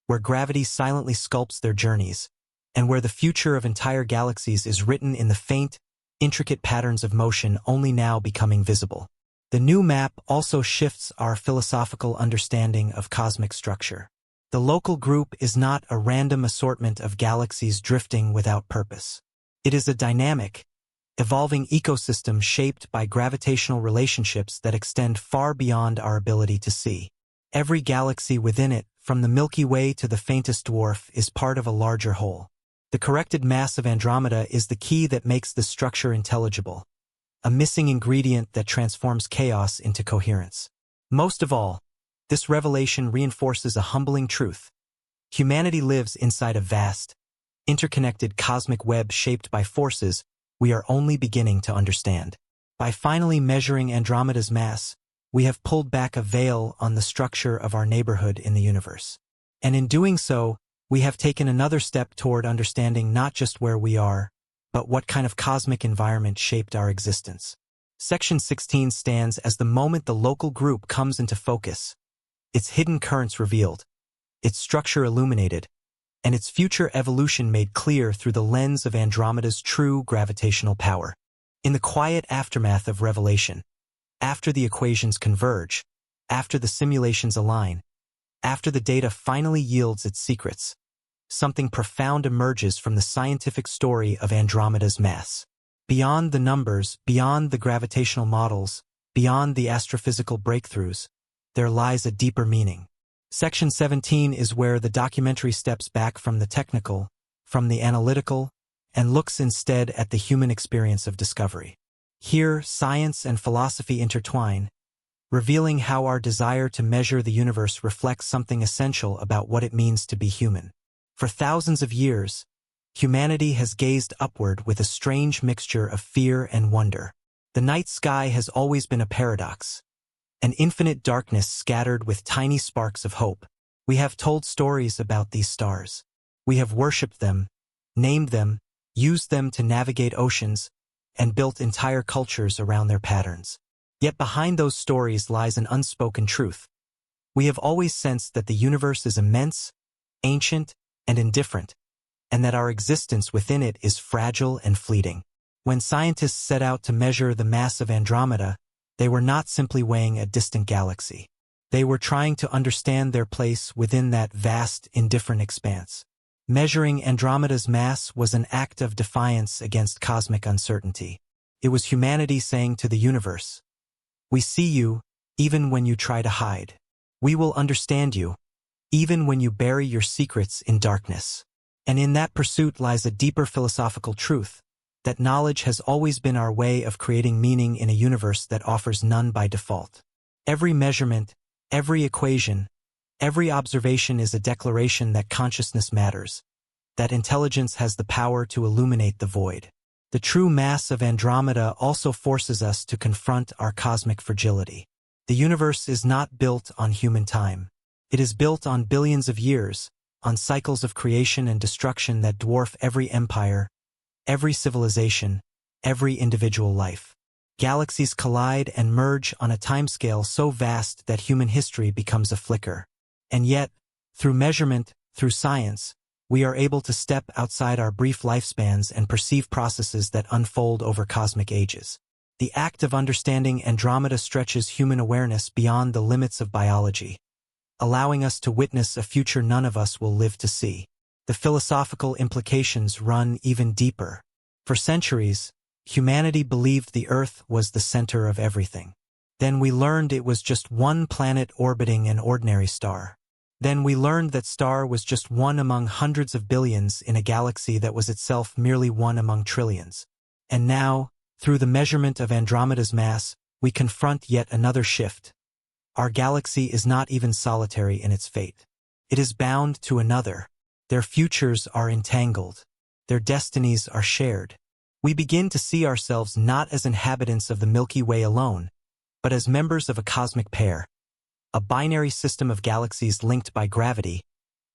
where gravity silently sculpts their journeys, and where the future of entire galaxies is written in the faint, intricate patterns of motion only now becoming visible. The new map also shifts our philosophical understanding of cosmic structure. The local group is not a random assortment of galaxies drifting without purpose. It is a dynamic, evolving ecosystem shaped by gravitational relationships that extend far beyond our ability to see. Every galaxy within it, from the Milky Way to the faintest dwarf, is part of a larger whole. The corrected mass of Andromeda is the key that makes this structure intelligible, a missing ingredient that transforms chaos into coherence. Most of all, this revelation reinforces a humbling truth. Humanity lives inside a vast, interconnected cosmic web shaped by forces we are only beginning to understand. By finally measuring Andromeda's mass, we have pulled back a veil on the structure of our neighborhood in the universe. And in doing so, we have taken another step toward understanding not just where we are, but what kind of cosmic environment shaped our existence. Section 16 stands as the moment the local group comes into focus, its hidden currents revealed, its structure illuminated, and its future evolution made clear through the lens of Andromeda's true gravitational power. In the quiet aftermath of revelation, after the equations converge, after the simulations align, after the data finally yields its secrets, something profound emerges from the scientific story of Andromeda's mass. Beyond the numbers, beyond the gravitational models, beyond the astrophysical breakthroughs, there lies a deeper meaning. Section 17 is where the documentary steps back from the technical, from the analytical, and looks instead at the human experience of discovery. Here, science and philosophy intertwine, revealing how our desire to measure the universe reflects something essential about what it means to be human. For thousands of years, humanity has gazed upward with a strange mixture of fear and wonder. The night sky has always been a paradox, an infinite darkness scattered with tiny sparks of hope. We have told stories about these stars. We have worshipped them, named them, used them to navigate oceans, and built entire cultures around their patterns. Yet behind those stories lies an unspoken truth. We have always sensed that the universe is immense, ancient, and indifferent, and that our existence within it is fragile and fleeting. When scientists set out to measure the mass of Andromeda, they were not simply weighing a distant galaxy. They were trying to understand their place within that vast, indifferent expanse. Measuring Andromeda's mass was an act of defiance against cosmic uncertainty. It was humanity saying to the universe, "We see you, even when you try to hide. We will understand you, even when you bury your secrets in darkness." And in that pursuit lies a deeper philosophical truth, that knowledge has always been our way of creating meaning in a universe that offers none by default. Every measurement, every equation, every observation is a declaration that consciousness matters, that intelligence has the power to illuminate the void. The true mass of Andromeda also forces us to confront our cosmic fragility. The universe is not built on human time. It is built on billions of years, on cycles of creation and destruction that dwarf every empire, every civilization, every individual life. Galaxies collide and merge on a timescale so vast that human history becomes a flicker. And yet, through measurement, through science, we are able to step outside our brief lifespans and perceive processes that unfold over cosmic ages. The act of understanding Andromeda stretches human awareness beyond the limits of biology, allowing us to witness a future none of us will live to see. The philosophical implications run even deeper. For centuries, humanity believed the Earth was the center of everything. Then we learned it was just one planet orbiting an ordinary star. Then we learned that star was just one among hundreds of billions in a galaxy that was itself merely one among trillions. And now, through the measurement of Andromeda's mass, we confront yet another shift. Our galaxy is not even solitary in its fate. It is bound to another. Their futures are entangled. Their destinies are shared. We begin to see ourselves not as inhabitants of the Milky Way alone, but as members of a cosmic pair, a binary system of galaxies linked by gravity,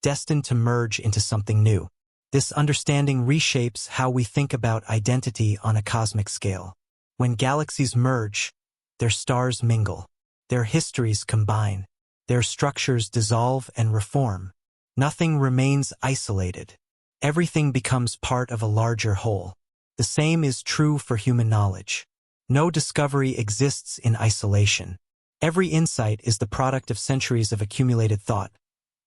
destined to merge into something new. This understanding reshapes how we think about identity on a cosmic scale. When galaxies merge, their stars mingle, their histories combine, their structures dissolve and reform. Nothing remains isolated. Everything becomes part of a larger whole. The same is true for human knowledge. No discovery exists in isolation. Every insight is the product of centuries of accumulated thought,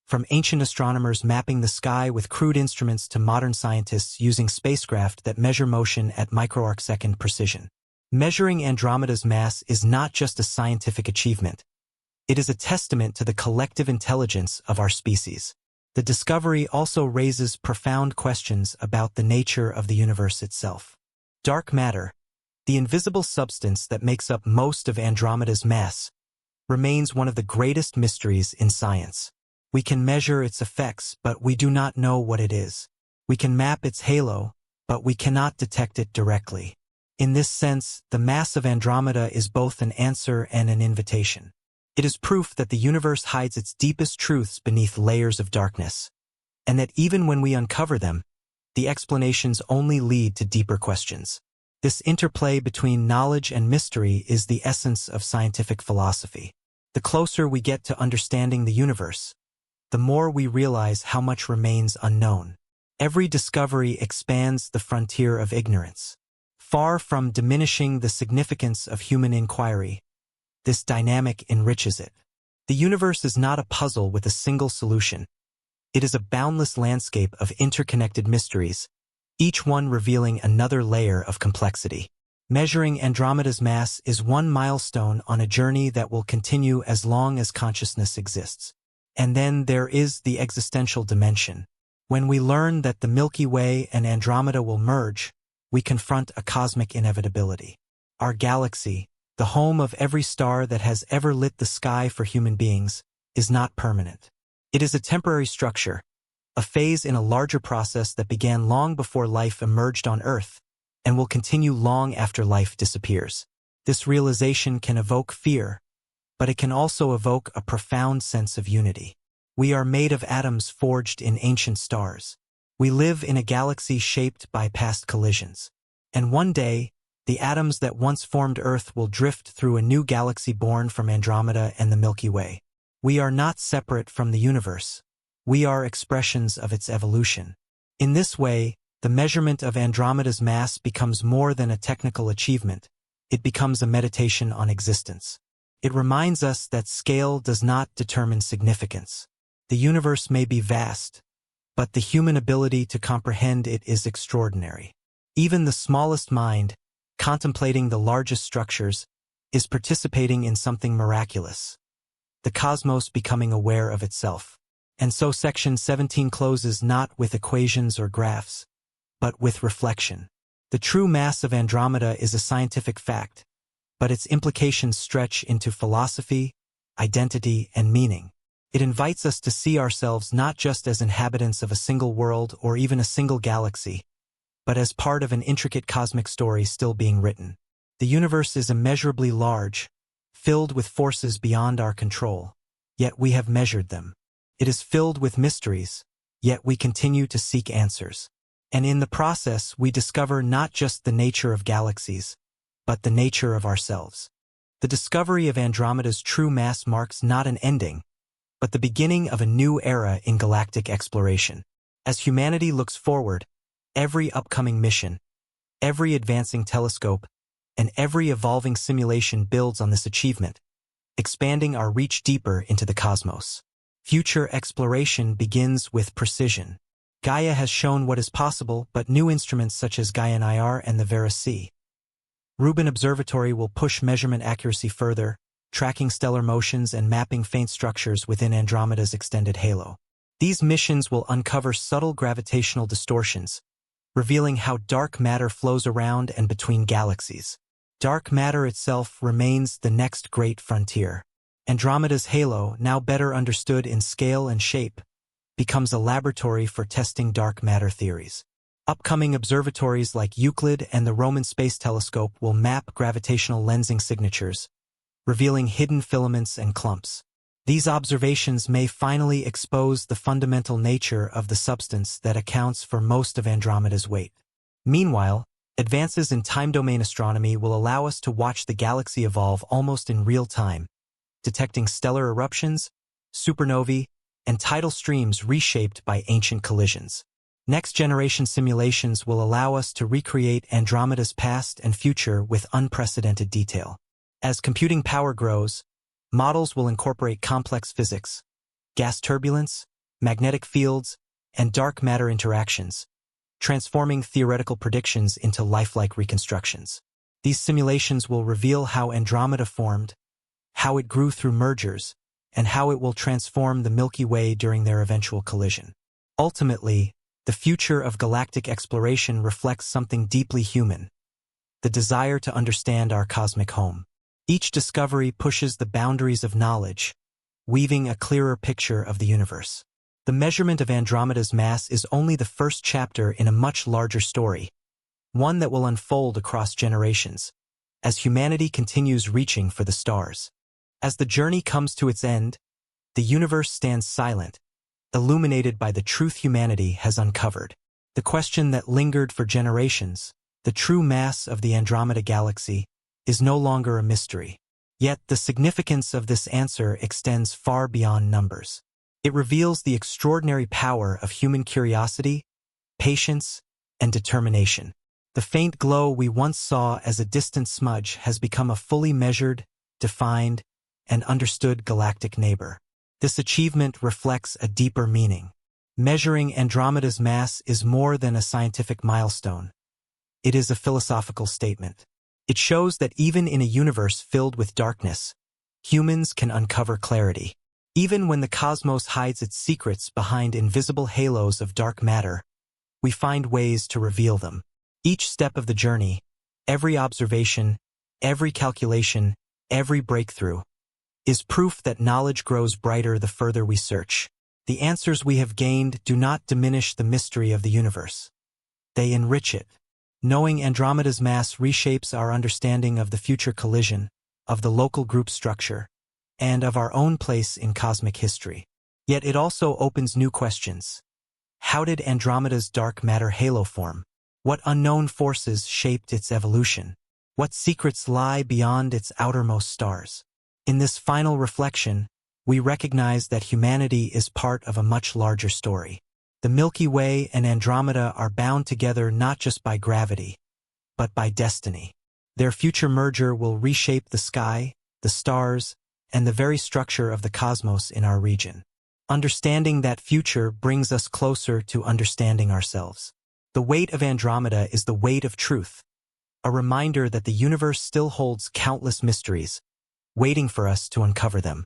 from ancient astronomers mapping the sky with crude instruments to modern scientists using spacecraft that measure motion at microarcsecond precision. Measuring Andromeda's mass is not just a scientific achievement. It is a testament to the collective intelligence of our species. The discovery also raises profound questions about the nature of the universe itself. Dark matter, the invisible substance that makes up most of Andromeda's mass, remains one of the greatest mysteries in science. We can measure its effects, but we do not know what it is. We can map its halo, but we cannot detect it directly. In this sense, the mass of Andromeda is both an answer and an invitation. It is proof that the universe hides its deepest truths beneath layers of darkness, and that even when we uncover them, the explanations only lead to deeper questions. This interplay between knowledge and mystery is the essence of scientific philosophy. The closer we get to understanding the universe, the more we realize how much remains unknown. Every discovery expands the frontier of ignorance. Far from diminishing the significance of human inquiry, this dynamic enriches it. The universe is not a puzzle with a single solution. It is a boundless landscape of interconnected mysteries, each one revealing another layer of complexity. Measuring Andromeda's mass is one milestone on a journey that will continue as long as consciousness exists. And then there is the existential dimension. When we learn that the Milky Way and Andromeda will merge, we confront a cosmic inevitability. Our galaxy, the home of every star that has ever lit the sky for human beings, is not permanent. It is a temporary structure, a phase in a larger process that began long before life emerged on Earth, and will continue long after life disappears. This realization can evoke fear, but it can also evoke a profound sense of unity. We are made of atoms forged in ancient stars. We live in a galaxy shaped by past collisions. And one day, the atoms that once formed Earth will drift through a new galaxy born from Andromeda and the Milky Way. We are not separate from the universe. We are expressions of its evolution. In this way, the measurement of Andromeda's mass becomes more than a technical achievement. It becomes a meditation on existence. It reminds us that scale does not determine significance. The universe may be vast, but the human ability to comprehend it is extraordinary. Even the smallest mind, contemplating the largest structures, is participating in something miraculous, the cosmos becoming aware of itself. And so section 17 closes not with equations or graphs, but with reflection. The true mass of Andromeda is a scientific fact, but its implications stretch into philosophy, identity, and meaning. It invites us to see ourselves not just as inhabitants of a single world or even a single galaxy, but as part of an intricate cosmic story still being written. The universe is immeasurably large, filled with forces beyond our control, yet we have measured them. It is filled with mysteries, yet we continue to seek answers. And in the process, we discover not just the nature of galaxies, but the nature of ourselves. The discovery of Andromeda's true mass marks not an ending, but the beginning of a new era in galactic exploration. As humanity looks forward, every upcoming mission, every advancing telescope, and every evolving simulation builds on this achievement, expanding our reach deeper into the cosmos. Future exploration begins with precision. Gaia has shown what is possible, but new instruments such as Gaian IR and the Vera C. Rubin Observatory will push measurement accuracy further, tracking stellar motions and mapping faint structures within Andromeda's extended halo. These missions will uncover subtle gravitational distortions, revealing how dark matter flows around and between galaxies. Dark matter itself remains the next great frontier. Andromeda's halo, now better understood in scale and shape, becomes a laboratory for testing dark matter theories. Upcoming observatories like Euclid and the Roman Space Telescope will map gravitational lensing signatures, revealing hidden filaments and clumps. These observations may finally expose the fundamental nature of the substance that accounts for most of Andromeda's weight. Meanwhile, advances in time-domain astronomy will allow us to watch the galaxy evolve almost in real time, detecting stellar eruptions, supernovae, and tidal streams reshaped by ancient collisions. Next-generation simulations will allow us to recreate Andromeda's past and future with unprecedented detail. As computing power grows, models will incorporate complex physics, gas turbulence, magnetic fields, and dark matter interactions, transforming theoretical predictions into lifelike reconstructions. These simulations will reveal how Andromeda formed, how it grew through mergers, and how it will transform the Milky Way during their eventual collision. Ultimately, the future of galactic exploration reflects something deeply human: the desire to understand our cosmic home. Each discovery pushes the boundaries of knowledge, weaving a clearer picture of the universe. The measurement of Andromeda's mass is only the first chapter in a much larger story, one that will unfold across generations, as humanity continues reaching for the stars. As the journey comes to its end, the universe stands silent, illuminated by the truth humanity has uncovered. The question that lingered for generations, the true mass of the Andromeda Galaxy, is no longer a mystery. Yet the significance of this answer extends far beyond numbers. It reveals the extraordinary power of human curiosity, patience, and determination. The faint glow we once saw as a distant smudge has become a fully measured, defined, and understood galactic neighbor. This achievement reflects a deeper meaning. Measuring Andromeda's mass is more than a scientific milestone. It is a philosophical statement. It shows that even in a universe filled with darkness, humans can uncover clarity. Even when the cosmos hides its secrets behind invisible halos of dark matter, we find ways to reveal them. Each step of the journey, every observation, every calculation, every breakthrough, is proof that knowledge grows brighter the further we search. The answers we have gained do not diminish the mystery of the universe. They enrich it. Knowing Andromeda's mass reshapes our understanding of the future collision, of the local group structure, and of our own place in cosmic history. Yet it also opens new questions. How did Andromeda's dark matter halo form? What unknown forces shaped its evolution? What secrets lie beyond its outermost stars? In this final reflection, we recognize that humanity is part of a much larger story. The Milky Way and Andromeda are bound together not just by gravity, but by destiny. Their future merger will reshape the sky, the stars, and the very structure of the cosmos in our region. Understanding that future brings us closer to understanding ourselves. The weight of Andromeda is the weight of truth, a reminder that the universe still holds countless mysteries, waiting for us to uncover them.